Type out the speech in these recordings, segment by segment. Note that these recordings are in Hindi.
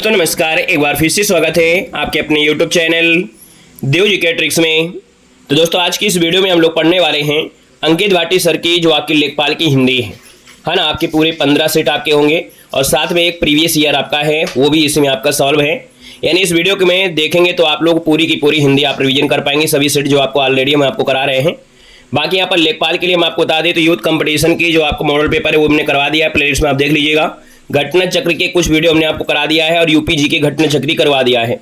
तो नमस्कार, एक बार फिर से स्वागत है आपके अपने YouTube चैनल देव जी के ट्रिक्स में। तो दोस्तों, आज की इस वीडियो में हम लोग पढ़ने वाले हैं अंकित भाटी सर की जो आपकी लेखपाल की हिंदी है ना। आपके पूरे 15 सेट आपके होंगे और साथ में एक प्रीवियस ईयर आपका है, वो भी इसमें आपका सॉल्व है। यानी इस वीडियो के में देखेंगे तो आप लोग पूरी की पूरी हिंदी आप रिवीजन कर पाएंगे, सभी सेट जो आपको ऑलरेडी हम आपको करा रहे हैं। बाकी यहाँ पर लेखपाल के लिए हम आपको बता दें तो यूथ कंपटीशन की जो आपको मॉडल पेपर है वो हमने करवा दिया है, प्लेलिस्ट में आप देख लीजिएगा। घटना चक्र के कुछ वीडियो हमने आपको करा दिया है और यूपी जी के घटना चक्री करवा दिया है।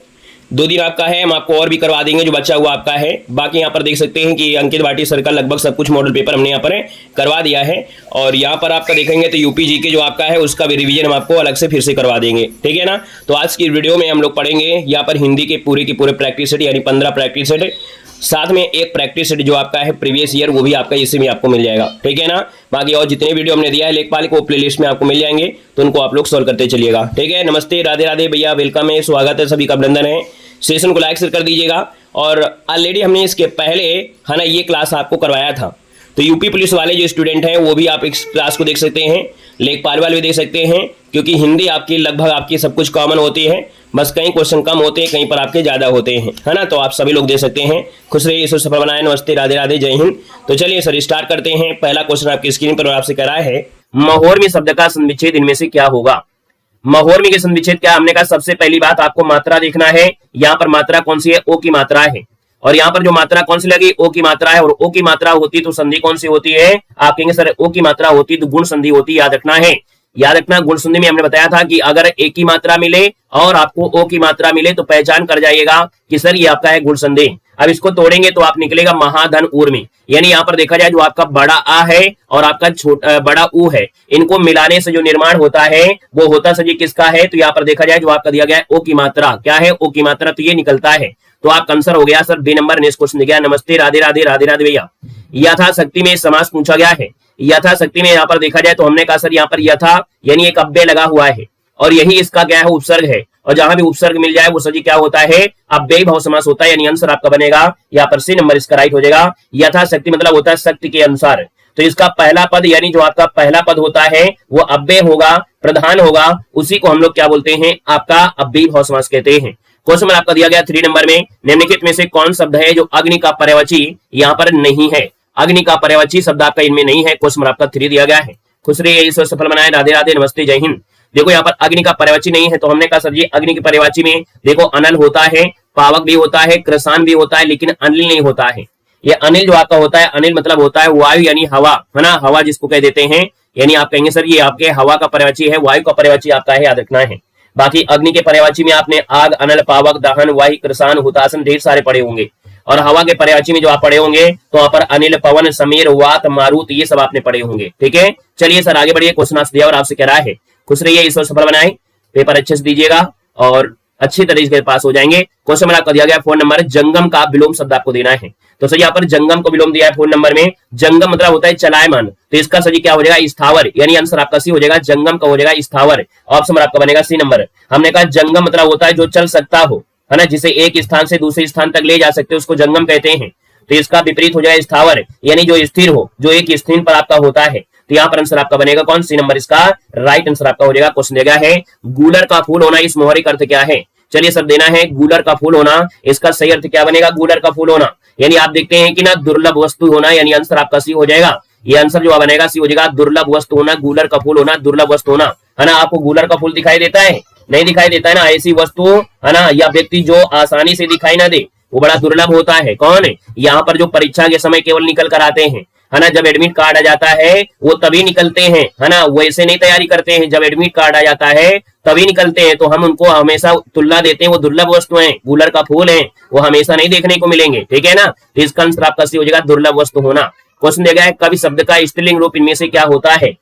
2 दिन आपका है, हम आपको और भी करवा देंगे जो बचा हुआ आपका है। बाकी यहाँ पर देख सकते हैं कि अंकित भाटी सर का लगभग सब कुछ मॉडल पेपर हमने यहाँ पर करवा दिया है। और यहाँ पर आपका देखेंगे तो यूपी जी के जो आपका है उसका भी रिवीजन हम आपको अलग से फिर से करवा देंगे, ठीक है ना। तो आज की वीडियो में हम लोग पढ़ेंगे यहाँ पर हिंदी के पूरे प्रैक्टिस सेट यानी 15 प्रैक्टिस सेट, साथ में एक प्रैक्टिस सेट जो आपका है प्रीवियस ईयर वो भी आपका इसी में आपको मिल जाएगा, ठीक है ना। बाकी और जितने वीडियो हमने दिया है लेखपाल को प्लेलिस्ट में आपको मिल जाएंगे, तो उनको आप लोग सॉल्व करते चलिएगा, ठीक है। नमस्ते, राधे राधे भैया, वेलकम है, स्वागत है, सभी का अभिनंदन है। सेशन को लाइक शेयर कर दीजिएगा। और ऑलरेडी हमने इसके पहले है ना ये क्लास आपको करवाया था, तो यूपी पुलिस वाले जो स्टूडेंट हैं वो भी आप इस क्लास को देख सकते हैं, लेखपाल वाले भी देख सकते हैं, क्योंकि हिंदी आपकी लगभग आपकी सब कुछ कॉमन होती है, बस कहीं क्वेश्चन कम होते हैं, कहीं पर आपके ज़्यादा होते हैं, है ना। तो आप सभी लोग देख सकते हैं। खुश रहिए, ईश्वर सफल बनाए। नमस्ते, राधे राधे, जय हिंद। तो चलिए सर स्टार्ट करते हैं। पहला क्वेश्चन आपकी स्क्रीन पर आपसे कह रहा है, महोर्मी शब्द का संविच्छेद इनमें से क्या होगा। महोर्मी के संविच्छेद क्या, हमने कहा सबसे पहली बात आपको मात्रा देखना है। यहाँ पर मात्रा कौन सी है, ओ की मात्रा है। और यहाँ पर जो मात्रा कौन सी लगी, ओ की मात्रा है। और ओ की मात्रा होती तो संधि कौन सी होती है, आप कहेंगे सर ओ की मात्रा होती तो गुण संधि होती, याद रखना है। याद रखना, गुण संधि में हमने बताया था कि अगर एक की मात्रा मिले और आपको ओ की मात्रा मिले तो पहचान कर जाइएगा कि सर ये आपका है गुण संधि। अब इसको तोड़ेंगे तो आप निकलेगा महाधन ऊर्मी। यानी यहाँ पर देखा जाए जो आपका बड़ा आ है और आपका छोटा बड़ा ऊ है, इनको मिलाने से जो निर्माण होता है वो होता सर जी किसका है, तो यहाँ पर देखा जाए जो आपका दिया गया है ओ की मात्रा, क्या है ओ की मात्रा, तो ये निकलता है। तो आपका आंसर हो गया sir B number. Next question दिया गया, नमस्ते, राधे राधे, राधे राधे भैया। यथाशक्ति में समास पूछा गया है। यथाशक्ति में यहाँ पर देखा जाए तो हमने कहा सर यहाँ पर यथा यानी एक अव्यय लगा हुआ है और यही इसका क्या है उपसर्ग है, और जहां भी उपसर्ग मिल जाए वो सर जी क्या होता है, अव्ययी भाव समास होता है। यानी आंसर आपका बनेगा यहाँ पर सी नंबर इसका राइट हो जाएगा। यथाशक्ति मतलब होता है शक्ति के अनुसार, तो इसका पहला पद यानी जो आपका पहला पद होता है वो अव्यय होगा, प्रधान होगा, उसी को हम लोग क्या बोलते हैं, आपका अव्ययी भाव समास कहते हैं। क्वेश्चन में आपका दिया गया 3 नंबर में, निम्नलिखित में से कौन शब्द है जो अग्नि का पर्यायवाची यहाँ पर नहीं है। अग्नि का पर्यायवाची शब्द आपका इनमें नहीं है। क्वेश्चन आपका 3 दिया गया है। खुश रहिए, ईश्वर सफल बनाए। राधे राधे, नमस्ते, जय हिंद। देखो यहाँ पर अग्नि का पर्यायवाची नहीं है, तो हमने कहा सर जी अग्नि के पर्यायवाची में देखो अनल होता है, पावक भी होता है, कृसान भी होता है, लेकिन अनिल नहीं होता है। ये अनिल जो आपका होता है, अनिल मतलब होता है वायु यानी हवा, है ना, हवा जिसको कह देते हैं। यानी आप कहेंगे सर ये आपके हवा का पर्यायवाची है, वायु का पर्यायवाची आपका है, याद रखना है। बाकी अग्नि के पर्यायवाची में आपने आग, अनल, पावक, दहन, वायु, कृसान, हुतासन ढेर सारे पढ़े होंगे। और हवा के पर्यायवाची में जो आप पढ़े होंगे तो वहां पर अनिल, पवन, समीर, वात, मारुत ये सब आपने पढ़े होंगे, ठीक है। चलिए सर आगे बढ़िए। क्वेश्चन आपसे दिया और आपसे कह रहा है, खुश रहिए, ईश्वर सफल बनाए, पेपर अच्छे से दीजिएगा और अच्छी तरीके से पास हो जाएंगे। क्वेश्चन में आपका दिया गया 4 नंबर, जंगम का विलोम शब्द आपको देना है। तो सर यहाँ पर जंगम को विलोम दिया है 4 नंबर में। जंगम मतलब होता है चलायमान, तो इसका सर क्या हो जाएगा, स्थावर, यानी आंसर आपका सी हो जाएगा। जंगम का हो जाएगा स्थावर, ऑप्शन आपका बनेगा सी नंबर। हमने कहा जंगम मतलब होता है जो चल सकता हो, है ना, जिसे एक स्थान से दूसरे स्थान तक ले जा सकते हो उसको जंगम कहते हैं। तो इसका विपरीत हो जाए स्थावर, यानी जो स्थिर हो, जो एक स्थान पर आपका होता है। तो यहाँ पर आंसर आपका बनेगा कौन, सी नंबर इसका राइट आंसर आपका हो जाएगा। क्वेश्चन दिया गया है, गूलर का फूल होना इस मोहरे का अर्थ क्या है। चलिए सर देना है गूलर का फूल होना, इसका सही अर्थ क्या बनेगा, गूलर का फूल होना यानी आप देखते हैं कि ना दुर्लभ वस्तु होना, यानी आंसर आपका सी हो जाएगा। ये आंसर जो बनेगा सी हो जाएगा, दुर्लभ वस्तु होना, गूलर का फूल होना, दुर्लभ वस्तु होना, है ना। आपको गूलर का फूल दिखाई देता है, नहीं दिखाई देता है ना, ऐसी वस्तु है ना या व्यक्ति जो आसानी से दिखाई ना दे वो बड़ा दुर्लभ होता है। कौन है, यहाँ पर जो परीक्षा के समय केवल निकल कर आते हैं, है ना, जब एडमिट कार्ड आ जाता है वो तभी निकलते हैं, है ना, वैसे नहीं तैयारी करते हैं, जब एडमिट कार्ड आ जाता है तभी निकलते हैं। तो हम उनको हमेशा तुलना देते हैं, वो दुर्लभ वस्तु है, गूलर का फूल है, वो हमेशा नहीं देखने को मिलेंगे, ठीक है ना। तो इसका आंसर आपका सी हो जाएगा, दुर्लभ वस्तु होना। क्वेश्चन दिया गया है, कवि शब्द का स्त्रीलिंग रूप इनमें से क्या होता है।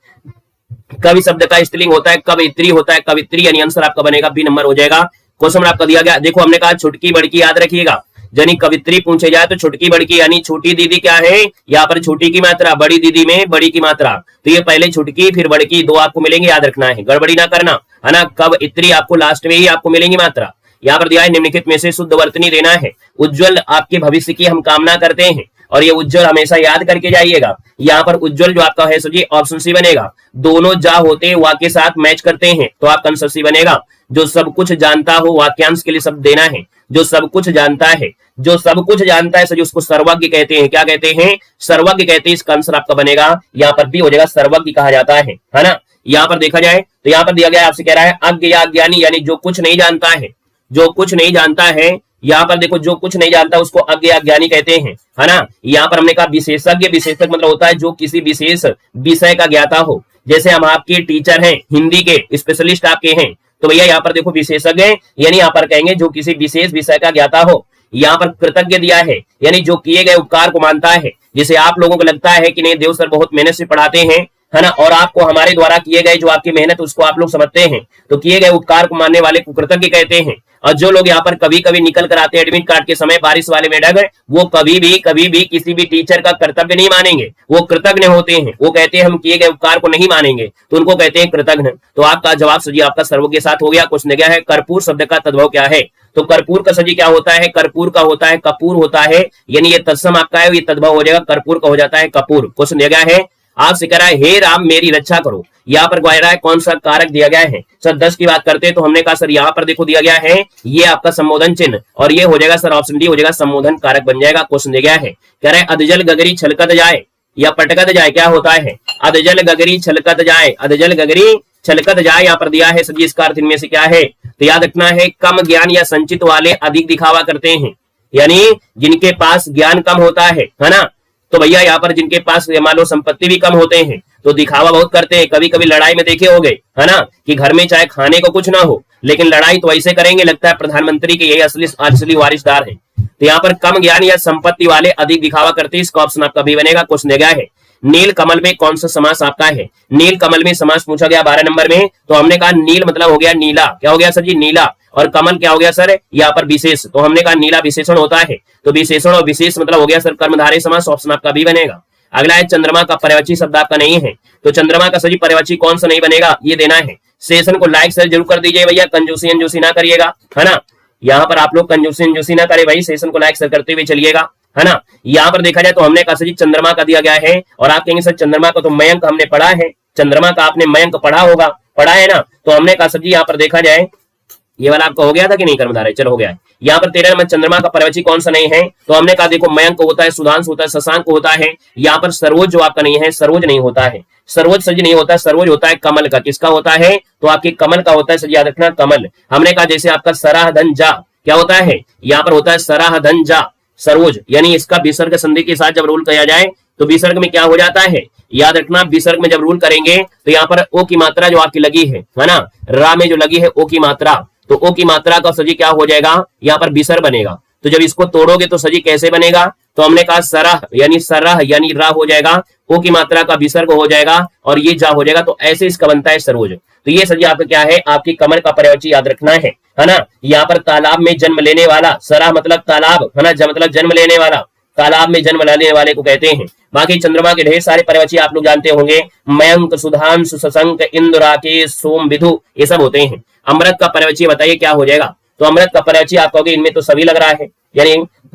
कवि शब्द का स्त्रीलिंग होता है कवित्री होता है, कवित्री, यानी आंसर आपका बनेगा बी नंबर हो जाएगा। क्वेश्चन आपका दिया गया, देखो हमने कहा छुटकी बड़की, याद रखिएगा, यानी कवित्री पूछे जाए तो छुटकी बड़की यानी छोटी दीदी क्या है, यहाँ पर छोटी की मात्रा, बड़ी दीदी में बड़ी की मात्रा, तो ये पहले छुटकी फिर बड़की, 2 आपको मिलेंगे, याद रखना है, गड़बड़ी ना करना, है ना। कवित्री आपको लास्ट में ही आपको मिलेंगी मात्रा। यहाँ पर दिया है निम्नलिखित में से शुद्ध वर्तनी देना है। उज्जवल आपके भविष्य की हम कामना करते हैं, और ये उज्जवल हमेशा याद करके जाइएगा। यहाँ पर उज्जवल जो आपका है सर जी ऑप्शन सी बनेगा। दोनों जा होते वा के साथ मैच करते हैं तो आपका आंसर सी बनेगा। जो सब कुछ जानता हो वाक्यांश के लिए शब्द देना है। जो सब कुछ जानता है, जो सब कुछ जानता है सर उसको सर्वज्ञ कहते हैं। क्या कहते हैं? सर्वज्ञ कहते हैं। इसका आंसर आपका बनेगा यहाँ पर भी हो जाएगा, सर्वज्ञ कहा जाता है ना। यहाँ पर देखा जाए तो यहाँ पर दिया गया आपसे कह रहा है अज्ञ या अज्ञानी, यानी जो कुछ नहीं जानता है, जो कुछ नहीं जानता है। यहाँ पर देखो जो कुछ नहीं जानता उसको अज्ञ या अज्ञानी कहते हैं, है ना। यहाँ पर हमने कहा विशेषज्ञ, विशेषज्ञ मतलब होता है जो किसी विशेष विषय का ज्ञाता हो। जैसे हम आपके टीचर हैं, हिंदी के स्पेशलिस्ट आपके हैं, तो भैया यहाँ पर देखो विशेषज्ञ यानी यहाँ पर कहेंगे जो किसी विशेष विषय का ज्ञाता हो। यहाँ पर कृतज्ञ दिया है यानी जो किए गए उपकार को मानता है। जैसे आप लोगों को लगता है कि नहीं देव सर बहुत मेहनत से पढ़ाते हैं, है ना, और आपको हमारे द्वारा किए गए जो आपकी मेहनत उसको आप लोग समझते हैं, तो किए गए उपकार को मानने वाले को कृतज्ञ कहते हैं। और जो लोग यहाँ पर कभी कभी निकल कर आते हैं एडमिट कार्ड के समय बारिश वाले में डग, वो कभी भी किसी भी टीचर का कर्तव्य नहीं मानेंगे, वो कृतज्ञ होते हैं। वो कहते हैं हम किए गए उपकार को नहीं मानेंगे, तो उनको कहते हैं कृतज्ञ। तो आपका जवाब सजी आपका सर्वज्ञ के साथ हो गया। क्वेश्चन गया है कर्पूर शब्द का तद्भव क्या है। तो कर्पूर का सजी क्या होता है? कर्पूर का होता है कपूर होता है, यानी ये तत्सम आपका है, ये तद्भव हो जाएगा कर्पूर का हो जाता है कपूर। क्वेश्चन दिया गया है आपसे कह रहा है हे राम मेरी रक्षा करो। यहाँ पर कह रहा है कौन सा कारक दिया गया है सर? 10 की बात करते हैं तो हमने कहा सर यहाँ पर देखो दिया गया है ये आपका संबोधन चिन्ह, और ये हो जाएगा सर ऑप्शन डी हो जाएगा संबोधन कारक बन जाएगा। क्वेश्चन दिया गया है कह रहा है अधजल गगरी छलकत जाए या पटकत जाए, क्या होता है? अधजल गगरी छलकत जाए, अधजल गगरी छलकत जाए यहाँ पर दिया है सर जी। इसका अर्थ इनमें से क्या है? तो याद रखना है कम ज्ञान या संचित वाले अधिक दिखावा करते हैं, यानी जिनके पास ज्ञान कम होता है ना। तो भैया यहाँ पर जिनके पास मान लो संपत्ति भी कम होते हैं तो दिखावा बहुत करते हैं। कभी कभी लड़ाई में देखे होंगे, है ना, कि घर में चाहे खाने को कुछ ना हो लेकिन लड़ाई तो ऐसे करेंगे लगता है प्रधानमंत्री के यही असली वारिसदार हैं। तो यहाँ पर कम ज्ञान या संपत्ति वाले अधिक दिखावा करते हैं। इसका ऑप्शन आपका भी बनेगा। क्वेश्चन दिया गया है नील कमल में कौन सा समास आपका है? नील कमल में समास पूछा गया 12 नंबर में, तो हमने कहा नील मतलब हो गया नीला। क्या हो गया सर जी? नीला। और कमल क्या हो गया सर? यहाँ पर विशेष, तो हमने कहा नीला विशेषण होता है, तो विशेषण और विशेष मतलब हो गया सर कर्मधारय समास। ऑप्शन आपका भी बनेगा। अगला है चंद्रमा का पर्यायवाची शब्द आपका नहीं है, तो चंद्रमा का सजी पर्यायवाची कौन सा नहीं बनेगा ये देना है। सेशन को लाइक शेयर जरूर कर दीजिए भैया, कंजूसी अंजूसी ना करिएगा, है ना। यहाँ पर आप लोग कंजूसी अंजूसी ना करे भाई, सेशन को लाइक शेयर करते हुए चलिएगा, है ना। यहाँ पर देखा जाए तो हमने कहा सर जी चंद्रमा का दिया गया है, और आप कहेंगे सर चंद्रमा का तो मयंक हमने पढ़ा है, चंद्रमा का आपने मयंक पढ़ा होगा, पढ़ा है ना। तो हमने कहा सर जी यहाँ पर देखा जाए ये वाला आपका हो गया था कि नहीं कर्मधारय? चलो हो गया है। यहाँ पर 13 नंबर चंद्रमा का पर्यायवाची कौन सा नहीं है? तो हमने कहा देखो मयंक होता है, सुधांशु होता है, शशांक होता है। यहाँ पर सरोज जो आपका नहीं है, सरोज नहीं होता है, सरोज सजी नहीं होता है, सरोज होता है कमल का। किसका होता है? तो आपके कमल का होता है सजी, याद रखना कमल। हमने कहा जैसे आपका सराहधन जा क्या होता है? यहाँ पर होता है सराहधन जा सरोज, यानी इसका विसर्ग संधि के साथ जब रूल किया जाए तो विसर्ग में क्या हो जाता है? याद रखना विसर्ग में जब रूल करेंगे तो यहाँ पर ओ की मात्रा जो आपकी लगी है ना, रा में जो लगी है ओ की मात्रा, तो ओ की मात्रा का सजी क्या हो जाएगा? यहाँ पर विसर्ग बनेगा। तो जब इसको तोड़ोगे तो सजी कैसे बनेगा? तो हमने कहा सरह यानी रा हो जाएगा, ओ की मात्रा का विसर्ग हो जाएगा और ये जा हो जाएगा, तो ऐसे इसका बनता है सरोज। तो ये सजी आपका क्या है? आपकी कमल का पर्यायवाची याद रखना है ना। यहाँ पर तालाब में जन्म लेने वाला, सरह मतलब तालाब, है ना, मतलब जन्म लेने वाला, तालाब में जन्म लेने वाले को कहते हैं। बाकी चंद्रमा के ढेर सारे पर्यायवाची आप लोग जानते होंगे, मयंक, सुधांशु, शशंक, इंद्र, राकेश, सोम, विधु, ये सब होते हैं। अमृत का पर्यायवाची बताइए क्या हो जाएगा? तो अमृत का पर्यायवाची आप कहोगे इनमें तो सभी लग रहा है, यानी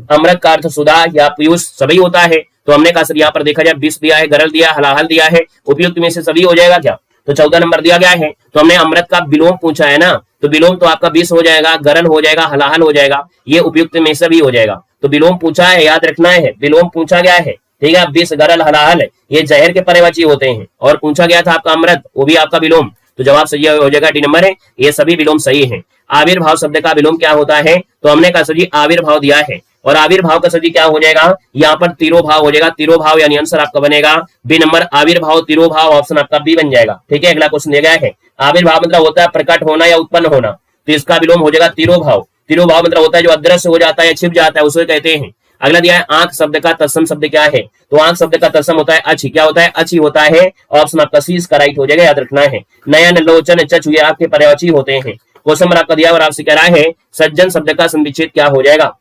अमृत का अर्थ सुधा या पीयूष सभी होता है। तो हमने कहा सर यहाँ पर देखा जाए विष दिया है, गरल दिया, हलाहल दिया है, उपयुक्त में से सभी हो जाएगा क्या? तो 14 नंबर दिया गया है। तो हमने अमृत का विलोम पूछा है ना, तो विलोम तो आपका विष हो जाएगा, गरल हो जाएगा, हलाहल हो जाएगा, ये उपयुक्त में से भी हो जाएगा। तो विलोम पूछा है, याद रखना है विलोम पूछा गया है, ठीक है। विष, गरल, हलाहल ये जहर के पर्यायवाची होते हैं, और पूछा गया था आपका अमृत, वो भी आपका विलोम। तो जवाब सही हो जाएगा डी नंबर है, ये सभी विलोम सही है। आविर्भाव शब्द का विलोम क्या होता है? तो हमने कहा सजी आविर्भाव दिया है, और आविर्भाव का सजी क्या हो जाएगा? यहाँ पर तिरोभाव हो जाएगा, तिरोभाव यानी आंसर आपका बनेगा बी नंबर, आविर्भाव तिरोभाव, ऑप्शन आपका बी बन जाएगा, ठीक है। अगला क्वेश्चन दिया गया है आविर्भाव मतलब होता है प्रकट होना या उत्पन्न होना, तो इसका विलोम हो जाएगा तिरोभाव। तिरोभाव मतलब होता है जो अदृश्य हो जाता है या छिप जाता है, उसे कहते हैं। अगला दिया है आंख शब्द का तत्सम शब्द क्या है? तो आंख शब्द का तत्सम होता है अच्छी, क्या होता है? अच्छी होता है, ऑप्शन आपका सी इसका राइट हो जाएगा, याद रखना है। नयन, लोचन, चक्षु ये आपके पर्यायवाची होते हैं। क्वेश्चन नंबर आपका दिया और आपसे कह रहा है सज्जन शब्द का संविच्छेद क्या हो जाएगा?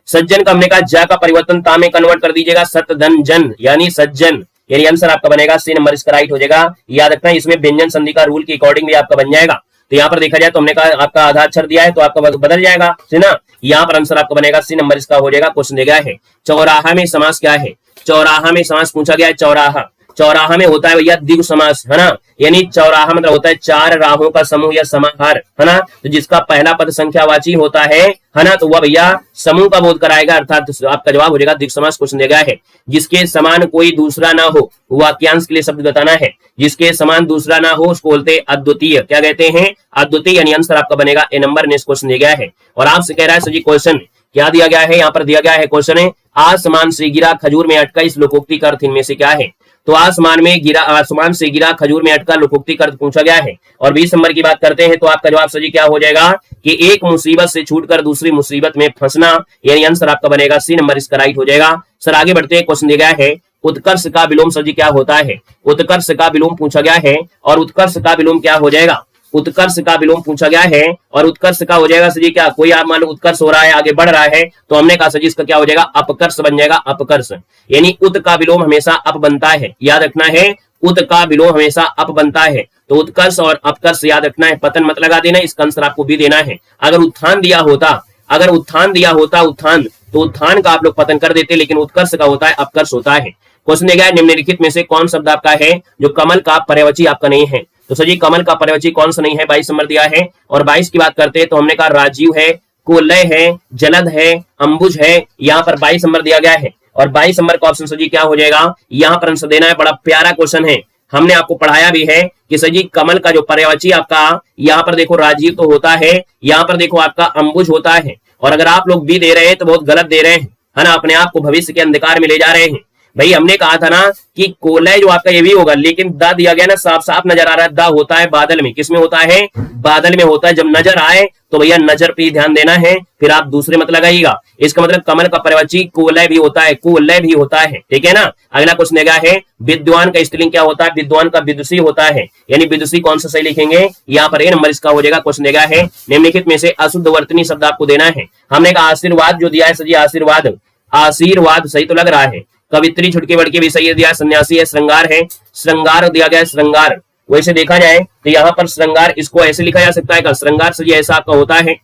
सज्जन का हमने कहा जा का परिवर्तन ता में कन्वर्ट कर दीजिएगा, सतधन जन यानी सज्जन, यानी आंसर आपका बनेगा सी नंबर इसका राइट हो जाएगा। याद रखना है इसमें व्यंजन संधि का रूल के अकॉर्डिंग भी आपका बन जाएगा। तो यहाँ पर देखा जाए तो हमने कहा आपका आधा अक्षर दिया है तो आपका बदल जाएगा, है ना। यहाँ पर आंसर आपका बनेगा सी नंबर इसका हो जाएगा। क्वेश्चन दिया गया है चौराहा में समास क्या है? चौराहा में समास पूछा गया है। चौराहा, चौराहा में होता है भैया द्विगु समास, है ना। यानी चौराहा मतलब होता है चार राहों का समूह या समाहार, है ना। तो जिसका पहला पद संख्यावाची होता है ना, तो वह भैया समूह का बोध कराएगा, अर्थात आपका जवाब हो जाएगा द्विगु समास। क्वेश्चन दिया गया है जिसके समान कोई दूसरा ना हो, वाक्यांश के लिए शब्द बताना है। जिसके समान दूसरा ना हो उसको बोलते हैं अद्वितीय। क्या कहते हैं? अद्वितीय। यानी आंसर आपका बनेगा ए नंबर। नेक्स्ट क्वेश्चन दिया गया है और आपसे कह रहा है सर जी क्वेश्चन क्या दिया गया है? यहाँ पर दिया गया है क्वेश्चन है आसमान से गिरा खजूर में अटका, इस लोकोक्ति का अर्थ इनमें से क्या है? तो आसमान में गिरा, आसमान से गिरा खजूर में अटका लोकोक्ति का अर्थ पूछा गया है। और 20 नंबर की बात करते हैं तो आपका जवाब सर जी क्या हो जाएगा कि एक मुसीबत से छूटकर दूसरी मुसीबत में फंसना, यानी आंसर आपका बनेगा सी नंबर इसका राइट हो जाएगा। सर आगे बढ़ते हैं। क्वेश्चन दिया गया है उत्कर्ष का विलोम सर जी क्या होता है? उत्कर्ष का विलोम पूछा गया है और उत्कर्ष का विलोम क्या हो जाएगा? उत्कर्ष का विलोम पूछा गया है और उत्कर्ष का हो जाएगा सर जी क्या? कोई आप मान लो उत्कर्ष हो रहा है, आगे बढ़ रहा है, तो हमने कहा सर जी इसका क्या हो जाएगा? अपकर्ष बन जाएगा। अपकर्ष यानी उत का विलोम हमेशा अप बनता है, याद रखना है। उत का विलोम हमेशा अप बनता है, तो उत्कर्ष और अपकर्ष याद रखना है। पतन मत लगा देना, इसका आंसर आपको भी देना है। अगर उत्थान दिया होता, अगर उत्थान दिया होता उत्थान, तो उत्थान का आप लोग पतन कर देते, लेकिन उत्कर्ष का होता है अपकर्ष होता है। क्वेश्चन दिया गया निम्नलिखित में से कौन शब्द आपका है जो कमल का पर्यायवाची आपका नहीं है? तो सर जी कमल का पर्यायवाची कौन सा नहीं है? 22 नंबर दिया है और 22 की बात करते हैं तो हमने कहा राजीव है, कोलय है, जलद है, अंबुज है। यहाँ पर 22 नंबर दिया गया है और 22 नंबर का ऑप्शन सर जी क्या हो जाएगा? यहाँ पर आंसर देना है। बड़ा प्यारा क्वेश्चन है, हमने आपको पढ़ाया भी है कि सर जी कमल का जो पर्यायवाची आपका यहाँ पर देखो राजीव तो होता है, यहाँ पर देखो आपका अंबुज होता है। और अगर आप लोग भी दे रहे हैं तो बहुत गलत दे रहे हैं, है ना, अपने आप को भविष्य के अंधकार में ले जा रहे हैं। भाई हमने कहा था ना कि कोलय जो आपका ये भी होगा, लेकिन द दिया गया ना, साफ साफ नजर आ रहा है द होता है बादल में। किसमें होता है? बादल में होता है। जब नजर आए तो भैया नजर पे ध्यान देना है, फिर आप दूसरे मत लगाइएगा। इसका मतलब कमल का पर्यायवाची कोलय भी होता है, कोलय भी होता है, ठीक है ना। अगला क्वेश्चन देगा है विद्वान का स्त्रीलिंग क्या होता है? विद्वान का विदुषी होता है, यानी विदुषी कौन सा सही लिखेंगे? यहाँ पर ए नंबर इसका हो जाएगा। क्वेश्चन देगा है निम्नलिखित में से अशुद्ध वर्तनी शब्द आपको देना है। हमने कहा आशीर्वाद जो दिया है सर जी, आशीर्वाद, आशीर्वाद सही तो लग रहा है। कवित्री छुटकी बड़की भी सही दिया है, सन्यासी है, श्रृंगार है, श्रृंगार दिया गया है, श्रृंगार। वैसे देखा जाए तो यहाँ पर श्रृंगार इसको ऐसे लिखा जा सकता है, श्रृंगार से ऐसा आपका होता है,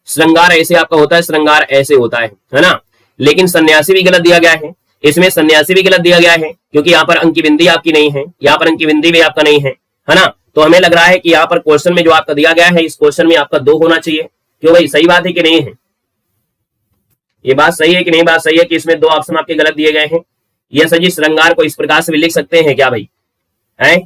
श्रृंगार ऐसे आपका होता है, श्रृंगार ऐसे होता है ना। लेकिन सन्यासी भी गलत दिया गया है, इसमें सन्यासी भी गलत दिया गया है क्योंकि यहाँ पर अंकी बिंदी आपकी नहीं है, यहाँ पर अंकी बिंदी भी आपका नहीं है ना। तो हमें लग रहा है कि यहाँ पर क्वेश्चन में जो आपका दिया गया है, इस क्वेश्चन में आपका 2 होना चाहिए। क्यों भाई, सही बात है कि नहीं है? ये बात सही है कि नहीं? बात सही है कि इसमें 2 ऑप्शन आपके गलत दिए गए हैं। ये सर जी श्रृंगार को इस प्रकार से भी लिख सकते हैं क्या भाई? है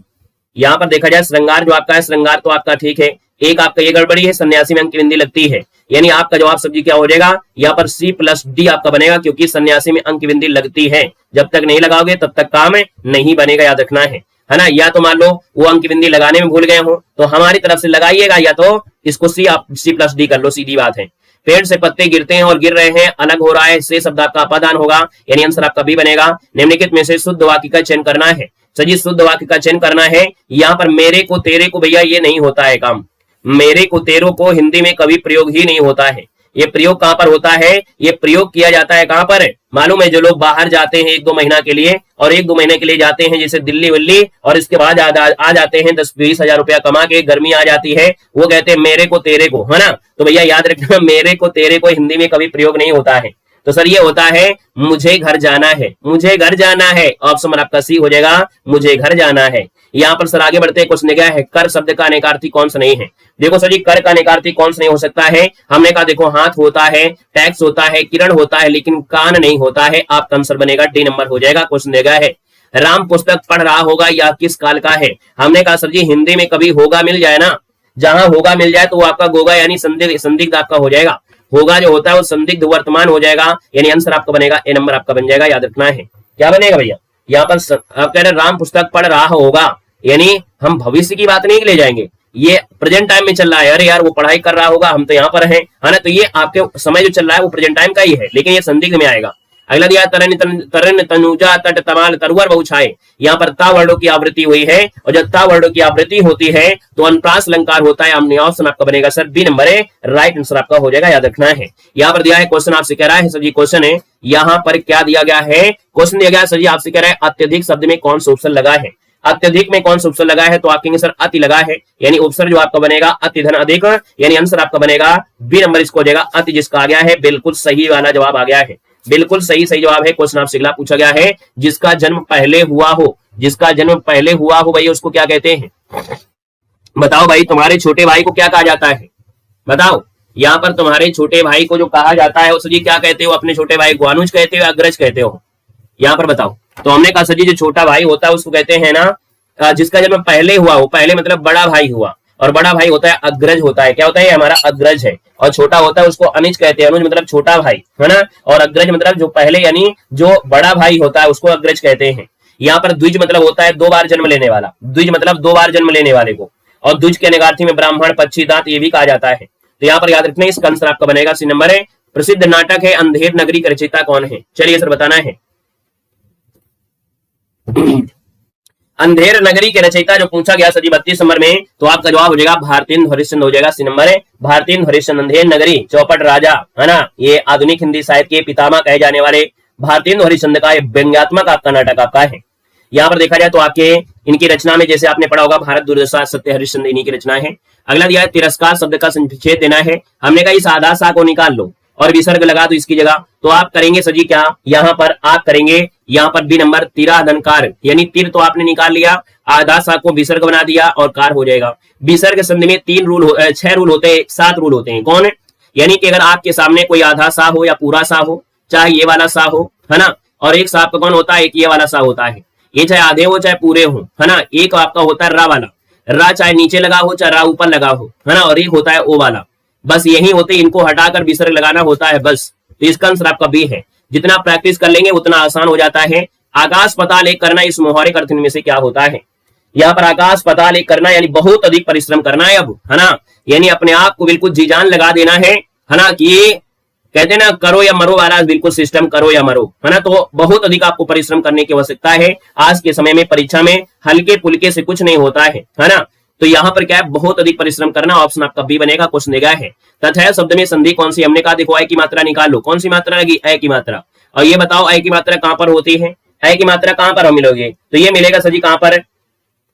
यहाँ पर देखा जाए श्रृंगार जो आपका है, श्रृंगार तो आपका ठीक है। एक आपका ये गड़बड़ी है, सन्यासी में अंकी बिंदी लगती है, यानी आपका जवाब सब्जी क्या हो जाएगा? यहाँ पर C+D आपका बनेगा, क्योंकि सन्यासी में अंकी बिंदी लगती है। जब तक नहीं लगाओगे तब तक काम नहीं बनेगा, याद रखना है ना। या तो मान लो वो अंकी बिंदी लगाने में भूल गए हो तो हमारी तरफ से लगाइएगा, या तो इसको C+D कर लो, सीधी बात है। पेड़ से पत्ते गिरते हैं और गिर रहे हैं, अलग हो रहा है, से शब्द आपका अपादान होगा, यानी आंसर आपका बी बनेगा। निम्नलिखित में से शुद्ध वाक्य का चयन करना है। सजी शुद्ध वाक्य का चयन करना है। यहाँ पर मेरे को तेरे को भैया ये नहीं होता है काम, मेरे को तेरों को हिंदी में कभी प्रयोग ही नहीं होता है। ये प्रयोग कहां पर होता है? ये प्रयोग किया जाता है कहां पर? मालूम है, जो लोग बाहर जाते हैं 1-2 महीना के लिए, और 1-2 महीने के लिए जाते हैं जैसे दिल्ली विल्ली, और इसके बाद आ जाते हैं 10-20 हजार रुपया कमा के, गर्मी आ जाती है, वो कहते हैं मेरे को तेरे को, है ना। तो भैया याद रखना, मेरे को तेरे को हिंदी में कभी प्रयोग नहीं होता है। तो सर ये होता है मुझे घर जाना है, मुझे घर जाना है। ऑप्शन आपका सी हो जाएगा, मुझे घर जाना है। यहाँ पर सर आगे बढ़ते हैं, क्वेश्चन क्या है, कर शब्द का अनेकार्थी कौन सा नहीं है? देखो सर जी, कर का अनेकार्थी कौन सा नहीं हो सकता है? हमने कहा देखो, हाथ होता है, टैक्स होता है, किरण होता है, लेकिन कान नहीं होता है। आपका आंसर बनेगा डी नंबर हो जाएगा। क्वेश्चन देगा है, राम पुस्तक पढ़ रहा होगा या किस काल का है? हमने कहा सर जी हिंदी में कभी होगा मिल जाए ना, जहां होगा मिल जाए तो वो आपका गोगा यानी संदिग्ध आपका हो जाएगा। होगा जो होता है वो संदिग्ध वर्तमान हो जाएगा, यानी आंसर आपका बनेगा ए नंबर आपका बन जाएगा। याद रखना है क्या बनेगा भैया? यहाँ पर आप कह रहे राम पुस्तक पढ़ रहा होगा, यानी हम भविष्य की बात नहीं ले जाएंगे, ये प्रेजेंट टाइम में चल रहा है। अरे यार वो पढ़ाई कर रहा होगा, हम तो यहाँ पर हैं, है ना। तो ये आपके समय जो चल रहा है वो प्रेजेंट टाइम का ही है, लेकिन ये संदिग्ध में आएगा। अगला दिया तरन तनुजा तट तमाल तरवर बहुछाए। यहाँ पर ता वर्णों की आवृत्ति हुई है, और जब ता वर्णों की आवृत्ति होती है तो अनुप्रास अलंकार होता है। हमने ऑप्शन आपका बनेगा सर बी नंबर है, राइट आंसर आपका हो जाएगा। याद रखना है, यहाँ पर दिया है क्वेश्चन आपसे कह रहा है सर जी, क्वेश्चन है यहाँ पर क्या दिया गया है? क्वेश्चन दिया गया सर जी आपसे कह रहा है अत्यधिक शब्द में कौन सा ऑप्शन लगा है? अत्यधिक में कौन सा उपसर्ग लगा है, तो आप कहेंगे सर अति लगा है, यानी उपसर्ग जो आपका बनेगा अति धन अधिक, यानी आंसर आपका बनेगा बी नंबर इसको हो जाएगा अति, जिसका आ गया है बिल्कुल सही वाला जवाब आ गया है, बिल्कुल सही जवाब है। क्वेश्चन आपसे अगला पूछा गया है, जिसका जन्म पहले हुआ हो, जिसका जन्म पहले हुआ हो भाई उसको क्या कहते हैं, बताओ भाई। तुम्हारे छोटे भाई को क्या कहा जाता है, बताओ। यहाँ पर तुम्हारे छोटे भाई को जो कहा जाता है उसे जी क्या कहते हो, अपने छोटे भाई को अनुज कहते हो, अग्रज कहते हो, यहाँ पर बताओ। तो हमने कहा सर जी जो छोटा भाई होता है उसको कहते हैं ना, जिसका जन्म पहले हुआ हो, पहले मतलब बड़ा भाई हुआ, और बड़ा भाई होता है अग्रज होता है, क्या होता है हमारा अग्रज है, और छोटा होता है उसको अनुज कहते हैं, अनुज मतलब छोटा भाई है ना, और अग्रज मतलब जो पहले यानी जो बड़ा भाई होता है उसको अग्रज कहते हैं। यहाँ पर द्विज मतलब होता है 2 बार जन्म लेने वाला, द्विज मतलब 2 बार जन्म लेने वाले को, और द्विज के निगार्थी में ब्राह्मण पक्षी दांत ये भी कहा जाता है। तो यहाँ पर याद रखना इसका आंसर आपका बनेगा सी नंबर है। प्रसिद्ध नाटक है अंधेर नगरी का रचयिता कौन है, चलिए सर बताना है। अंधेर नगरी के रचयिता जो पूछा गया सर 32 नंबर में, तो आपका जवाब हो जाएगा भारतेंदु हरिश्चंद्र हो जाएगा, सी नंबर है भारतेंदु हरिश्चंद्र। अंधेर नगरी चौपट राजा है ना, ये आधुनिक हिंदी साहित्य के पितामह कहे जाने वाले भारतेंदु हरिश्चंद्र का व्यंग्यात्मक आपका नाटक आपका है। यहाँ पर देखा जाए तो आपके इनकी रचना में जैसे आपने पढ़ा होगा भारत दुर्दशा सत्य हरिश्चंद्र इन्हीं की रचना है। अगला दिया है तिरस्कार शब्द का संक्षेप देना है, हमने कहा इस आधा सा को निकाल लो और विसर्ग लगा दो इसकी जगह, तो आप करेंगे सजी क्या, यहाँ पर आप करेंगे यहाँ पर बी नंबर तिराधनकार, यानी तिर तो आपने निकाल लिया, आधा सा को विसर्ग बना दिया और कार हो जाएगा। विसर्ग संधि में 6 रूल होते हैं, 7 रूल होते हैं, कौन, यानी कि अगर आपके सामने कोई आधा सा हो या पूरा सा हो, चाहे ये वाला सा हो है ना, और एक सा आपका कौन होता है, एक ये वाला सा होता है, ये चाहे आधे हो चाहे पूरे हो है ना। एक आपका होता है रा वाला, रा चाहे नीचे लगा हो चाहे रा ऊपर लगा हो है ना, और एक होता है ओ वाला, बस यही होते, इनको हटाकर विसर्ग लगाना होता है बस। तो इसका आंसर आपका बी है। जितना प्रैक्टिस कर लेंगे उतना आसान हो जाता है। आकाश पताल एक करना इस मुहावरे अर्थ में से क्या होता है, यहाँ पर आकाश पताल एक करना यानी बहुत अधिक परिश्रम करना है अब है ना, यानी अपने आप को बिल्कुल जी जान लगा देना है ना, कि ये कहते हैं ना करो या मरो वाला बिल्कुल सिस्टम, करो या मरो है ना। तो बहुत अधिक आपको परिश्रम करने की आवश्यकता है। आज के समय में परीक्षा में हल्के पुलके से कुछ नहीं होता है ना। तो यहाँ पर क्या है, बहुत अधिक परिश्रम करना, ऑप्शन आपका बी बनेगा। क्वेश्चन दिया है तथा शब्द में संधि कौन सी, हमने कहा देखो ए की मात्रा निकालो, कौन सी मात्रा लगी, ए की मात्रा, और ये बताओ ए की मात्रा कहां पर होती है, ए की मात्रा कहां पर मिलोगे, तो ये मिलेगा सजी कहां पर,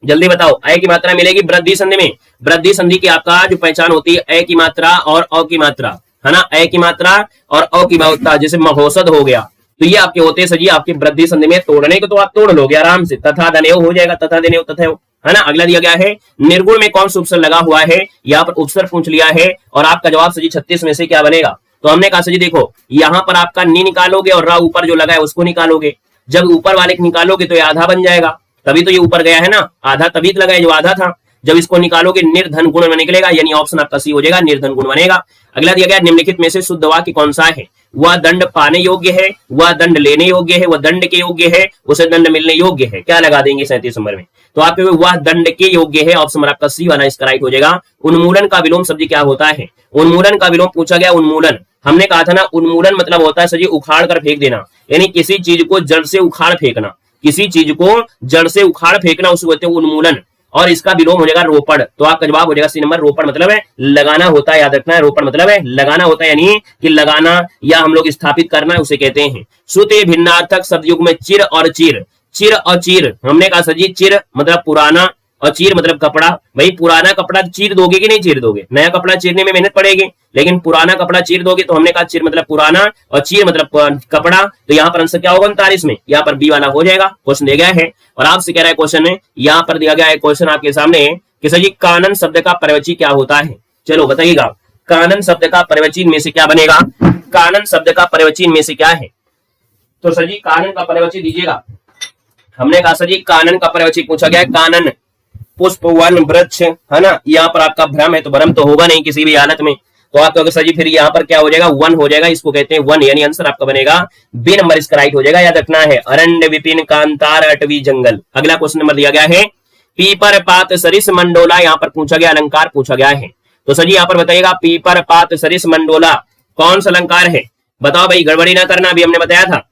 जल्दी बताओ, ए की मात्रा मिलेगी वृद्धि संधि में। वृद्धि संधि की आपका जो पहचान होती है ए की मात्रा और अ की मात्रा है ना, ए की मात्रा और अ की मात्रा, जैसे महोषध हो गया, तो ये आपके होते सजी आपकी वृद्धि संधि में, तोड़ने को तो आप तोड़ लोगे आराम से, तथा धनेव हो जाएगा, तथा धनेव तथा है ना। अगला दिया गया है निर्गुण में कौन सा उपसर्ग लगा हुआ है, यहाँ पर उपसर्ग पूछ लिया है और आपका जवाब सजी 36 में से क्या बनेगा, तो हमने कहा सजी देखो यहाँ पर आपका नी निकालोगे और रा ऊपर जो लगा है उसको निकालोगे, जब ऊपर वाले को निकालोगे तो ये आधा बन जाएगा, तभी तो ये ऊपर गया है ना, आधा तभी लगा है जो आधा था, जब इसको निकालोगे निर्धन गुण में निकलेगा, यानी ऑप्शन आपका सी हो जाएगा निर्धन गुण बनेगा। अगला दिया गया निम्नलिखित में से शुद्ध वाक्य कौन सा है, वह दंड पाने योग्य है, वह दंड लेने योग्य है, वह दंड के योग्य है, उसे दंड मिलने योग्य है, क्या लगा देंगे 37 नंबर में, तो आपके वह दंड के योग्य है, ऑप्शन आपका सी वाला इसका राइट हो जाएगा। उन्मूलन का विलोम शब्द क्या होता है, उन्मूलन का विलोम पूछा गया, उन्मूलन हमने कहा था ना, उन्मूलन मतलब होता है सजी उखाड़ कर फेंक देना, यानी किसी चीज को जड़ से उखाड़ फेंकना, किसी चीज को जड़ से उखाड़ फेंकना उसको कहते हैं उन्मूलन, और इसका विलोम हो जाएगा रोपण, तो आपका जवाब हो जाएगा सी नंबर। रोपण मतलब है लगाना होता है, याद रखना है, रोपण मतलब है लगाना होता है, यानी कि लगाना या हम लोग स्थापित करना उसे कहते हैं। श्रुति भिन्नार्थक शब्द युग में चिर और चीर, चिर और चीर हमने कहा सर जी चिर मतलब पुराना और चीर मतलब कपड़ा, भाई पुराना कपड़ा चीर दोगे कि नहीं चीर दोगे, नया कपड़ा चीरने में मेहनत पड़ेगी, लेकिन पुराना कपड़ा चीर दोगे, तो हमने कहा चिर मतलब पुराना और चीर मतलब कपड़ा, तो यहाँ पर आंसर क्या होगा 39 में, यहाँ पर बी वाला हो जाएगा। क्वेश्चन दिया गया है और आपसे कह रहा है क्वेश्चन है, यहाँ पर दिया गया है क्वेश्चन आपके सामने कि सर जी कानन शब्द का पर्यवची क्या होता है, चलो बताइएगा कानन शब्द का पर्यवची में से क्या बनेगा, कानन शब्द का पर्यवची में से क्या है, तो सर जी कानन का पर्यवची दीजिएगा। हमने कहा सर जी कानन का पर्यवची पूछा गया, कानन पुष्प वन वृक्ष है ना, यहाँ पर आपका भ्रम है तो भ्रम तो होगा नहीं किसी भी हालत में, तो आपका सर जी फिर यहाँ पर क्या हो जाएगा वन हो जाएगा, इसको कहते हैं वन, यानी आंसर आपका बनेगा बी नंबर इसका राइट हो जाएगा, याद रखना है अरण्य विपिन कांतार अटवी जंगल। अगला क्वेश्चन नंबर दिया गया है पीपर पात सरिस मंडोला, यहाँ पर पूछा गया अलंकार पूछा गया है, तो सर जी यहाँ पर बताइएगा पीपर पात सरिस मंडोला कौन सा अलंकार है, बताओ भाई गड़बड़ी ना करना, अभी हमने बताया था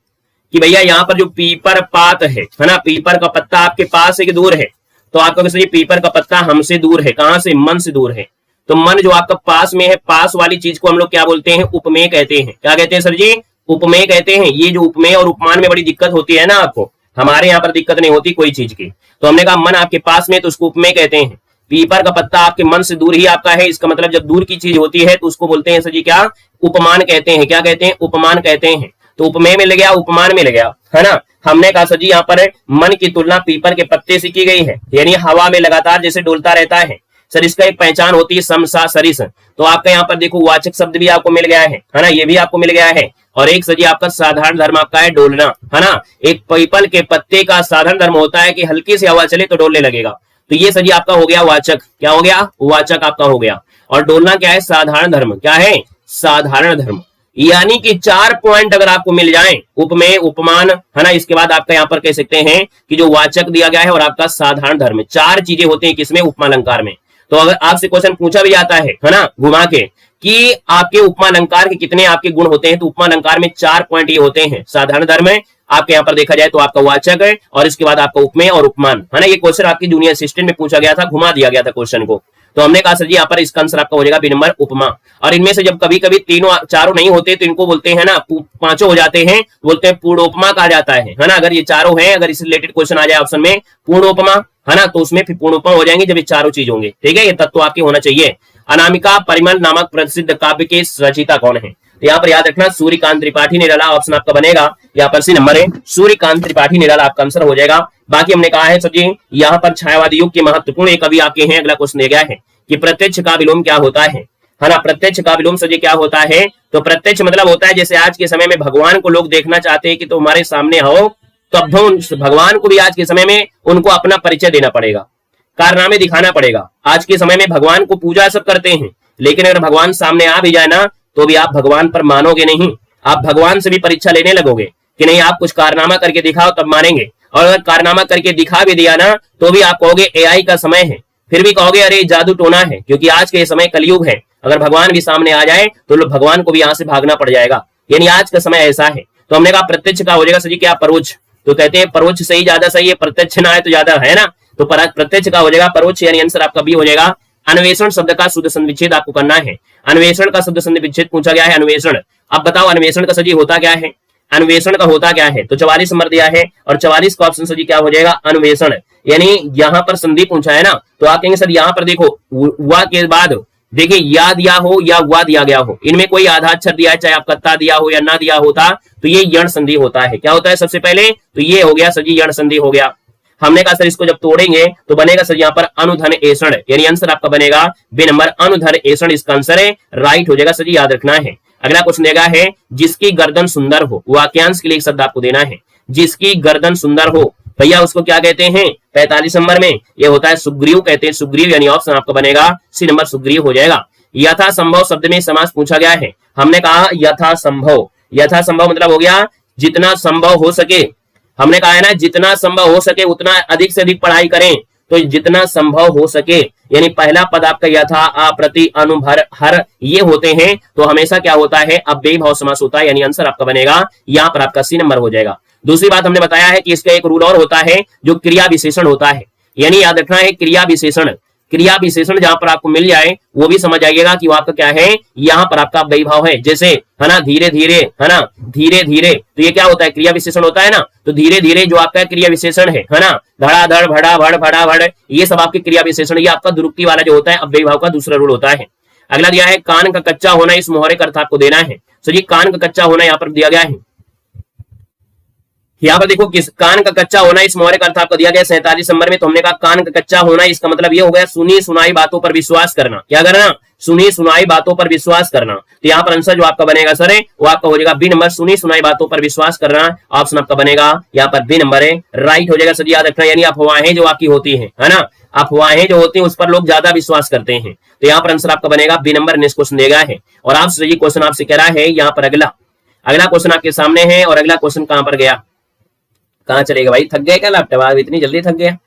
कि भैया यहाँ पर जो पीपर पात है ना, पीपर का पत्ता आपके पास है कि दूर है, तो आपका सर पीपर का पत्ता हमसे दूर है, कहां से, मन से दूर है, तो मन जो आपका पास में है, पास वाली चीज को हम लोग क्या बोलते हैं, उपमेय कहते हैं, क्या कहते हैं सर जी, उपमेय कहते हैं। ये जो उपमेय और उपमान में बड़ी दिक्कत होती है ना आपको हमारे यहाँ पर दिक्कत नहीं होती कोई चीज की। तो हमने कहा मन आपके पास में तो उसको उपमेय कहते हैं। पीपर का पत्ता आपके मन से दूर ही आपका है, इसका मतलब जब दूर की चीज होती है तो उसको बोलते हैं सर जी क्या, उपमान कहते हैं। क्या कहते हैं? उपमान कहते हैं। तो उपमेय मिल गया, उपमान मिल गया, है ना। हमने कहा सर जी यहाँ पर मन की तुलना पीपर के पत्ते से की गई है, यानी हवा में लगातार जैसे डोलता रहता है। सर इसका एक पहचान होती है सम सा सरिस। तो आपका यहाँ पर देखो वाचक शब्द भी आपको मिल गया है ना, ये भी आपको मिल गया है। और एक सर जी आपका साधारण धर्म आपका है डोलना, है ना। एक पीपल के पत्ते का साधारण धर्म होता है कि हल्की सी हवा चले तो डोलने लगेगा। तो ये सर जी आपका हो गया वाचक। क्या हो गया? वाचक आपका हो गया। और डोलना क्या है? साधारण धर्म। क्या है? साधारण धर्म। यानी कि 4 पॉइंट अगर आपको मिल जाए, उपमेय, उपमान, है ना, इसके बाद आपका यहाँ पर कह सकते हैं कि जो वाचक दिया गया है और आपका साधारण धर्म, 4 चीजें होती हैं किसमें? उपमा अलंकार में। तो अगर आपसे क्वेश्चन पूछा भी जाता है ना, घुमा के, कि आपके उपमा अलंकार के कितने आपके गुण होते हैं, तो उपमा अलंकार में 4 पॉइंट ये होते हैं। साधारण धर्म है आपके यहाँ पर देखा जाए तो आपका वाचक है, और इसके बाद आपका उपमेय और उपमान, है ना। ये क्वेश्चन आपकी जूनियर असिस्टेंट में पूछा गया था, घुमा दिया गया था क्वेश्चन को। तो हमने कहा सर जी यहाँ पर इसका आंसर आपका हो जाएगा बी नंबर उपमा। और इनमें से जब कभी कभी तीनों चारों नहीं होते तो इनको बोलते हैं ना, पांचों हो जाते हैं, बोलते हैं पूर्णोपमा कहा जाता है ना। अगर ये चारों हैं, अगर इससे रिलेटेड क्वेश्चन आ जाए ऑप्शन में पूर्णोपमा, है ना, तो उसमें फिर पूर्णोपमा हो जाएंगे जब ये चारों चीज होंगे। ठीक है, ये तत्व आपके होना चाहिए। अनामिका परिमल नामक प्रसिद्ध काव्य के रचयिता कौन है? तो यहाँ पर याद रखना सूर्यकांत त्रिपाठी निराला ऑप्शन आपका बनेगा, यहाँ पर सी नंबर है, सूर्यकांत त्रिपाठी निराला आपका आंसर हो जाएगा। बाकी हमने कहा है सर जी यहाँ पर छायावादी युग के महत्वपूर्ण एक कवि आपके हैं। अगला क्वेश्चन दिया गया है कि प्रत्यक्ष का विलोम क्या होता है ना। प्रत्यक्ष का विलोम सर जी क्या होता है? तो प्रत्यक्ष मतलब होता है जैसे आज के समय में भगवान को लोग देखना चाहते हैं कि तो हमारे सामने हो, तो अब भगवान को भी आज के समय में उनको अपना परिचय देना पड़ेगा, कारनामे दिखाना पड़ेगा। आज के समय में भगवान को पूजा सब करते हैं, लेकिन अगर भगवान सामने आ भी जाए ना तो भी आप भगवान पर मानोगे नहीं, आप भगवान से भी परीक्षा लेने लगोगे कि नहीं आप कुछ कारनामा करके दिखाओ तब मानेंगे। और अगर कारनामा करके दिखा भी दिया ना तो भी आप कहोगे एआई का समय है, फिर भी कहोगे अरे जादू टोना है, क्योंकि आज के समय कलयुग है। अगर भगवान भी सामने आ जाए तो भगवान को भी यहाँ से भागना पड़ जाएगा, यानी आज का समय ऐसा है। तो हमने कहा प्रत्यक्ष का हो जाएगा सर जी क्या? परोक्ष। तो कहते हैं परोक्ष सही ज्यादा सही है, प्रत्यक्ष ना है तो ज्यादा, है ना। तो प्रत्यक्ष का हो जाएगा परोक्ष, यानी आंसर आपका बी हो जाएगा। अन्वेषण शब्द का शुद्ध संधि विच्छेद आपको करना है। अन्वेषण का शुद्ध संधि विच्छेद पूछा गया है, अन्वेषण। अब बताओ अन्वेषण का सजी होता क्या है? अन्वेषण का होता क्या है? तो 44 नंबर दिया है और 44 का ऑप्शन सजी क्या हो जाएगा? अन्वेषण। यानी यहाँ पर संधि पूछा है ना, तो आप कहेंगे सर यहाँ पर देखो हुआ के बाद देखिए या दिया हो या हुआ दिया गया हो, इनमें कोई आधा अक्षर दिया है, चाहे आप कत्ता दिया हो या ना दिया होता, तो ये यण संधि होता है। क्या होता है सबसे पहले? तो ये हो गया सर जी यण संधि हो गया। हमने कहा सर इसको जब तोड़ेंगे तो बनेगा सर यहाँ पर अनुधन एषण, यानी आंसर आपका बनेगा बी नंबर अनुधन एषण, इसका आंसर है राइट हो जाएगा सर जी, याद रखना है। अगला क्वेश्चन देगा है जिसकी गर्दन सुंदर हो, वाक्यांश के लिए एक शब्द आपको देना है। जिसकी गर्दन सुंदर हो भैया उसको क्या कहते हैं? 45 नंबर में ये होता है सुग्रीव कहते हैं, सुग्रीव, यानी ऑप्शन आपका बनेगा सी नंबर सुग्रीव हो जाएगा। यथा संभव शब्द में समास पूछा गया है। हमने कहा यथा संभव, यथा संभव मतलब हो गया जितना संभव हो सके। हमने कहा है ना जितना संभव हो सके उतना अधिक से अधिक पढ़ाई करें, तो जितना संभव हो सके, यानी पहला पद आपका यथा, अप्रति, अनुभर, हर ये होते हैं, तो हमेशा क्या होता है? अव्ययी भाव समास होता है, यानी आंसर आपका बनेगा यहाँ पर आपका सी नंबर हो जाएगा। दूसरी बात हमने बताया है कि इसका एक रूल और होता है जो क्रिया विशेषण होता है, यानी याद रखना है क्रिया विशेषण। क्रिया विशेषण जहां पर आपको मिल जाए वो भी समझ आइएगा कि वो आपका क्या है, यहाँ पर आपका अव्ययी भाव है। जैसे है ना धीरे धीरे, है ना धीरे धीरे, तो ये क्या होता है? क्रिया विशेषण होता है ना। तो धीरे धीरे जो आपका क्रिया विशेषण है ना, धड़ाधड़, भड़ा भड़, भड़ा भड़, ये सब आपके क्रिया विशेषण, ये आपका दुरुक्ति वाला जो होता है अव्ययी भाव का दूसरा रूल होता है। अगला दिया है कान का कच्चा होना, इस मोहरे का अर्थ आपको देना है। तो ये कान का कच्चा होना यहाँ पर दिया गया है। यहाँ पर देखो किस कान का कच्चा होना, इस मोहरे का अर्थ आपको दिया गया 47 नंबर में। तो हमने कहा कान का कच्चा होना, इसका मतलब ये हो गया सुनी सुनाई बातों पर विश्वास करना। क्या करना? सुनी सुनाई बातों पर विश्वास करना। तो यहाँ पर आंसर जो आपका बनेगा सर है वो आपका हो जाएगा बी नंबर, सुनी सुनाई बातों पर विश्वास करना, ऑप्शन आपका बनेगा यहाँ पर बी नंबर है, राइट हो जाएगा सर। याद रखना यानी अफवाहें जो आपकी होती है ना, अफवाहें जो होती है उस पर लोग ज्यादा विश्वास करते हैं, तो यहाँ पर आंसर आपका बनेगा बी नंबर। नेक्स्ट क्वेश्चन दिया है और आपसे ये क्वेश्चन आपसे कह रहा है यहाँ पर अगला क्वेश्चन आपके सामने है। और अगला क्वेश्चन कहां पर गया, कहां चलेगा भाई? थक गए क्या लैपटॉप? इतनी जल्दी थक गया?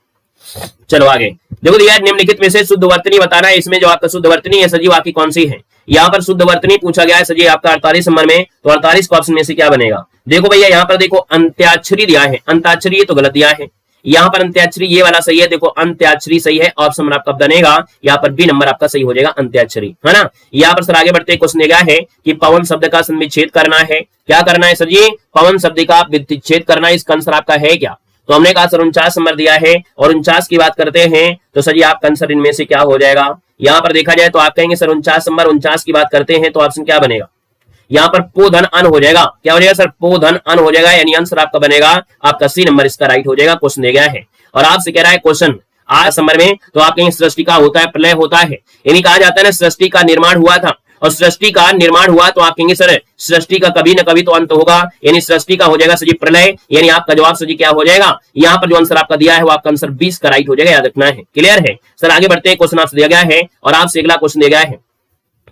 चलो आगे देखो दिया निम्नलिखित में से शुद्ध वर्तनी बताना है। इसमें जो आपका शुद्ध वर्तनी है सजीव आपकी कौन सी है? यहाँ पर शुद्ध वर्तनी पूछा गया है सजीव आपका 48 नंबर में। तो 48 का ऑप्शन में से क्या बनेगा? देखो भैया यहाँ पर देखो अंत्याक्षरी दिया है, अंताक्षरी ये तो गलत दिया है। यहाँ पर अंत्याक्षरी ये वाला सही है, देखो अंत्याक्षरी सही है, ऑप्शन आपका बनेगा यहाँ पर बी नंबर आपका सही हो जाएगा अंत्याक्षरी, है ना। यहाँ पर सर आगे बढ़ते क्वेश्चन दिया है कि पवन शब्द का विच्छेद करना है। क्या करना है सर जी? पवन शब्द का विच्छेद करना, इसका आंसर आपका है क्या? तो हमने कहा सर 49 नंबर दिया है और 49 की बात करते हैं तो सर जी आपका आंसर इनमें से क्या हो जाएगा। यहाँ पर देखा जाए तो आप कहेंगे सर 49 नंबर 49 की बात करते हैं तो ऑप्शन क्या बनेगा, यहाँ पर पो धन अन हो जाएगा। क्या हो जाएगा सर, पो धन अन हो जाएगा, यानी आंसर आपका बनेगा आपका सी नंबर इसका राइट हो जाएगा। क्वेश्चन दिया गया है और आपसे कह रहा है क्वेश्चन 8 नंबर में, तो आप कहेंगे सृष्टि का होता है प्रलय होता है, यानी कहा जाता है ना सृष्टि का निर्माण हुआ था और सृष्टि का निर्माण हुआ तो आप कहेंगे सर सृष्टि का कभी न कभी तो अंत होगा, यानी सृष्टि का हो जाएगा सर जी प्रलय, यानी आपका जवाब सर जी क्या हो जाएगा, यहाँ पर जो आंसर आपका दिया है वो आपका आंसर 20 का राइट हो जाएगा, याद रखना है। क्लियर है सर, आगे बढ़ते हैं। क्वेश्चन आपसे दिया गया है और आपसे अगला क्वेश्चन दिया गया है,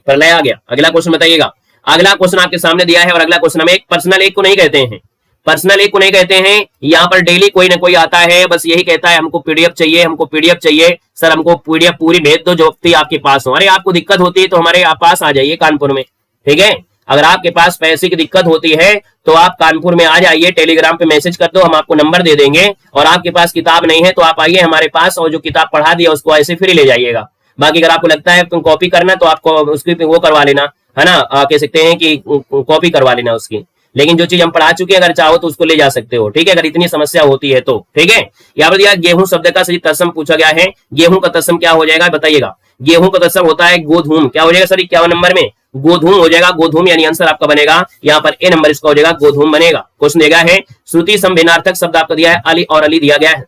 प्रलय आ गया, अगला क्वेश्चन बताइएगा। अगला क्वेश्चन आपके सामने दिया है और अगला क्वेश्चन हम एक पर्सनल एक को नहीं कहते हैं, पर्सनल एक को नहीं कहते हैं, यहाँ पर डेली कोई ना कोई आता है बस यही कहता है हमको पीडीएफ चाहिए, हमको पीडीएफ चाहिए सर, हमको पीडीएफ पूरी भेज दो जो भी आपके पास हो। अरे आपको दिक्कत होती है तो हमारे पास आ जाइए कानपुर में, ठीक है। अगर आपके पास पैसे की दिक्कत होती है तो आप कानपुर में आ जाइए, टेलीग्राम पे मैसेज कर दो, हम आपको नंबर दे देंगे। और आपके पास किताब नहीं है तो आप आइए हमारे पास और जो किताब पढ़ा दिया उसको ऐसे फ्री ले जाइएगा। बाकी अगर आपको लगता है तुम कॉपी करना तो आपको उसकी वो करवा लेना, है ना, कह सकते हैं कि कॉपी करवा लेना उसकी, लेकिन जो चीज हम पढ़ा चुके हैं अगर चाहो तो उसको ले जा सकते हो, ठीक है, अगर इतनी समस्या होती है तो, ठीक है। यहाँ पर दिया गेहूं शब्द का सही तत्सम पूछा गया है, गेहूं का तत्सम क्या हो जाएगा बताइएगा। गेहूं का तत्सम होता है गोधूम, क्या हो जाएगा सर 51 नंबर में गोधूम हो जाएगा, गोधूम, यानी आंसर आपका बनेगा यहाँ पर ए नंबर इसका हो जाएगा गोधूम बनेगा। क्वेश्चन दिया है श्रुति संभिन्नार्थक शब्द आपका दिया है अली और अली दिया गया है।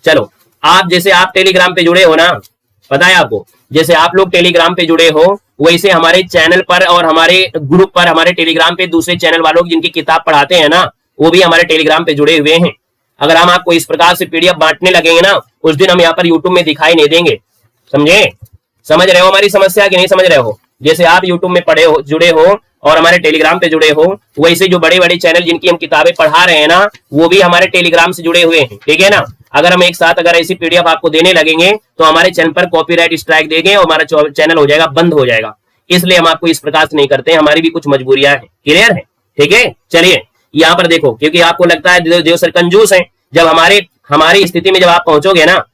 चलो आप जैसे आप टेलीग्राम पे जुड़े हो ना, पता है आपको, जैसे आप लोग टेलीग्राम पे जुड़े हो वैसे हमारे चैनल पर और हमारे ग्रुप पर, हमारे टेलीग्राम पे दूसरे चैनल वालों जिनकी किताब पढ़ाते हैं ना वो भी हमारे टेलीग्राम पे जुड़े हुए हैं। अगर हम आपको इस प्रकार से पीडीएफ बांटने लगेंगे ना उस दिन हम यहाँ पर यूट्यूब में दिखाई नहीं देंगे, समझे, समझ रहे हो हमारी समस्या कि नहीं समझ रहे हो। जैसे आप यूट्यूब में पढ़े हो, जुड़े हो और हमारे टेलीग्राम पे जुड़े हो, वैसे जो बड़े बड़े चैनल जिनकी हम किताबें पढ़ा रहे हैं ना वो भी हमारे टेलीग्राम से जुड़े हुए हैं, ठीक है ना। अगर हम एक साथ अगर ऐसी पीडीएफ आपको देने लगेंगे तो हमारे चैनल पर कॉपीराइट स्ट्राइक देंगे और हमारा चैनल हो जाएगा बंद हो जाएगा, इसलिए हम आपको इस प्रकार से नहीं करते हैं, हमारी भी कुछ मजबूरियां हैं। क्लियर है, ठीक है। चलिए यहाँ पर देखो, क्योंकि आपको लगता है देव सर कंजूस है, जब हमारी स्थिति में जब आप पहुंचोगे ना,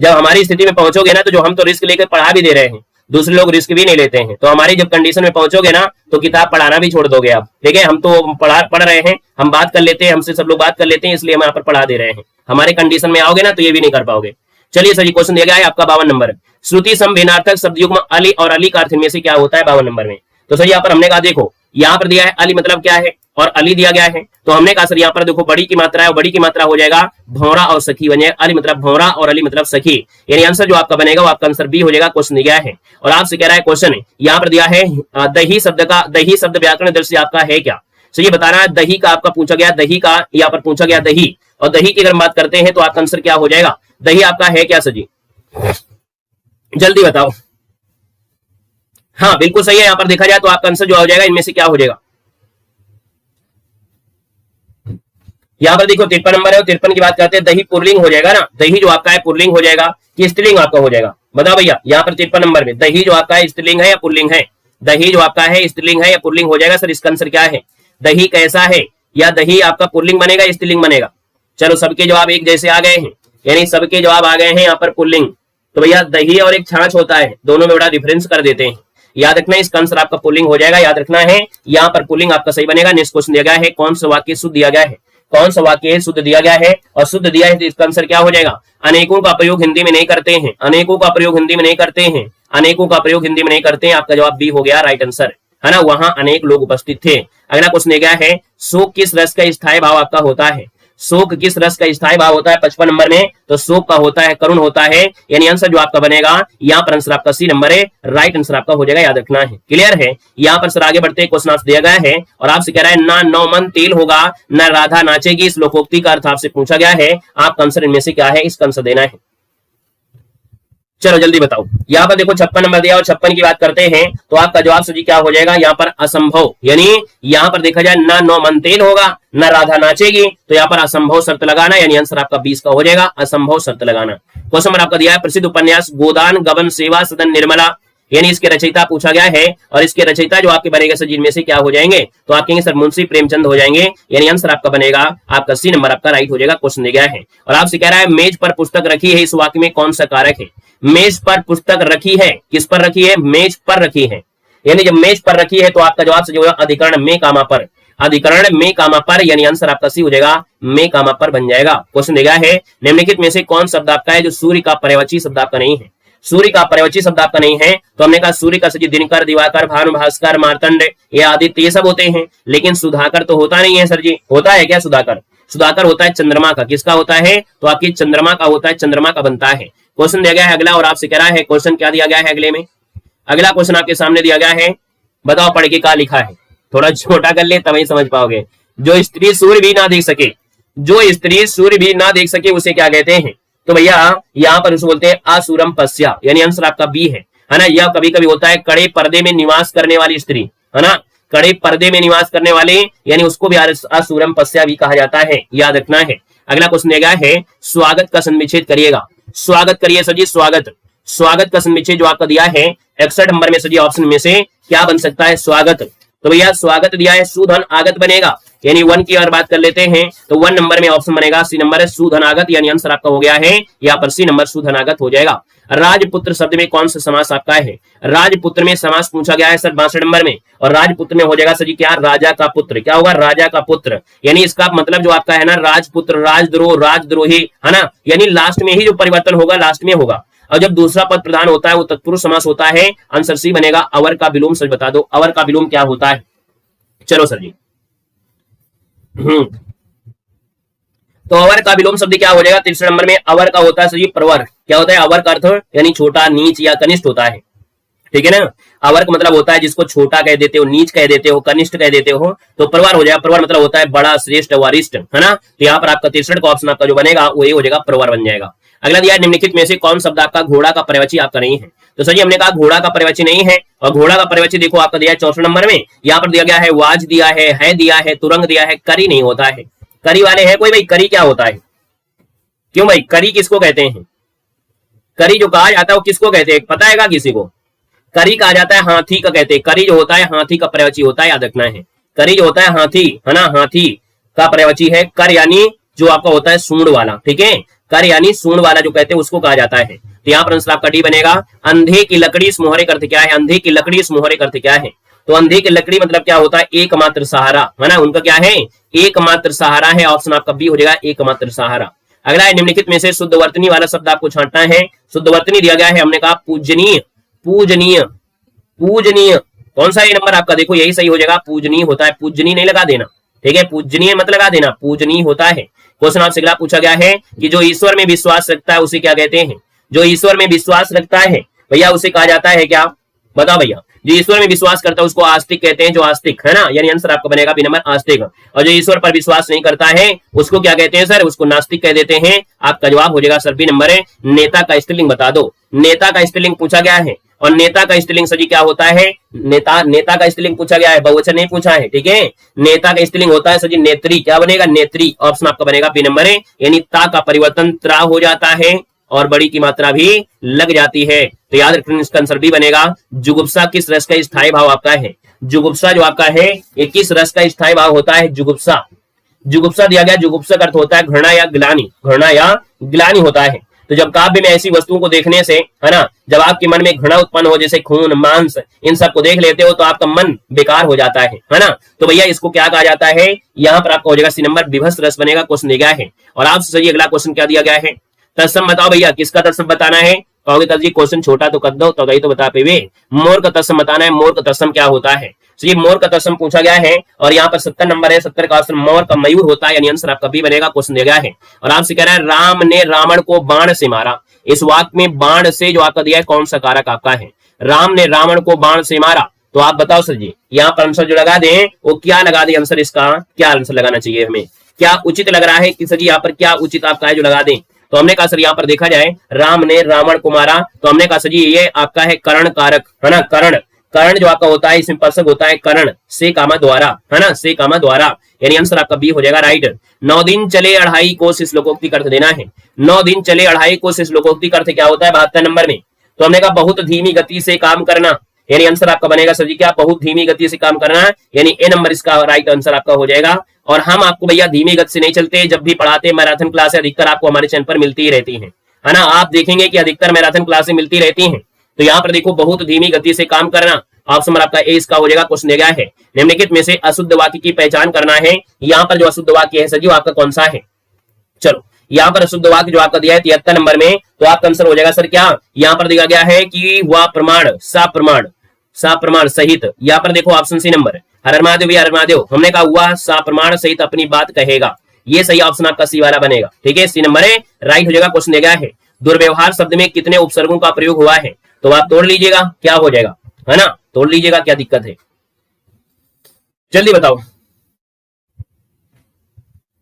जब हमारी स्थिति में पहुंचोगे ना तो जो हम तो रिस्क लेकर पढ़ा भी दे रहे हैं, दूसरे लोग रिस्क भी नहीं लेते हैं, तो हमारी जब कंडीशन में पहुंचोगे ना तो किताब पढ़ाना भी छोड़ दोगे आप, ठीक है। हम तो पढ़ रहे हैं, हम बात कर लेते हैं, हमसे सब लोग बात कर लेते हैं, इसलिए हम यहाँ पर पढ़ा दे रहे हैं। हमारे कंडीशन में आओगे ना तो ये भी नहीं कर पाओगे। चलिए सर, क्वेश्चन दिया गया है आपका 52 नंबर, श्रुति संभिन्नार्थक शब्द युग्म अली और अली का अर्थ में से क्या होता है 52 नंबर में। तो सर यहाँ पर हमने कहा देखो, यहाँ पर दिया है अली मतलब क्या है और अली दिया गया है, तो हमने कहा सर यहाँ पर देखो बड़ी की मात्रा है और बड़ी की मात्रा हो जाएगा भौरा और सखी बन जाएगा, अली मतलब भौरा और अली मतलब सखी, यानी आंसर जो आपका बनेगा वो आपका आंसर बी हो जाएगा। क्वेश्चन दिया है और आपसे कह रहा है क्वेश्चन यहाँ पर दिया है दही शब्द का, दही शब्द व्याकरण दृष्टि आपका है क्या। तो ये बताना है, दही का आपका पूछा गया, दही का यहाँ पर पूछा गया दही, और दही की अगर बात करते हैं तो आपका आंसर क्या हो जाएगा, दही आपका है क्या सर जी, जल्दी बताओ। हाँ बिल्कुल सही है, यहाँ पर देखा जाए तो आपका आंसर जो हो जाएगा इनमें से क्या हो जाएगा। यहाँ पर देखो 53 नंबर है और 53 की बात करते हैं, दही पुरलिंग हो जाएगा ना, दही जो आपका है पुरलिंग हो जाएगा कि स्त्रीलिंग आपका हो जाएगा, बताओ भैया। यहाँ पर 53 नंबर में दही जो आपका है स्त्रीलिंग है या पुरलिंग है, दही जो आपका है स्त्रीलिंग है या पुरलिंग हो जाएगा। सर इसका आंसर क्या है, दही कैसा है, या दही आपका पुरलिंग बनेगा या स्त्रीलिंग बनेगा। चलो सबके जवाब एक जैसे आ गए हैं, यानी सबके जवाब आ गए हैं यहाँ पर पुरलिंग। तो भैया दही और एक छाछ होता है, दोनों में बड़ा डिफरेंस कर देते हैं, याद रखना है। इसका आंसर आपका पुल्लिंग हो जाएगा, याद रखना है, यहाँ पर पुल्लिंग आपका सही बनेगा। नेक्स्ट क्वेश्चन दिया गया है, कौन सा वाक्य शुद्ध दिया गया है, कौन सा वाक्य शुद्ध दिया गया है और शुद्ध दिया है तो इसका आंसर क्या हो जाएगा। अनेकों का प्रयोग हिंदी में नहीं करते हैं, अनेकों का प्रयोग हिंदी में नहीं करते हैं, अनेकों का प्रयोग हिंदी में नहीं करते हैं, आपका जवाब बी हो गया राइट आंसर, है ना। वहां अनेक लोग उपस्थित थे। अगला क्वेश्चन दिया गया है, शोक किस रस का स्थायी भाव आपका होता है, शोक किस रस का स्थायी भाव होता है 55 नंबर में, तो शोक का होता है करुण होता है, यानी आंसर जो आपका बनेगा यहाँ पर आंसर आपका सी नंबर है, राइट आंसर आपका हो जाएगा, याद रखना है। क्लियर है। यहाँ पर सर आगे बढ़ते क्वेश्चन आपसे दिया गया है और आपसे कह रहा है ना नौ मन तेल होगा न राधा नाचेगी, इस लोकोक्ति का अर्थ आपसे पूछा गया है, आपका आंसर इनमें से क्या है, इसका आंसर देना है। चलो जल्दी बताओ। यहाँ पर देखो 56 नंबर दिया और 56 की बात करते हैं तो आपका जवाब सजी क्या हो जाएगा, यहाँ पर असंभव, यानी यहाँ पर देखा जाए ना नौ मन तेल होगा न राधा नाचेगी, तो यहाँ पर असंभव शर्त लगाना, यानी आंसर आपका 20 का हो जाएगा, असंभव शर्त लगाना। क्वेश्चन नंबर आपका दिया है, प्रसिद्ध उपन्यास गोदान गबन सेवा सदन निर्मला, यानी इसके रचयिता पूछा गया है और इसके रचयिता जो आपके बनेगा सर जिनमें से क्या हो जाएंगे, तो आप कहेंगे सर मुंशी प्रेमचंद हो जाएंगे, यानी आंसर आपका बनेगा आपका सी नंबर आपका राइट हो जाएगा। क्वेश्चन दिया गया है और आपसे कह रहा है मेज पर पुस्तक रखी है, इस वाक्य में कौन सा कारक है। मेज पर पुस्तक रखी है, किस पर रखी है, मेज पर रखी है, यानी जब मेज पर रखी है तो आपका जवाब जो है अधिकरण में कामा पर, अधिकरण में कामा पर, यानी आंसर आपका सी हो जाएगा, में कामा पर बन जाएगा। क्वेश्चन दिया है निम्नलिखित में से कौन शब्द आपका है जो सूर्य का पर्यायवाची शब्द आपका नहीं है। सूर्य का पर्यायवाची शब्द आपका नहीं है तो हमने कहा सूर्य का सर दिनकर, दिवाकर, भानु, भास्कर, मार्तंड, ये आदित्य, ये सब होते हैं, लेकिन सुधाकर तो होता नहीं है सर जी। होता है क्या सुधाकर? सुधाकर होता है चंद्रमा का। किसका होता है? तो आपकी चंद्रमा का होता है, चंद्रमा का बनता है। क्वेश्चन दिया गया है अगला और आपसे कह रहा है क्वेश्चन क्या दिया गया है अगले में। अगला क्वेश्चन आपके सामने दिया गया है, बताओ पढ़ के क्या लिखा है। थोड़ा छोटा कर ले तभी समझ पाओगे। जो स्त्री सूर्य भी ना देख सके, जो स्त्री सूर्य भी ना देख सके उसे क्या कहते हैं? तो भैया यहाँ पर उसे बोलते हैं आसूरम पस्या, यानी आंसर आपका बी है ना। यह कभी कभी होता है कड़े पर्दे में निवास करने वाली स्त्री, है ना, कड़े पर्दे में निवास करने वाले, यानी उसको भी आसूरम पस्या भी कहा जाता है, याद रखना है। अगला क्वेश्चन दिया गया है स्वागत का संविच्छेद करिएगा। स्वागत करिए सर जी, स्वागत। स्वागत का संविच्छेद जो आपका दिया है 61 नंबर में सर जी ऑप्शन में से क्या बन सकता है? स्वागत। तो भैया स्वागत दिया है सुधन आगत बनेगा, यानी 1 की अगर बात कर लेते हैं तो 1 नंबर में ऑप्शन बनेगा सी नंबर है सुधन आगत, यानी आंसर आपका हो गया है यहाँ पर सी नंबर सुधन आगत हो जाएगा। राजपुत्र शब्द में कौन सा समास आपका है? राजपुत्र में समास पूछा गया है सर 62 नंबर में, और राजपुत्र में हो जाएगा सर जी क्या? राजा का पुत्र। क्या होगा? राजा का पुत्र, यानी इसका मतलब जो आपका है ना राजपुत्र, राजद्रोह, राजद्रोही, है ना, यानी लास्ट में ही जो परिवर्तन होगा लास्ट में होगा। और जब दूसरा पद प्रधान होता है वो तत्पुरुष समास होता है, आंसर सी बनेगा। अवर का विलोम सर बता दो, अवर का विलोम क्या होता है? चलो सर जी। तो अवर का विलोम शब्द क्या हो जाएगा? 63 नंबर में अवर का होता है सर जी प्रवर। क्या होता है? अवर का अर्थ यानी छोटा, नीच या कनिष्ठ होता है, ठीक है ना। अवर का मतलब होता है जिसको छोटा कह देते हो, नीच कह देते हो, कनिष्ठ कह देते हो, तो प्रवर हो जाएगा। प्रवर मतलब होता है बड़ा, श्रेष्ठ, वरिष्ठ, है ना। तो यहाँ पर आपका 63 का ऑप्शन आपका जो बनेगा वो ये हो जाएगा, प्रवर बन जाएगा। अगला दिया निम्नलिखित में से कौन शब्द आपका घोड़ा का पर्यायवाची आपका नहीं है? तो सर जी हमने कहा घोड़ा का पर्यायवाची नहीं है, और घोड़ा का पर्यायवाची देखो आपका दिया है 64 नंबर में। यहाँ पर दिया गया है वाज दिया है दिया है, तुरंग दिया है, करी नहीं होता है। करी वाले है कोई? भाई करी क्या होता है? क्यों भाई करी किसको कहते हैं? करी जो कहा जाता है वो किसको कहते हैं पता है क्या किसी को? करी कहा जाता है हाथी का कहते हैं। करी जो होता है हाथी का पर्यायवाची होता है, याद रखना है। करी जो होता है हाथी, है ना, हाथी का पर्यायवाची है। कर यानी जो आपका होता है सूंड वाला, ठीक है। कर यानी सूंड वाला जो कहते हैं उसको कहा जाता है। तो यहाँ पर आंसर आपका डी बनेगा। अंधे की लकड़ी इस मोहरे करते क्या है? अंधे की लकड़ी इस मोहरे करते क्या है? तो अंधे की लकड़ी मतलब क्या होता है? एकमात्र सहारा, है ना, उनका क्या है? एकमात्र सहारा है। ऑप्शन आपका बी हो जाएगा, एकमात्र सहारा। अगला है निम्नलिखित में से शुद्धवर्तनी वाला शब्द आपको छांटना है। शुद्धवर्तनी दिया गया है, हमने कहा पूजनीय, पूजनीय, पूजनीय। कौन सा ये नंबर आपका? देखो यही सही हो जाएगा, पूजनीय होता है। पूजनीय नहीं लगा देना, ठीक है, पूजनीय मत लगा देना, पूजनीय होता है। क्वेश्चन आपसे अगला पूछा गया है कि जो ईश्वर में विश्वास रखता है उसे क्या कहते हैं? जो ईश्वर में विश्वास रखता है भैया उसे कहा जाता है क्या? बताओ भैया। जो ईश्वर में विश्वास करता है उसको आस्तिक कहते हैं, जो आस्तिक, है ना, यानी आंसर आपका बनेगा बी नंबर आस्तिक। और जो ईश्वर पर विश्वास नहीं करता है उसको क्या कहते हैं सर? उसको नास्तिक कह देते हैं। आपका जवाब हो जाएगा सर बी नंबर है। नेता का स्त्रीलिंग बता दो। नेता का स्त्रीलिंग पूछा गया है, और नेता का स्त्रीलिंग सर जी क्या होता है? नेता, नेता का स्त्रीलिंग पूछा गया है, बहुवचन नहीं पूछा है, ठीक है। नेता का स्त्रीलिंग होता है सर जी नेत्री। क्या बनेगा? नेत्री। ऑप्शन आपका बनेगा बी नंबर है, यानी ता का परिवर्तन त्रा हो जाता है और बड़ी की मात्रा भी लग जाती है। तो याद रखना इसका आंसर बी बनेगा। जुगुप्सा किस रस का स्थायी भाव आपका है? जुगुप्सा जो आपका है ये किस रस का स्थायी भाव होता है? जुगुप्सा। जुगुप्सा दिया गया, जुगुप्सा का अर्थ होता है घृणा या ग्लानि, घृणा या ग्लानि होता है। तो जब काव्य में ऐसी वस्तुओं को देखने से, है ना, जब आपके मन में घृणा उत्पन्न हो, जैसे खून, मांस, इन सब को देख लेते हो तो आपका मन बेकार हो जाता है ना। तो भैया इसको क्या कहा जाता है? यहाँ पर आपका हो जाएगा सी नंबर, विभत्स रस बनेगा। क्वेश्चन दिया गया है और आपसे सही अगला क्वेश्चन क्या दिया गया है? तत्सम बताओ भैया, किसका तत्सम बताना है? कहोगे तब जी क्वेश्चन छोटा तो कर दो, तो वही तो बता पे। मोर का तत्सम बताना है। मोर का तत्सम क्या होता है? तो ये मोर का तत्सम पूछा गया है और यहाँ पर 70 नंबर है। 70 का ऑप्शन मोर का मयूर होता है, यानी आंसर आपका बी बनेगा। क्वेश्चन दिया गया है और आपसे कह रहा है राम ने रावण को बाण से मारा। इस वाक्य में बाण से जो आपका दिया है कौन सा कारक आपका है? राम ने रावण को बाण से मारा। तो आप बताओ सर जी, यहाँ पर आंसर जो लगा दें वो क्या लगा दें? आंसर इसका क्या आंसर लगाना चाहिए हमें? क्या उचित लग रहा है कि सर जी यहाँ पर क्या उचित आपका है जो लगा दें? तो हमने कहा सर यहाँ पर देखा जाए राम ने रावण को मारा, तो हमने कहा सर जी ये आपका है कर्ण कारक, है ना। कर्ण, कर्ण जो आपका होता है इसमें पर्शक होता है कर्ण से कामा द्वारा, है ना, से कामा द्वारा, यानी आंसर आपका बी हो जाएगा राइट। 9 दिन चले अढ़ाई कोस इस श्लोकोक्ति का अर्थ देना है। 9 दिन चले अढ़ाई कोस इस श्लोकोक्ति का अर्थ क्या होता है? 72 नंबर में। तो हमने कहा बहुत धीमी गति से काम करना, यानी आंसर आपका बनेगा सर जी क्या? बहुत धीमी गति से काम करना, यानी ए नंबर इसका राइट आंसर आपका हो जाएगा। और हम आपको भैया धीमी गति से नहीं चलते, जब भी पढ़ाते मैराथन क्लासे अधिकतर आपको हमारे चैनल पर मिलती ही रहती है ना। आप देखेंगे कि अधिकतर मैराथन क्लासे मिलती रहती हैं। तो यहाँ पर देखो बहुत धीमी गति से काम करना, ऑप्शन नंबर आपका ए इसका हो जाएगा। क्वेश्चन दिया गया है निम्नलिखित में से अशुद्ध वाक्य की पहचान करना है। यहाँ पर जो अशुद्ध वाक्य है सर जी वो आपका कौन सा है? चलो यहाँ पर अशुद्ध वाक्य जो आपका दिया है 73 नंबर में, तो आपका आंसर हो जाएगा सर क्या? यहाँ पर दिया गया है कि वह प्रमाण सा प्रमाण सहित, यहाँ पर देखो ऑप्शन सी नंबर, हर महादेव या हर महादेव, हमने कहा हुआ सा प्रमाण सहित अपनी बात कहेगा, ये सही ऑप्शन आपका सी वाला बनेगा। ठीक है, सी नंबर है राइट हो जाएगा। क्वेश्चन दिया गया है दुर्व्यवहार शब्द में कितने उपसर्गों का प्रयोग हुआ है? तो आप तोड़ लीजिएगा क्या हो जाएगा, है ना, तोड़ लीजिएगा, क्या दिक्कत है, जल्दी बताओ।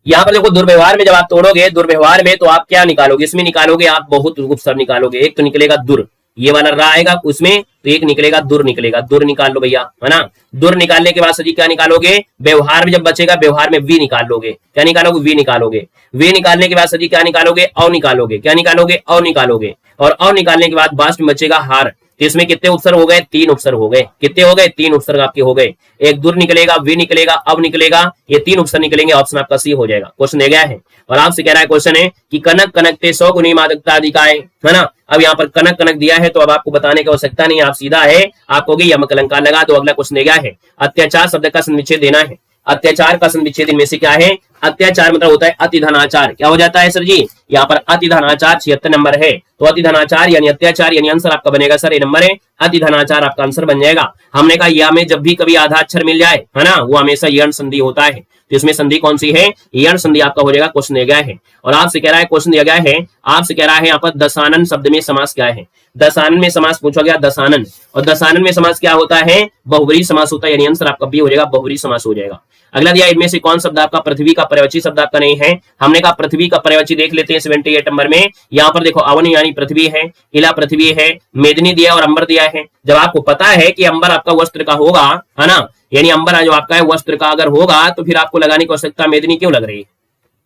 यहाँ पर देखो दुर्व्यवहार में जब आप तोड़ोगे दुर्व्यवहार में तो आप क्या निकालोगे, इसमें निकालोगे आप बहुत उपसर्ग निकालोगे। एक तो निकलेगा दुर, ये वाला रा आएगा उसमें, तो एक निकलेगा दुर, दुर निकाल लो भैया, है ना। दुर निकालने के बाद सजी क्या निकालोगे? व्यवहार में जब बचेगा व्यवहार में वी निकाल लोगे, क्या निकालोगे? वी निकालोगे। वी निकालने के बाद सजी क्या निकालोगे? औ निकालोगे, क्या निकालोगे? औ निकालोगे। और औ निकालने के बाद बास्ट में बचेगा हार, तो इसमें कितने उपसर्ग हो गए? 3 उपसर्ग हो गए। कितने हो गए? 3 उपसर्ग आपके हो गए। एक दुर निकलेगा, वी निकलेगा, अब निकलेगा, ये 3 उपसर्ग निकलेंगे, ऑप्शन आपका सी हो जाएगा। क्वेश्चन दिया गया है और आपसे कह रहा है क्वेश्चन है कि कनक कनकते 100 गुनी मादकता अधिकाय, है ना। अब यहाँ पर कनक कनक दिया है तो अब आपको बताने की आवश्यकता नहीं, आप सीधा है आपको यमक अलंकार लगा दो। अगला क्वेश्चन दिया गया है अत्याचार शब्द का संविच्छेद देना है। अत्याचार का संविच्छेद इनमें से क्या है? अत्याचार मतलब होता है अति धनाचार, क्या हो जाता है सर जी? यहाँ पर अति धनाचार 76 नंबर है, तो अति धनाचार यानी अत्याचार यानी आंसर आपका बनेगा सर ए नंबर है, अति धनाचार आपका आंसर बन जाएगा। हमने कहा या में जब भी कभी आधा अक्षर मिल जाए, है ना, वो हमेशा यण संधि होता है, तो इसमें संधि कौन सी है? यण संधि आपका हो जाएगा। क्वेश्चन दिया गया है और आपसे कह रहा है क्वेश्चन दिया गया है, आपसे कह रहा है यहाँ पर दशानन शब्द में समास क्या है? दशानन में समास पूछा गया, दशानन, और दशानन में समास क्या होता है? बहुब्रीहि समास होता है, यानी आंसर आपका बी हो जाएगा, बहुब्रीहि समास हो जाएगा। अगला दिया इनमें से कौन शब्द आपका पृथ्वी का पर्यायवाची शब्द आपका नहीं है? हमने कहा पृथ्वी का पर्यायवाची देख लेते हैं 78 नंबर में। यहाँ पर देखो अवन यानी पृथ्वी है, इला पृथ्वी है, मेदिनी दिया और अंबर दिया है। जब आपको पता है कि अंबर आपका वस्त्र का होगा, है ना, यानी अंबर जो आपका है वस्त्र का अगर होगा तो फिर आपको लगाने की आवश्यकता मेदिनी क्यों लग रही है?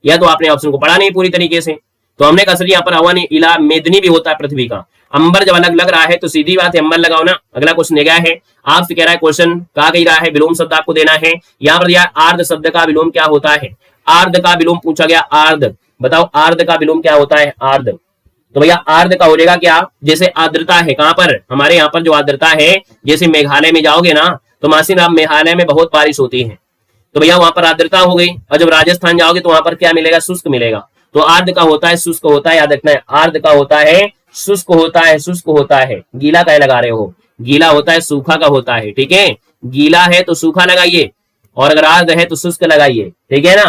या तो आपने ऑप्शन को पढ़ा नहीं पूरी तरीके से। तो हमने कहा सर यहाँ पर अवन इला मेदिनी भी होता है पृथ्वी का, अंबर जब अलग लग रहा है तो सीधी बात है अंबर लगाओ ना। अगला क्वेश्चन दिया गया है, आपसे कह रहा है क्वेश्चन कहा गई रहा है विलोम शब्द आपको देना है। यहाँ पर दिया आर्ध शब्द का विलोम क्या होता है? आर्ध का विलोम पूछा गया, आर्ध, बताओ आर्ध का विलोम क्या होता है? आर्ध, तो भैया आर्ध का हो जाएगा क्या? जैसे आर्द्रता है, कहां पर? हमारे यहाँ पर जो आर्द्रता है, जैसे मेघालय में जाओगे ना तो मासीन आप मेघालय में बहुत बारिश होती है, तो भैया वहां पर आर्द्रता हो गई। और जब राजस्थान जाओगे तो वहां पर क्या मिलेगा? शुष्क मिलेगा। तो आर्द्र का होता है शुष्क होता है, याद रखना है, आर्द्र का होता है शुष्क होता है, शुष्क होता है। गीला क्या लगा रहे हो? गीला होता है, सूखा का होता है, ठीक है। गीला है तो सूखा लगाइए और अगर आर्द्र है तो शुष्क लगाइए, ठीक है ना।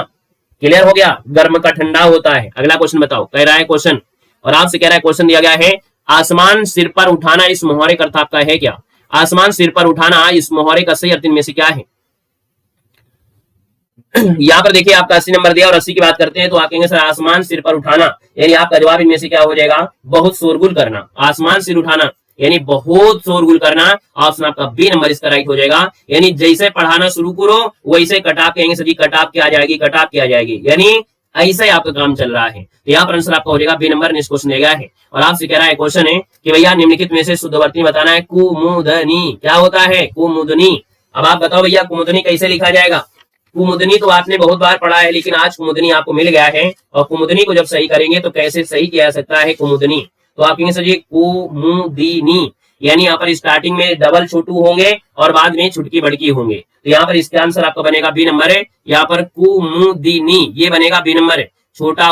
क्लियर हो गया? गर्म का ठंडा होता है। अगला क्वेश्चन बताओ, कह रहा है क्वेश्चन और आपसे कह रहा है क्वेश्चन दिया गया है आसमान सिर पर उठाना इस मुहावरे का अर्थ आपका है क्या? आसमान सिर पर उठाना इस मुहावरे का सही अर्थ इनमें से क्या है? यहाँ पर देखिए आपका 80 नंबर दिया और 80 की बात करते हैं तो आप कहेंगे सर आसमान सिर पर उठाना, यानी आपका जवाब इनमें से क्या हो जाएगा? बहुत शोरगुल करना। आसमान सिर उठाना यानी बहुत शोरगुल करना, ऑप्शन आपका बी नंबर इसका राइट हो जाएगा। यानी जैसे पढ़ाना शुरू करो वैसे कटाप कहेंगे सर जी, कटाप क्या आ जाएगी, कटाप क्या आ जाएगी, यानी ऐसा ही आपका काम चल रहा है। तो यहाँ पर आंसर आपका हो जाएगा बी नंबर। नेक्स्ट क्वेश्चन दिया गया है और आपसे कह रहा है क्वेश्चन है कि भैया निम्नलिखित में से शुद्धवर्ती बताना है। कुमुदनी क्या होता है? कुमुदनी। अब आप बताओ भैया कुमुदनी कैसे लिखा जाएगा? कुमुदनी तो आपने बहुत बार पढ़ा है लेकिन आज कुमुदनी आपको मिल गया है और कुमुदनी को जब सही करेंगे तो कैसे सही किया जा सकता है कुमुदनी? तो आप कहेंगे सर जी कुमुदिनी, यानी यहाँ पर स्टार्टिंग में डबल छोटू होंगे और बाद में छुटकी बड़की होंगे, तो यहाँ पर इसका आंसर आपका बनेगा बी नंबर है। यहाँ पर कुमुदिनी ये बनेगा बी नंबर है। छोटा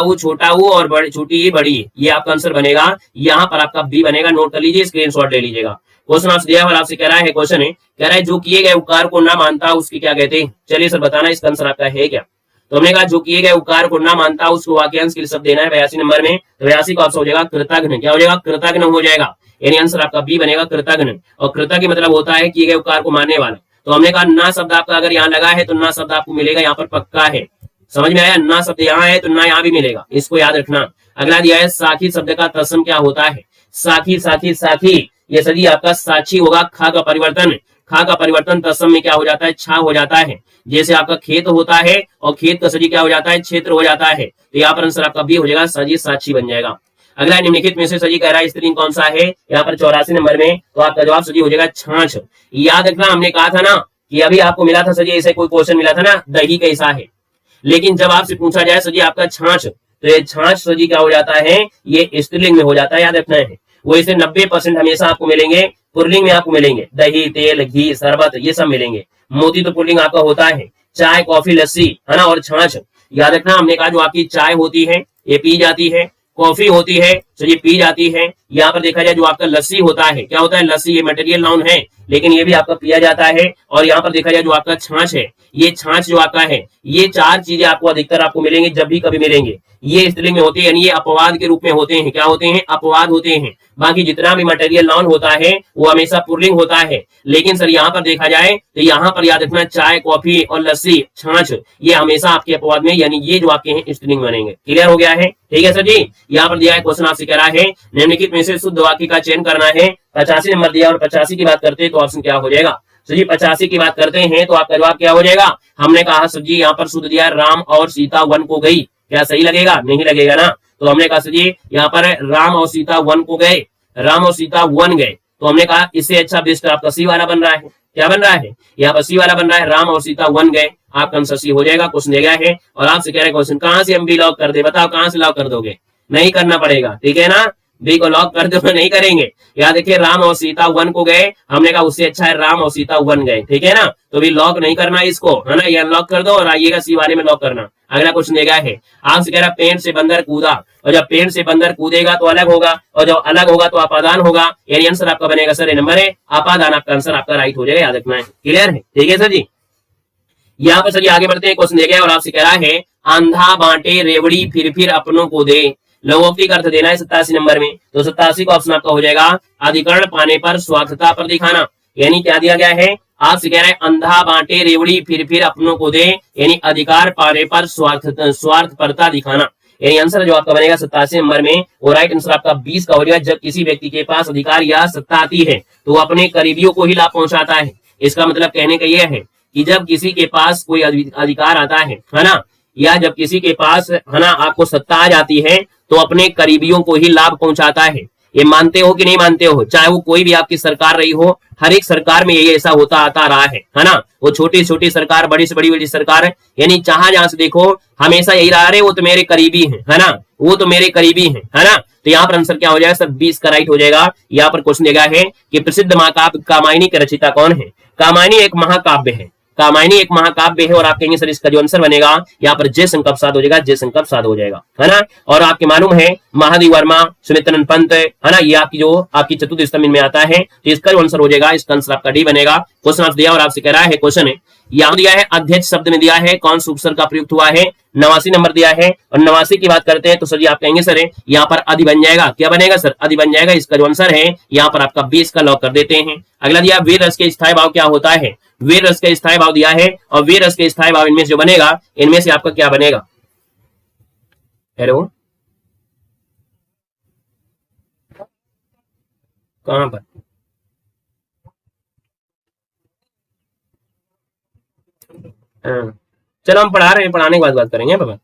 ऊ और बड़ी छोटी ही बड़ी, ये आपका आंसर बनेगा। यहाँ पर आपका बी बनेगा, नोट कर लीजिए, स्क्रीनशॉट ले लीजिएगा। क्वेश्चन आपसे दिया और आपसे कह रहा है क्वेश्चन है, कह रहा है जो किए गए उपकार को ना मानता उसकी क्या कहते हैं? चलिए सर बताना इसका आंसर आपका है क्या? तो हमने कहा जो किए गए उपकार को ना मानता उसको वाक्यांश के लिए शब्द देना है 82 नंबर में। तो 82 का ऑप्शन हो जाएगा कृतघ्न। क्या हो जाएगा? कृतघ्न हो जाएगा, यानी आंसर आपका बी बनेगा कृतघ्न। और कृतज्ञ मतलब होता है किए गए उपकार को मानने वाला। तो हमने कहा ना शब्द आपका अगर यहाँ लगा है तो ना शब्द आपको मिलेगा, यहाँ पर पक्का है। समझ में आया? ना शब्द यहाँ है तो ना यहाँ भी मिलेगा, इसको याद रखना। अगला दिया है साखी शब्द का तत्सम क्या होता है? साखी साखी साखी, ये सभी आपका साक्षी होगा। खा का परिवर्तन, खा का परिवर्तन तत्सम में क्या हो जाता है? छा हो जाता है। जैसे आपका खेत होता है और खेत का सजी क्या हो जाता है? क्षेत्र हो जाता है। तो यहाँ पर आंसर आपका बी हो जाएगा, सजी साक्षी बन जाएगा। अगला निम्नलिखित में से सजी कह रहा है स्त्रीलिंग कौन सा है? यहाँ पर 84 नंबर में, तो आपका जवाब सजी हो जाएगा छाछ। याद रखना हमने कहा था ना कि अभी आपको मिला था सजी ऐसे कोई क्वेश्चन मिला था ना, दही कैसा है, लेकिन जब आपसे पूछा जाए सजी आपका छाछ, तो ये छाछ सजी क्या हो जाता है? ये स्त्रीलिंग में हो जाता है, याद रखना है। वो इसे 90% हमेशा आपको मिलेंगे पुल्लिंग में आपको मिलेंगे। दही, तेल, घी, शरबत ये सब मिलेंगे। मोती तो पुल्लिंग आपका होता है। चाय, कॉफी, लस्सी है ना, और छाछ। याद रखना हमने कहा जो आपकी चाय होती है ये पी जाती है, कॉफी होती है तो ये पी जाती है। यहाँ पर देखा जाए जो आपका लस्सी होता है, क्या होता है लस्सी, ये मटेरियल नाउन है लेकिन ये भी आपका पिया जाता है। और यहाँ पर देखा जाए जो आपका छाछ है, ये छाछ जो आपका है, ये चार चीजें आपको अधिकतर आपको मिलेंगे जब भी कभी मिलेंगे। ये स्त्रीलिंग में होते हैं, यानी ये अपवाद के रूप में होते हैं। क्या होते हैं? अपवाद होते हैं। बाकी जितना भी मटेरियल नाउन होता है वो हमेशा पुल्लिंग होता है। लेकिन सर यहाँ पर देखा जाए तो यहाँ पर याद रखना चाय, कॉफी और लस्सी, छाछ ये हमेशा आपके अपवाद में, यानी ये जो आपके हैं स्त्रीलिंग बनेंगे। क्लियर हो गया है? ठीक है सर जी। यहाँ पर दिया है क्वेश्चन आपसे कह रहा है निम्नलिखित में से शुद्ध वाक्य का चयन करना है। 85 नंबर दिया और 85 की बात करते हैं तो ऑप्शन क्या हो जाएगा? सर जी 85 की बात करते हैं तो आपका जवाब क्या हो जाएगा? हमने कहा सर जी यहाँ पर शुद्ध दिया राम और सीता वन को गई। क्या सही लगेगा? नहीं लगेगा ना। तो हमने कहा सर जी यहाँ पर राम और सीता वन को गए, राम और सीता वन गए। तो हमने कहा इससे अच्छा बेस्ट आपका सी वाला बन रहा है। क्या बन रहा है? यहाँ पर सी वाला बन रहा है, राम और सीता वन गए। आपका आंसर सी हो जाएगा। क्वेश्चन दिया गया है और आपसे कह रहे क्वेश्चन कहां से हम बी लॉक कर दे? बताओ कहां से लॉक कर दोगे? नहीं करना पड़ेगा, ठीक है ना। बी को लॉक कर दो, नहीं करेंगे। याद देखिए राम और सीता वन को गए, हमने कहा उससे अच्छा है राम और सीता वन गए, ठीक है ना। तो भी लॉक नहीं करना इसको, है ना, ये अनलॉक कर दो और आइएगा सी वाले में लॉक करना। अगला क्वेश्चन दिया है आपसे कह रहा पेड़ से बंदर कूदा, और जब पेड़ से बंदर कूदेगा तो अलग होगा, और जब अलग होगा तो अपादान होगा। यानी आंसर आपका बनेगा सर नंबर है अपादान। आपका आंसर आपका राइट हो जाएगा, याद रखना है। क्लियर है? ठीक है सर जी। यहाँ पर सर जी आगे बढ़ते हैं। क्वेश्चन दिया गया और आपसे कह रहा है अंधा बांटे रेवड़ी फिर अपनों को दे। लघुक्ति का अर्थ देना है 87 नंबर में। तो 87 का ऑप्शन आपका हो जाएगा अधिकरण पाने पर स्वार्थता पर दिखाना। यानी क्या दिया गया है? आपसे कह रहे हैं अंधा बांटे रेवड़ी फिर अपनों को दे, यानी अधिकार पाने पर स्वार्थपरता दिखाना। यानी आंसर जो आपका बनेगा 87 नंबर में वो राइट आंसर आपका 20 का हो जाएगा। जब किसी व्यक्ति के पास अधिकार या सत्ता आती है तो वो अपने करीबियों को ही लाभ पहुंचाता है। इसका मतलब कहने का यह है कि जब किसी के पास कोई अधिकार आता है ना, या जब किसी के पास है ना आपको सत्ता आ जाती है तो अपने करीबियों को ही लाभ पहुंचाता है। ये मानते हो कि नहीं मानते हो? चाहे वो कोई भी आपकी सरकार रही हो, हर एक सरकार में यही ऐसा होता आता रहा है ना। वो छोटी छोटी सरकार, बड़ी से बड़ी सरकार है, यानी जहां से देखो हमेशा यही रहा है वो तो मेरे करीबी है ना, वो तो मेरे करीबी है ना। तो यहाँ पर आंसर क्या हो जाएगा सर? 20 का राइट हो जाएगा। यहाँ पर क्वेश्चन दिया गया है कि प्रसिद्ध महाकाव्य कामायनी के रचयिता कौन है? कामायनी एक महाकाव्य है, कामायनी एक महाकाव्य है। और आप कहेंगे सर इसका जो आंसर बनेगा यहाँ पर जयशंकर प्रसाद हो जाएगा, जयशंकर प्रसाद हो जाएगा, है ना। और आपके मालूम है महादेव वर्मा, सुमित्रानंद पंत, है ना, ये आपकी जो आपकी चतुर्थ स्तंभ में आता है। तो इसका जो आंसर हो जाएगा, इसका आंसर आपका डी बनेगा। क्वेश्चन आप दिया और आपसे कह रहा है क्वेश्चन है यहाँ दिया है अध्यक्ष शब्द में दिया है कौन सा उपसर्ग का प्रयुक्त हुआ है? 89 नंबर दिया है। और 89 की बात करते हैं तो सर जी आप कहेंगे सर यहाँ पर अधि बन जाएगा। क्या बनेगा सर? अधि बन जाएगा। इसका जो आंसर है यहाँ पर आपका 20 का लॉक कर देते हैं। अगला दिया वीर रस के स्थायी भाव क्या होता है? वीर रस का स्थायी भाव दिया है और वीर रस के स्थायी भाव इनमें से जो बनेगा, इनमें से आपका क्या बनेगा? हेलो, कहां पर? चलो हम पढ़ा रहे हैं, पढ़ाने के बाद बात करेंगे बाबा।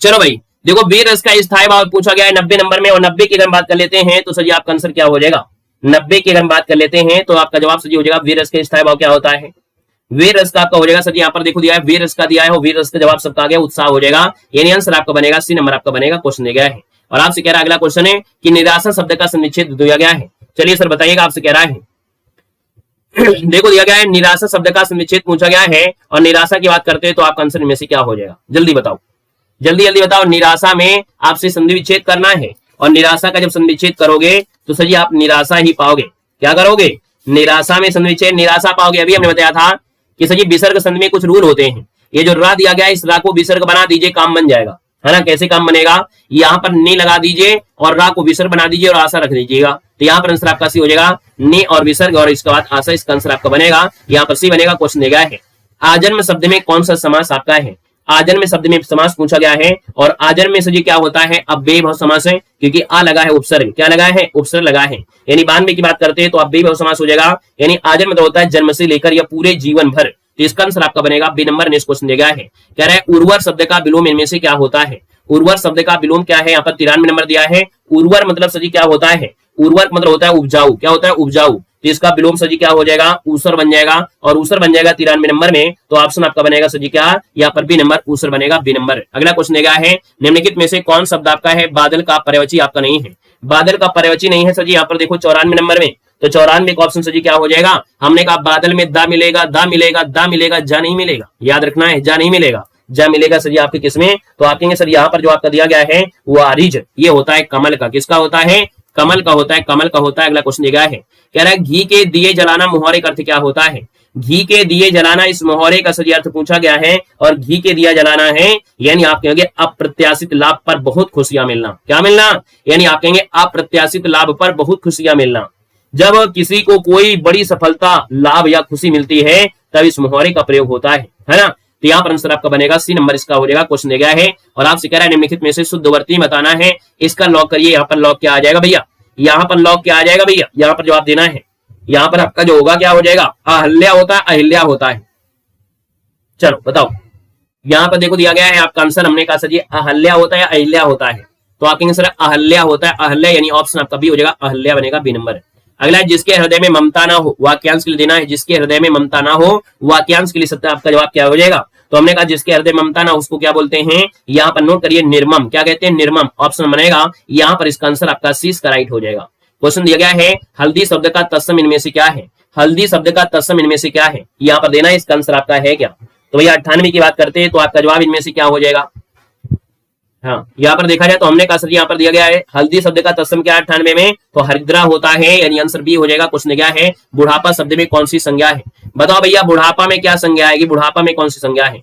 चलो भाई देखो वीर रस का स्थायी भाव पूछा गया है 90 नंबर में, और 90 की अगर बात कर लेते हैं तो सर जी आपका आंसर क्या हो जाएगा? 90 की अगर बात कर लेते हैं तो आपका जवाब सर जी हो जाएगा वीर रस का स्थायी भाव क्या होता है? वीर रस का आपका हो जाएगा सर जी यहाँ पर देखो दिया है वीर रस का दिया है, और वीर रस का जवाब सबका आ गया उत्साह हो जाएगा। यानी आंसर आपका बनेगा सी नंबर आपका बनेगा। क्वेश्चन दिया गया है और आपसे कह रहा है अगला क्वेश्चन है कि निराशा शब्द का संविच्छेद दिया गया है। चलिए सर बताइएगा, आपसे कह रहा है देखो दिया गया है निराशा शब्द का संविच्छेद पूछा गया है, और निराशा की बात करते हैं तो आपका आंसर इनमें से क्या हो जाएगा? जल्दी बताओ, जल्दी जल्दी बताओ। निराशा में आपसे संधि विच्छेद करना है, और निराशा का जब संधि विच्छेद करोगे तो सर जी आप निराशा ही पाओगे। क्या करोगे? निराशा में संधि विच्छेद निराशा पाओगे। अभी हमने बताया था कि सर जी विसर्ग संधि में कुछ रूल होते हैं। ये जो रा दिया गया है इस रा को विसर्ग बना दीजिए, काम बन जाएगा, है ना। कैसे काम बनेगा? यहाँ पर नी लगा दीजिए और रा को विसर्ग बना दीजिए और आशा रख दीजिएगा। तो यहाँ पर आंसर आपका सी हो जाएगा, नी और विसर्ग और इसके बाद आशा। इसका आंसर आपका बनेगा यहाँ पर सी बनेगा। क्वेश्चन दिया गया है आजन्म शब्द में कौन सा समास आपका है? आजन्म शब्द में समास पूछा गया है, और आजन्म में सजी क्या होता है? अव्ययी भाव समास है, क्योंकि आ लगा है उपसर्ग। क्या लगा है? उपसर्ग लगा है। यानी 92 की बात करते हैं तो अव्ययी भाव समास हो जाएगा। यानी आजन्म मतलब होता है जन्म से लेकर या पूरे जीवन भर। तो इसका आंसर आपका बनेगा बी नंबर। नेक्स्ट क्वेश्चन दिया गया है, कह रहा है उर्वर शब्द का विलोम इनमें से क्या होता है? उर्वर शब्द का विलोम क्या है? यहाँ पर 93 नंबर दिया है। उर्वर मतलब सजी क्या होता है? उर्वर मतलब होता है उपजाऊ। क्या होता है? उपजाऊ। तो इसका विलोम सर जी क्या हो जाएगा, ऊसर बन जाएगा, और ऊसर बन जाएगा 93 नंबर में, तो ऑप्शन आपका बनेगा सर जी क्या, यहाँ पर बी नंबर, ऊसर बनेगा बी नंबर। अगला क्वेश्चन क्या है, निम्नलिखित में से कौन शब्द आपका है बादल का पर्यायवाची आपका नहीं है। बादल का पर्यायवाची नहीं है सर जी, यहाँ पर देखो 94 नंबर में, तो 94 का ऑप्शन सर जी क्या हो जाएगा, हमने कहा बादल में दा मिलेगा, दा मिलेगा, दा मिलेगा, जा नहीं मिलेगा, याद रखना है, जा नहीं मिलेगा, जा मिलेगा सर जी आपके किसमें, तो आप कहेंगे सर यहाँ पर जो आपका दिया गया है वो आरिज, ये होता है कमल का, किसका होता है, कमल का होता है, कमल का होता है। अगला क्वेश्चन दिया है, कह रहा है घी के दिए जलाना मुहावरे का अर्थ क्या होता है। घी के दिए जलाना, इस मुहावरे का सही अर्थ पूछा गया है, और घी के दिया जलाना है यानी आप कहेंगे अप्रत्याशित लाभ पर बहुत खुशियां मिलना, क्या मिलना, यानी आप कहेंगे अप्रत्याशित लाभ पर बहुत खुशियां मिलना। जब किसी को कोई बड़ी सफलता, लाभ या खुशी मिलती है तब इस मुहावरे का प्रयोग होता है ना। तो यहाँ पर आंसर आपका बनेगा सी नंबर, इसका हो जाएगा। क्वेश्चन दिया गया है और आपसे कह रहा है निम्नलिखित में से शुद्धवर्ती बताना है, इसका लॉक करिए। यहाँ पर लॉक क्या आ जाएगा भैया, यहाँ पर लॉक क्या आ जाएगा भैया, यहाँ पर जवाब देना है। यहाँ पर आपका जो होगा क्या हो जाएगा, अहल्या होता है, अहिल्या होता है। चलो बताओ, यहाँ पर देखो दिया गया है आपका आंसर, हमने कहा सर जी अहल्या होता है या अहिल्या होता है, तो आप कहेंगे सर अहल्या होता है, अहल्या यानी ऑप्शन आपका बी हो जाएगा, अहल्या बनेगा बी नंबर। अगला है जिसके हृदय में ममता ना हो, वाक्यांश के लिए देना है, जिसके हृदय में ममता ना हो, वाक्यांश के लिए सत्य आपका जवाब क्या हो जाएगा, तो हमने कहा जिसके हृदय में ममता ना हो उसको क्या बोलते हैं, यहाँ पर नोट करिए निर्मम, क्या कहते हैं, निर्मम, ऑप्शन बनेगा यहाँ पर, इसका आंसर आपका सी का राइट हो जाएगा। क्वेश्चन दिया गया है हल्दी शब्द का तत्सम इनमें से क्या है, हल्दी शब्द का तत्सम इनमें से क्या है, यहाँ पर देना है, इसका आंसर आपका है क्या, तो भैया 98 की बात करते हैं तो आपका जवाब इनमें से क्या हो जाएगा। हाँ, यहाँ पर देखा जाए तो हमने कहा सर यहाँ पर दिया गया है हल्दी शब्द का तत्सम क्या है 98 में, तो हरिद्रा होता है, यानी आंसर बी हो जाएगा। क्वेश्चन क्या है, बुढ़ापा शब्द में कौन सी संज्ञा है, बताओ भैया बुढ़ापा में क्या संज्ञा आएगी, बुढ़ापा में कौन सी संज्ञा है,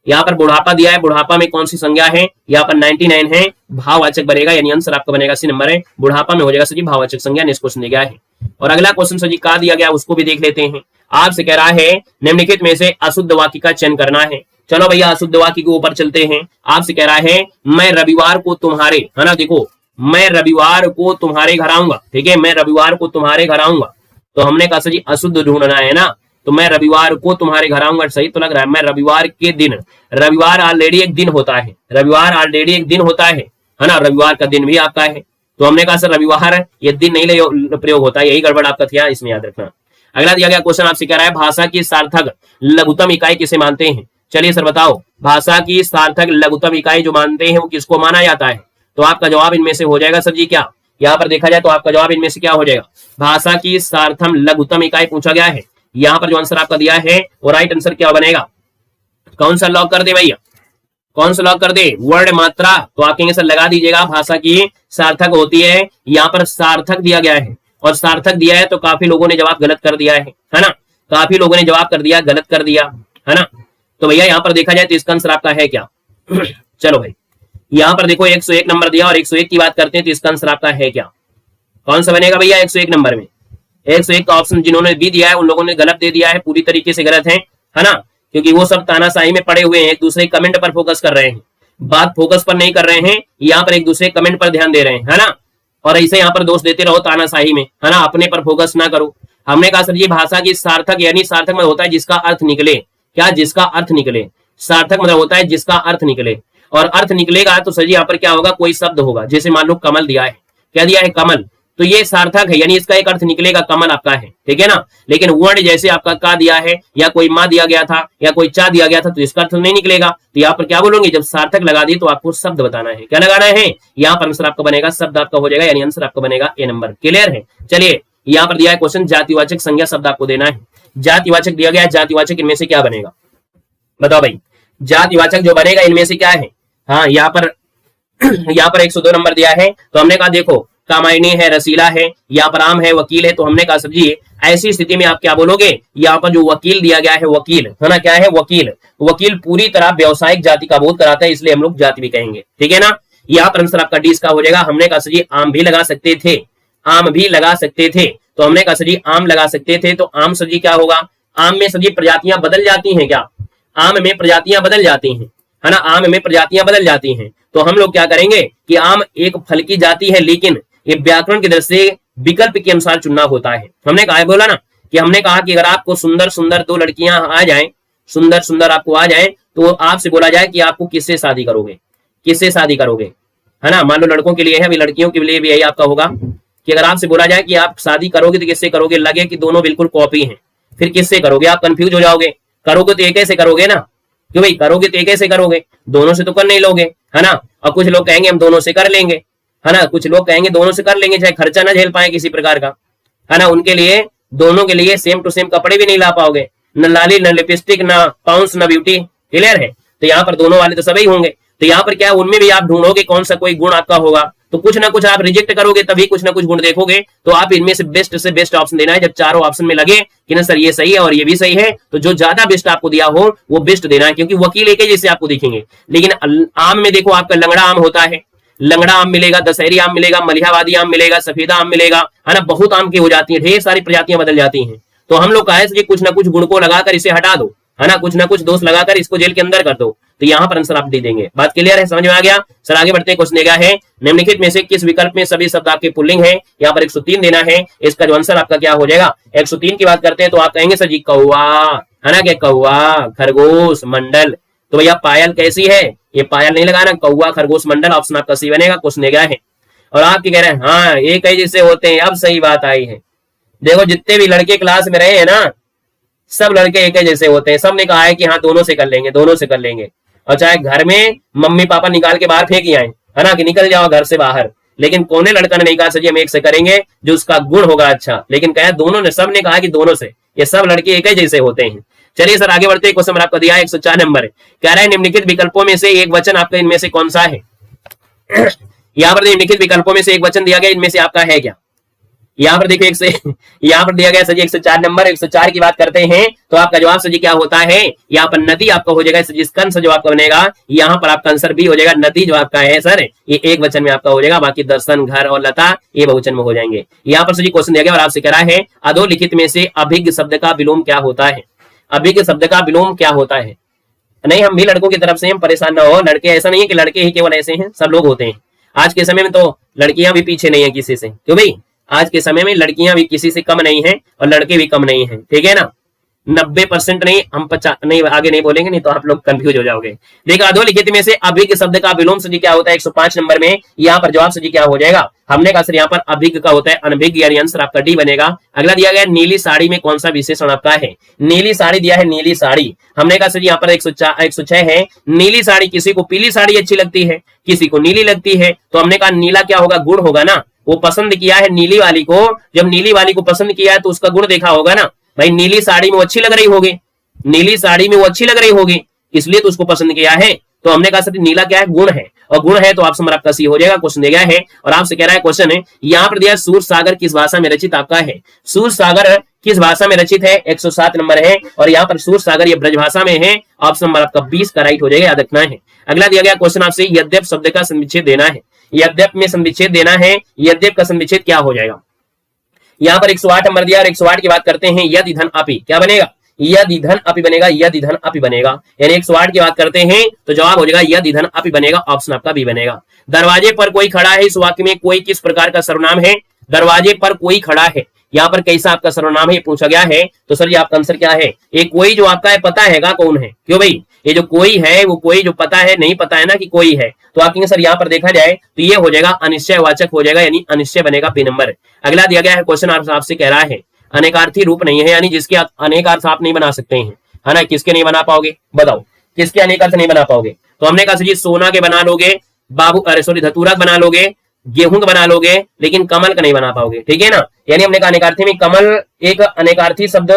यहाँ पर बुढ़ापा दिया है, बुढ़ापा में कौन सी संज्ञा है, यहाँ पर 99 है, भाववाचक बनेगा, यानी आंसर आपका बनेगा सी नंबर है, बुढ़ापा में हो जाएगा सर जी भाववाचक संज्ञा। नेक्स्ट क्वेश्चन दिया गया है और अगला क्वेश्चन सर जी का दिया गया उसको भी देख लेते हैं। आपसे कह रहा है निम्नलिखित में से अशुद्ध वाक्य का चयन करना है। चलो भैया अशुद्ध वाक्य के ऊपर चलते हैं। आपसे कह रहा है मैं रविवार को तुम्हारे, है ना, देखो मैं रविवार को तुम्हारे घर आऊंगा, ठीक है, मैं रविवार को तुम्हारे घर आऊंगा, तो हमने कहा सर जी अशुद्ध ढूंढना है ना, तो मैं रविवार को तुम्हारे घर आऊंगा, सही तो लग रहा है। मैं रविवार के दिन, रविवार ऑलरेडी एक दिन होता है, रविवार ऑलरेडी एक दिन होता है ना, रविवार का दिन भी आपका है, तो हमने कहा सर रविवार ये दिन नहीं प्रयोग होता है, यही गड़बड़ आपका था, इसमें याद रखना। अगला दिया गया क्वेश्चन आपसे कह रहा है भाषा की सार्थक लघुत्तम इकाई किसे मानते हैं। चलिए सर बताओ, भाषा की सार्थक लघुत्तम इकाई जो मानते हैं वो किसको माना जाता है, तो आपका जवाब इनमें से हो जाएगा सर जी क्या, यहाँ पर देखा जाए तो आपका जवाब इनमें से क्या हो जाएगा, भाषा की सार्थम लघुत्तम इकाई पूछा गया है, यहाँ पर जो आंसर आपका दिया है वो राइट आंसर क्या बनेगा, कौन सा लॉक कर दे भैया, कौन सा लॉक कर दे, वर्ड मात्रा, तो आप कहेंगे सर लगा दीजिएगा, भाषा की सार्थक होती है, यहाँ पर सार्थक दिया गया है और सार्थक दिया है तो काफी लोगों ने जवाब गलत कर दिया है ना, काफी लोगों ने जवाब कर दिया, गलत कर दिया है ना, तो भैया यहाँ पर देखा जाए तो इसका आंसर आपका है क्या चलो भाई यहाँ पर देखो 101 नंबर दिया और 101 की बात करते हैं तो इसका आंसर आपका है क्या, कौन सा बनेगा भैया 101 नंबर में, 101 का ऑप्शन जिन्होंने भी दिया है उन लोगों ने गलत दे दिया है, पूरी तरीके से गलत है ना, क्योंकि वो सब तानाशाही में पड़े हुए हैं, एक दूसरे कमेंट पर फोकस कर रहे हैं, बात फोकस पर नहीं कर रहे हैं, यहाँ पर एक दूसरे कमेंट पर ध्यान दे रहे हैं, है ना, और ऐसे यहाँ पर दोष देते रहो तानाशाही में, है ना, अपने पर फोकस ना करो। हमने कहा सर ये भाषा की सार्थक, यानी सार्थक मतलब होता है जिसका अर्थ निकले, क्या, जिसका अर्थ निकले, सार्थक मतलब होता है जिसका अर्थ निकले, और अर्थ निकलेगा तो सर यहाँ पर क्या होगा, कोई शब्द होगा, जैसे मान लो कमल दिया है, क्या दिया है, कमल, तो ये सार्थक है, यानी इसका एक अर्थ निकलेगा, कमल आपका है, ठीक है ना। लेकिन वर्ण जैसे आपका का दिया है या कोई माँ दिया गया था या कोई चा दिया गया था तो इसका अर्थ नहीं निकलेगा, तो यहाँ पर क्या बोलोगे, जब सार्थक लगा दी तो आपको शब्द बताना है, क्या लगाना है, यहाँ पर आंसर आपका बनेगा शब्द आपका हो जाएगा, यानी आंसर आपका बनेगा ए नंबर। क्लियर है। चलिए यहाँ पर दिया है क्वेश्चन जातिवाचक संज्ञा शब्द आपको देना है, जातिवाचक दिया गया है, जातिवाचक इनमें से क्या बनेगा, बताओ भाई, जातिवाचक जो बनेगा इनमें से क्या है। हाँ यहाँ पर 102 नंबर दिया है, तो हमने कहा देखो कामायनी है, रसीला है, यहाँ पर आम है, वकील है, तो हमने कहा समझिए ऐसी स्थिति में आप क्या बोलोगे, यहाँ पर जो वकील दिया गया है, वकील है ना, क्या है, वकील, वकील पूरी तरह व्यवसायिक जाति का बोध कराता है, इसलिए हम लोग जाति भी कहेंगे, ठीक है ना। यहाँ पर आंसर आपका डी का हो जाएगा। हमने कहा सर आम भी लगा सकते थे, आम भी लगा सकते थे, तो हमने कहा सर आम लगा सकते थे, तो आम सर क्या होगा, आम में सर प्रजातियां बदल जाती हैं क्या, आम में प्रजातियां बदल जाती हैं, है ना, आम में प्रजातियां बदल जाती हैं, तो हम लोग क्या करेंगे कि आम एक फल की जाति है, लेकिन ये व्याकरण की दृष्टि से विकल्प के अनुसार चुनना होता है। हमने कहा बोला ना कि हमने कहा कि अगर आपको सुंदर सुंदर दो लड़कियां आ जाएं, सुंदर सुंदर आपको आ जाएं, तो आपसे बोला जाए कि आपको किससे शादी करोगे, किससे शादी करोगे, है ना। मान लो लड़कों के लिए है, अभी लड़कियों के लिए भी यही आपका होगा कि अगर आपसे बोला जाए कि आप शादी करोगे तो किससे करोगे, लगे कि दोनों बिल्कुल कॉपी हैं, फिर किससे करोगे, आप कंफ्यूज हो जाओगे। करोगे तो एक ऐसे करोगे ना, क्यों भाई, करोगे तो एक ऐसे करोगे, दोनों से तो कर नहीं लोगे, है ना। और कुछ लोग कहेंगे हम दोनों से कर लेंगे, है ना, कुछ लोग कहेंगे दोनों से कर लेंगे चाहे खर्चा ना झेल पाए किसी प्रकार का, है ना। उनके लिए दोनों के लिए सेम टू सेम कपड़े भी नहीं ला पाओगे, न लाली न लिपस्टिक न पाउंस न ब्यूटी, क्लियर है। तो यहाँ पर दोनों वाले तो सभी होंगे, तो यहाँ पर क्या उनमें भी आप ढूंढोगे कौन सा कोई गुण आपका होगा, तो कुछ ना कुछ आप रिजेक्ट करोगे, तभी कुछ ना कुछ गुण देखोगे। तो आप इनमें से बेस्ट ऑप्शन देना है। जब चारों ऑप्शन में लगे कि ना सर ये सही है और ये भी सही है, तो जो ज्यादा बेस्ट आपको दिया हो वो बेस्ट देना है, क्योंकि वकील एक जैसे आपको दिखेंगे। लेकिन आम में देखो आपका लंगड़ा आम होता है, लंगड़ा आम मिलेगा, दशहरी आम मिलेगा, मलिहाबादी आम मिलेगा, सफेदा आम मिलेगा, है ना, बहुत आम की हो जाती है, ढेर सारी प्रजातियां बदल जाती हैं। तो हम लोग कहे कि कुछ ना कुछ गुण को लगाकर इसे हटा दो, है ना, कुछ ना कुछ दोष लगाकर इसको जेल के अंदर कर दो। तो यहाँ पर आंसर आप दे देंगे। बात क्लियर है, समझ में आ गया। सर आगे बढ़ते हैं, क्वेश्चन क्या है, निम्नलिखित में से किस विकल्प में सभी शब्द आपके पुल्लिंग है। यहाँ पर 103 देना है, इसका जो आंसर आपका क्या हो जाएगा। 103 की बात करते हैं तो आप कहेंगे सर जी कौवा, है ना, क्या कौवा, खरगोश, मंडल। तो भैया पायल कैसी है, ये पायल नहीं लगाना, कौवा खरगोश मंडल, ऑप्शन आपका सी बनेगा। क्वेश्चन क्या है, और आप क्या कह रहे हैं, हाँ एक ही जैसे होते हैं। अब सही बात आई है, देखो जितने भी लड़के क्लास में रहे हैं ना, सब लड़के एक ही जैसे होते हैं। सब ने कहा है कि हाँ दोनों से कर लेंगे, दोनों से कर लेंगे। और चाहे घर में मम्मी पापा निकाल के बाहर फेंक आए, है ना, कि निकल जाओ घर से बाहर, लेकिन कोने लड़का ने नहीं कहा सर जी हम एक से करेंगे जो उसका गुण होगा अच्छा, लेकिन कहा दोनों ने, सब ने कहा कि दोनों से। ये सब लड़के एक ही जैसे होते हैं। चलिए सर आगे बढ़ते हैं, क्वेश्चन आपका दिया है 104 नंबर, कह रहा है निम्नलिखित विकल्पों में से एक वचन आपका इनमें से कौन सा है। यहाँ पर निम्नलिखित विकल्पों में से एक वचन दिया गया, इनमें से आपका है क्या। यहाँ पर देखिए यहाँ पर दिया गया सर जी 104 नंबर। 104 की बात करते हैं तो आपका जवाब सर जी क्या होता है, यहाँ पर नदी आपका हो जाएगा। जिसका आंसर जो आपका बनेगा, यहाँ पर आपका आंसर भी हो जाएगा, नदी जो आपका है सर ये एक वचन में आपका हो जाएगा, बाकी दर्शन, घर और लता ये बहुवचन में हो जाएंगे। यहाँ पर सर जी क्वेश्चन दिया गया और आपसे कह रहा है अधोलिखित में से अभिज्ञ शब्द का विलोम क्या होता है। अभिज्ञ शब्द का विलोम क्या होता है। नहीं, हम भी लड़कों की तरफ से हम परेशान ना हो, लड़के ऐसा नहीं है कि लड़के ही केवल ऐसे हैं, सब लोग होते हैं। आज के समय में तो लड़कियां भी पीछे नहीं है किसी से, क्यों भाई, आज के समय में लड़कियां भी किसी से कम नहीं है और लड़के भी कम नहीं है, ठीक है ना। 90% नहीं, हम 50 नहीं, आगे नहीं बोलेंगे, नहीं तो आप लोग कंफ्यूज हो जाओगे। देखो अधोलिखित में से अभिज्ञ शब्द का विलोम सजी क्या होता है 105 नंबर में। यहाँ पर जवाब सजी क्या हो जाएगा, हमने कहा सर यहाँ पर अभिज्ञ का होता है अनभिज्ञ, यानी आंसर आपका डी बनेगा। अगला दिया गया नीली साड़ी में कौन सा विशेषण आपका है। नीली साड़ी दिया है, नीली साड़ी, हमने कहा सर यहाँ पर 106 है। नीली साड़ी, किसी को पीली साड़ी अच्छी लगती है, किसी को नीली लगती है, तो हमने कहा नीला क्या होगा, गुण होगा ना। वो पसंद किया है नीली वाली को, जब नीली वाली को पसंद किया है तो उसका गुण देखा होगा ना भाई, नीली साड़ी में वो अच्छी लग रही होगी, नीली साड़ी में वो अच्छी लग रही होगी, इसलिए तो उसको पसंद किया है। तो हमने कहा सर नीला क्या है, गुण है, और गुण है तो ऑप्शन आपका सी हो जाएगा। क्वेश्चन दिया है और आपसे कह रहा है क्वेश्चन है यहाँ पर दिया सूर सागर किस भाषा में रचित आपका है। सूर सागर किस भाषा में रचित है, 107 नंबर है, और यहाँ पर सूर सागर ये ब्रज भाषा में है। ऑप्शन नंबर आपका 20 का राइट हो जाएगा, याद रखना है। अगला दिया गया क्वेश्चन आपसे यद्यप शब्द का संविच्छेद देना है। यद्यप में संविच्छेद देना है, यद्यप का संविच्छेद क्या हो जाएगा। यहाँ पर 108 नंबर दिया और 108 की बात करते हैं, यदि धन अपि क्या बनेगा, यदि धन अपि बनेगा, यदि धन अपि बनेगा। यानी 108 की बात करते हैं तो जवाब हो जाएगा यदि धन अपि बनेगा, ऑप्शन आपका बी बनेगा। दरवाजे पर कोई खड़ा है, इस वाक्य में कोई किस प्रकार का सर्वनाम है। दरवाजे पर कोई खड़ा है, यहाँ पर कैसा आपका सर्वनाम है पूछा गया है। तो सर जी आपका आंसर क्या है, ये कोई जो आपका है पता है कौन है, क्यों भाई, ये जो कोई है वो कोई जो पता है, नहीं पता है ना कि कोई है, तो आप कहेंगे सर यहाँ पर देखा जाए तो ये हो जाएगा अनिश्चयवाचक हो जाएगा, यानी अनिश्चय बनेगा बी नंबर। अगला दिया गया है क्वेश्चन आपसे कह रहा है अनेकार्थी रूप नहीं है, यानी जिसके अनेक अर्थ आप नहीं बना सकते हैं, है ना। किसके नहीं बना पाओगे, बताओ किसके अनेक अर्थ नहीं बना पाओगे। तो हमने कहा सर जी सोना के बना लोगे, धतूरा बना लोगे, गेहूं का बना लोगे, लेकिन कमल का नहीं बना पाओगे, ठीक है ना। यानी हमने कहा अनेकार्थी में कमल एक अनेकार्थी शब्द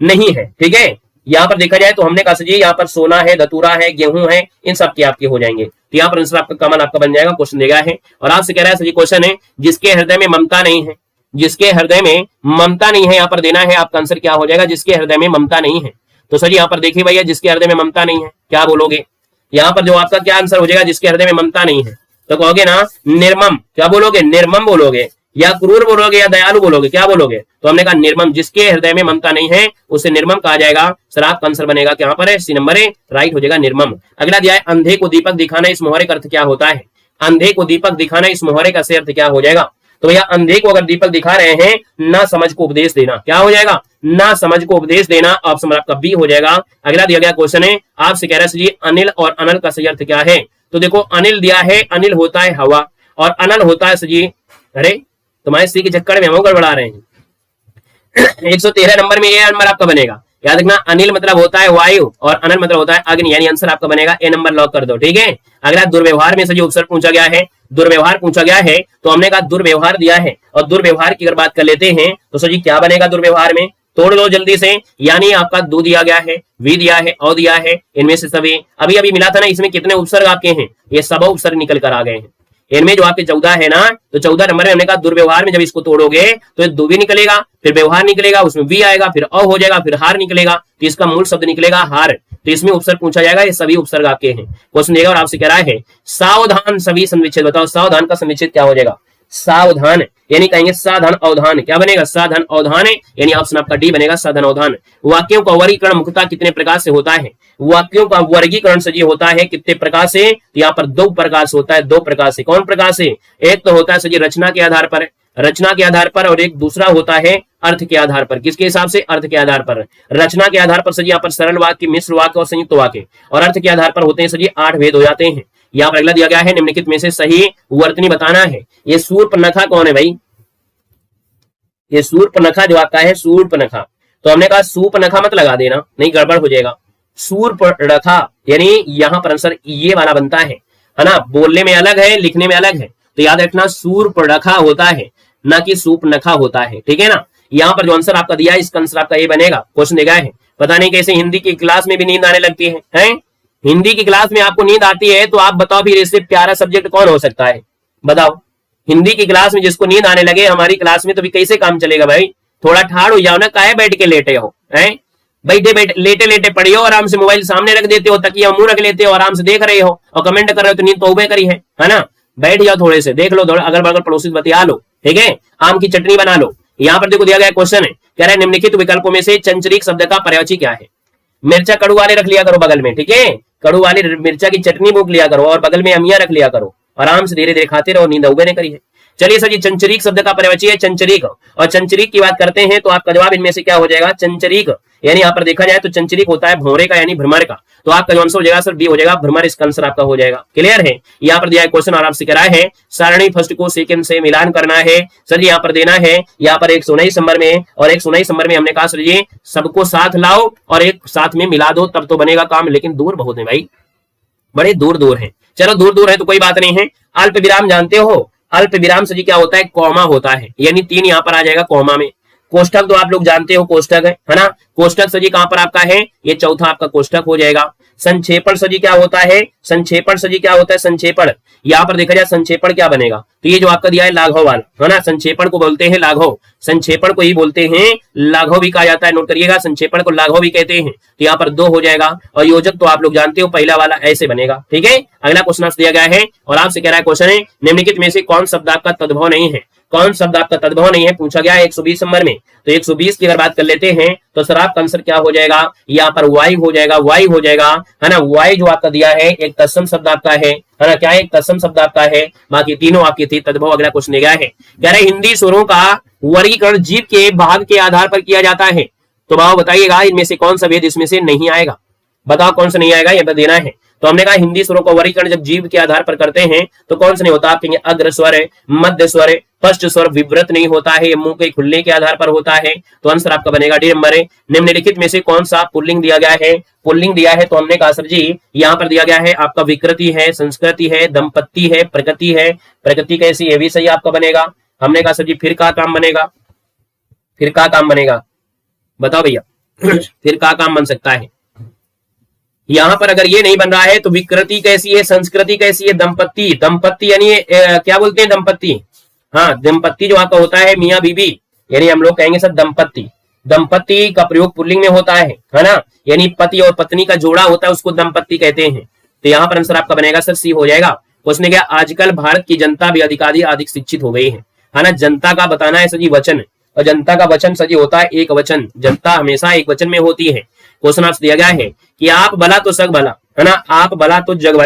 नहीं है, ठीक है। यहाँ पर देखा जाए तो हमने कहा जी यहाँ पर सोना है, धतूरा है, गेहूं है, इन सब के आपके हो जाएंगे। तो यहाँ पर आंसर आपका कमल आपका बन जाएगा। क्वेश्चन देगा है और आपसे कह रहा है सर जी क्वेश्चन है जिसके हृदय में ममता नहीं है, जिसके हृदय में ममता नहीं है, यहाँ पर देना है आपका आंसर क्या हो जाएगा, जिसके हृदय में ममता नहीं है। तो सर यहाँ पर देखिए भैया जिसके हृदय में ममता नहीं है क्या बोलोगे, यहाँ पर जो आपका क्या आंसर हो जाएगा, जिसके हृदय में ममता नहीं है तो कहोगे ना निर्मम, क्या बोलोगे, निर्मम बोलोगे, या क्रूर बोलोगे, या दयालु बोलोगे, क्या बोलोगे। तो हमने कहा निर्मम, जिसके हृदय में ममता नहीं है उसे निर्मम कहा जाएगा। सर आपका आंसर बनेगा क्या पर है, सी नंबर है, राइट हो जाएगा निर्मम। अगला दिया है अंधे को दीपक दिखाना, इस मुहावरे का अर्थ क्या होता है। अंधे को दीपक दिखाना, इस मुहावरे का अर्थ क्या हो जाएगा। तो भैया अंधे को अगर दीपक दिखा रहे हैं, ना समझ को उपदेश देना, क्या हो जाएगा, ना समझ को उपदेश देना, ऑप्शन आपका बी हो जाएगा। अगला दिया गया क्वेश्चन है आपसे कह रहा है जी अनिल और अनल का सही अर्थ क्या है। तो देखो अनिल दिया है, अनिल होता है हवा और अनल होता है जी, अरे तुम्हारे सी के चक्कर में हम गड़बड़ा रहे हैं। 113 नंबर में ये नंबर आपका बनेगा, याद रखना। अनिल मतलब होता है वायु और अनल मतलब होता है अग्नि, यानी आंसर आपका बनेगा ए नंबर, लॉक कर दो। ठीक है, अगला दुर्व्यवहार में से जो उपसर्ग पूछा गया है, दुर्व्यवहार पूछा गया है, तो हमने कहा दुर्व्यवहार दिया है और दुर्व्यवहार की अगर बात कर लेते हैं तो सर जी क्या बनेगा दुर्व्यवहार में, तोड़ लो जल्दी से। यानी आपका दो दिया गया है, वी दिया है, औ दिया है, इनमें से सभी अभी अभी मिला था ना, इसमें कितने उपसर्ग आपके हैं, ये सब उपसर्ग निकल कर आ गए हैं। इनमें जो आपके 14 है ना, तो 14 नंबर में हमने कहा दुर्व्यवहार में जब इसको तोड़ोगे तो दो भी निकलेगा, फिर व्यवहार निकलेगा, उसमें वी आएगा, फिर अ हो जाएगा, फिर हार निकलेगा, तो इसका मूल शब्द निकलेगा हार। तो इसमें उपसर्ग पूछा जाएगा, ये सभी उपसर्ग आपके हैं। क्वेश्चन देगा और आपसे कह रहा है सावधान सभी संविच्छेद बताओ, सावधान का संविच्छेद क्या हो जाएगा, सावधान, यानी कहेंगे साधन अवधान, क्या बनेगा साधन अवधान, यानी ऑप्शन आपका डी बनेगा साधन अवधान। वाक्यों का वर्गीकरण मुख्यतः कितने प्रकार से होता है, वाक्यों का वर्गीकरण सजी होता है कितने प्रकार से, तो यहाँ पर दो प्रकार से होता है, दो प्रकार से। कौन प्रकार से, एक तो होता है सजी रचना के आधार पर, रचना के आधार पर, और एक दूसरा होता है अर्थ के आधार पर। किसके हिसाब से, अर्थ के आधार पर। रचना के आधार पर सजी यहाँ पर सरल वाक्य, मिश्र वाक्य और संयुक्त वाक्य, और अर्थ के आधार पर होते हैं सजी 8 भेद हो जाते हैं। यहाँ पर अगला दिया गया है निम्नलिखित में से सही वर्तनी बताना है। ये शूर्पणखा कौन है भाई, ये शूर्पणखा जो आपका है शूर्पणखा, तो हमने कहा सूर्पणखा मत लगा देना, नहीं गड़बड़ हो जाएगा। शूर्पणखा यानी यहाँ पर आंसर ये वाला बनता है ना, बोलने में अलग है लिखने में अलग है, तो याद रखना शूर्पणखा होता है ना कि सूर्पणखा होता है। ठीक है ना, यहाँ पर जो आंसर आपका दिया है इसका आंसर आपका ये बनेगा। क्वेश्चन देखा है, पता नहीं कैसे हिंदी की क्लास में भी नींद आने लगती है? हिंदी की क्लास में आपको नींद आती है तो आप बताओ फिर इससे प्यारा सब्जेक्ट कौन हो सकता है, बताओ। हिंदी की क्लास में जिसको नींद आने लगे हमारी क्लास में, तो भी कैसे काम चलेगा भाई, थोड़ा ठाड़ हो जाओ ना, काहे बैठ के लेटे हो, हैं बैठे बैठे लेटे लेटे पढ़े हो, आराम से मोबाइल सामने रख देते हो, तकिया मुंह रख लेते हो, आराम से देख रहे हो और कमेंट कर रहे हो, तो नींद तो उबे करी है ना। बैठ जाओ, थोड़े से देख लो, अगर बगल पड़ोसी बतिया लो, ठीक है, आम की चटनी बना लो। यहाँ पर देखो दिया गया क्वेश्चन है, कह रहा है निम्नलिखित विकल्पों में से चंचरीक शब्द का पर्यायवाची क्या है। मिर्चा कड़ू वाले रख लिया करो बगल में, ठीक है, कड़ू वाली मिर्चा की चटनी भूख लिया करो और बगल में अमिया रख लिया करो, आराम से धीरे धीरे खाते रहो, नींद उबे नहीं करी है। चलिए सर जी, चंचरीक शब्द का पर्यायवाची है चंचरीक, और चंचरीक की बात करते हैं तो आपका जवाब इनमें से क्या हो जाएगा, चंचरीक। यानी यहाँ पर देखा जाए तो चंचरीक होता है भौरे का यानी भ्रमर का, तो आपका जो आंसर हो जाएगा सर बी हो जाएगा भ्रमर, इसका आंसर आपका हो जाएगा। क्लियर है, यहाँ पर दिया है क्वेश्चन और आपसे कह रहा है सारणी फर्स्ट को सेकंड से मिलान करना है। सर जी यहाँ पर देना है, यहाँ पर 119 नंबर में और 119 नंबर में हमने कहा सर जी सबको साथ लाओ और एक साथ में मिला दो तब तो बनेगा काम, लेकिन दूर बहुत है भाई, बड़े दूर दूर है। चलो दूर दूर है तो कोई बात नहीं है। अल्प विराम जानते हो, अल्प विराम से जी क्या होता है, कॉमा होता है, यानी 3 यहाँ पर आ जाएगा कॉमा में। कोष्ठक तो आप लोग जानते हो कोष्ठक है ना, कोष्ठक सजी कहां पर आपका है, ये चौथा आपका कोष्ठक हो जाएगा। संक्षेपण सजी क्या होता है, संक्षेपण सजी क्या होता है, संक्षेपण यहाँ पर देखा जाए संक्षेपण क्या बनेगा, तो ये जो आपका दिया है लाघव वाला है ना, संक्षेपण को बोलते हैं लाघव, संक्षेपण को ही बोलते हैं लाघव भी कहा जाता है, नोट करिएगा, संक्षेपण को लाघव भी कहते हैं। तो यहाँ पर 2 हो जाएगा और योजक तो आप लोग जानते हो पहला वाला ऐसे बनेगा। ठीक है, अगला क्वेश्चन दिया गया है और आपसे कह रहा है क्वेश्चन है निम्नलिखित में से कौन शब्द आपका तद्भव नहीं है, कौन शब्द आपका तद्भव नहीं है पूछा गया है 120 नंबर में। तो 120 की अगर बात कर लेते हैं तो सर आपका आंसर क्या हो जाएगा, यहाँ पर वाई हो जाएगा, वाई हो जाएगा है ना। वाई जो आपका दिया है एक तत्सम शब्द आपका है ना, क्या है, एक तत्सम शब्द आपका है, बाकी तीनों आपकी थी तद्भव। अगला क्वेश्चन दिया है, कह रहे हिंदी स्वरों का वर्गीकरण जीव के भाग के आधार पर किया जाता है, तो भाव बताइएगा इनमें से कौन सा भेद इसमें से नहीं आएगा, बताओ कौन सा नहीं आएगा, ये देना है। तो हमने कहा हिंदी स्वरों का वर्गीकरण जब जीव के आधार पर करते हैं तो कौन सा नहीं होता, आप कहेंगे अग्र स्वर, मध्य स्वर, स्पष्ट स्वर, विव्रत नहीं होता है, मुंह के खुलने के आधार पर होता है, तो आंसर आपका बनेगा डी नंबर है। निम्नलिखित में से कौन सा पुल्लिंग दिया गया है, पुल्लिंग दिया है तो हमने कहा सर जी यहाँ पर दिया गया है आपका विकृति है, संस्कृति है, दंपत्ति है, प्रकृति है। प्रकृति कैसी, ये भी सही आपका बनेगा। हमने कहा सर जी फिर का काम बनेगा, फिर का काम बनेगा, बताओ भैया फिर का काम बन सकता है। यहाँ पर अगर ये नहीं बन रहा है तो विकृति कैसी है, संस्कृति कैसी है, दंपत्ति, दंपत्ति यानी क्या बोलते हैं दंपत्ति, हाँ दंपत्ति जो आपका होता है मियाँ बीबी, यानी हम लोग कहेंगे सर दंपत्ति, दंपत्ति का प्रयोग पुल्लिंग में होता है ना, यानी पति और पत्नी का जोड़ा होता है उसको दंपत्ति कहते हैं। तो यहाँ पर आंसर आपका बनेगा सर सी हो जाएगा। उसने क्या, आजकल भारत की जनता भी अधिक शिक्षित हो गई है ना। जनता का बताना है सजी वचन, और जनता का वचन सजी होता है एक वचन, जनता हमेशा एक वचन में होती है। क्वेश्चन आपसे दिया गया है कि आप भला तो सग भला है ना, आप भला तो जग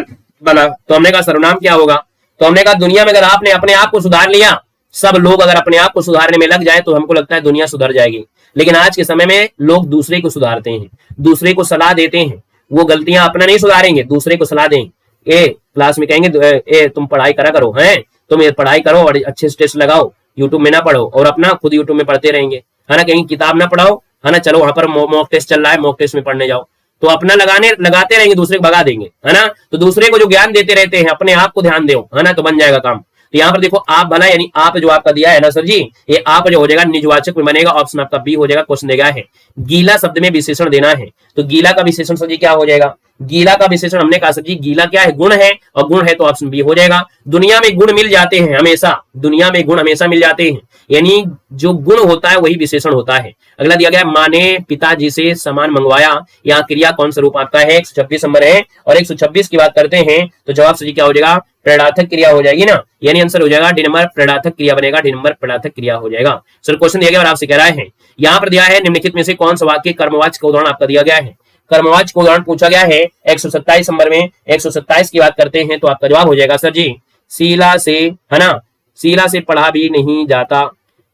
भला, तो हमने कहा सर्वनाम क्या होगा, तो हमने कहा दुनिया में अगर आपने अपने आप को सुधार लिया, सब लोग अगर अपने आप को सुधारने में लग जाए तो हमको लगता है दुनिया सुधर जाएगी। लेकिन आज के समय में लोग दूसरे को सुधारते हैं, दूसरे को सलाह देते हैं, वो गलतियां अपना नहीं सुधारेंगे, दूसरे को सलाह दें। ए क्लास में कहेंगे ए तुम पढ़ाई करा करो, हैं तुम ये पढ़ाई करो और अच्छे से टेस्ट लगाओ, यूट्यूब में ना पढ़ो और अपना खुद यूट्यूब में पढ़ते रहेंगे, है ना, कहीं किताब ना पढ़ाओ, है ना, चलो वहां पर मॉक टेस्ट चल रहा है, मॉक टेस्ट में पढ़ने जाओ, तो अपना लगाते रहेंगे, दूसरे को भगा देंगे, है ना। तो दूसरे को जो ज्ञान देते रहते हैं, अपने आप को ध्यान दो, है ना, तो बन जाएगा काम। तो यहाँ पर देखो आप भला, यानी आप जो आपका दिया है ना सर जी, ये आप जो हो जाएगा निजवाचक में बनेगा, ऑप्शन आपका बी हो जाएगा। क्वेश्चन दिया है गीला शब्द में विशेषण देना है, तो गीला का विशेषण सर जी क्या हो जाएगा, गीला का विशेषण हमने कहा सर जी गीला क्या है, गुण है, और गुण है तो ऑप्शन बी हो जाएगा। दुनिया में गुण मिल जाते हैं हमेशा, दुनिया में गुण हमेशा मिल जाते हैं, यानी जो गुण होता है वही विशेषण होता है। अगला दिया गया माँ ने पिताजी से सामान मंगवाया, यहाँ क्रिया कौन सा रूप आपका है, 126 नंबर है। और 126 की बात करते हैं तो जवाब सर जी क्या हो जाएगा, प्रेरणार्थक क्रिया हो जाएगी ना, यानी आंसर हो जाएगा डी नंबर, प्रेरणार्थक क्रिया बनेगा, डी नंबर प्रेरणार्थक क्रिया हो जाएगा। सर क्वेश्चन दिया गया और आपसे कह रहा है, यहाँ पर दिया है निम्नलिखित में से कौन सा वाक्य कर्मवाच्य का उदाहरण आपका दिया गया है, कर्मवाच्य का उदाहरण पूछा गया है 127 नंबर में। 127 की बात करते हैं तो आपका जवाब हो जाएगा सर जी शीला से, है ना, शीला से पढ़ा भी नहीं जाता,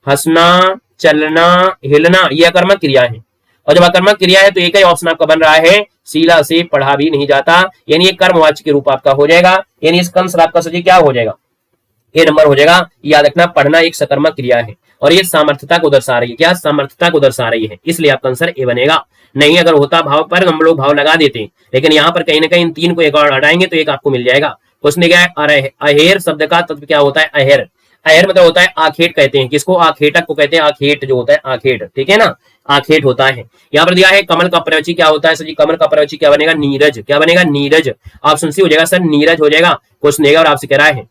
हंसना, चलना, हिलना, ये अकर्मक क्रिया है, और जब अकर्मक क्रिया है तो एक ही ऑप्शन आपका बन रहा है शीला से पढ़ा भी नहीं जाता, यानी ये कर्मवाच्य के रूप आपका हो जाएगा, यानी इस कंस आपका सर जी क्या हो जाएगा, ए नंबर हो जाएगा। याद रखना पढ़ना एक सकर्मक क्रिया है और ये सामर्थ्यता को दर्शा रही है, क्या सामर्थ्यता को दर्शा रही है, इसलिए आपका आंसर ए बनेगा। नहीं अगर होता भाव पर हम लोग भाव लगा देते, लेकिन यहाँ पर कहीं ना कहीं इन तीन को एक और हटाएंगे तो एक आपको मिल जाएगा। क्वेश्चन क्या है, अहेर शब्द का तत्व क्या होता है, अहेर, अहेर मतलब होता है आखेट कहते हैं, किसको, आखेटक को कहते हैं, आखेट जो होता है आखेट, ठीक है ना, आखेट होता है। यहाँ पर दिया है कमल का प्रवचि क्या होता है सर जी, कमल का प्रवचि क्या बनेगा, नीरज, क्या बनेगा, नीरज, ऑप्शन सी हो जाएगा सर, नीरज हो जाएगा। क्वेश्चन देगा और आपसे कह रहा है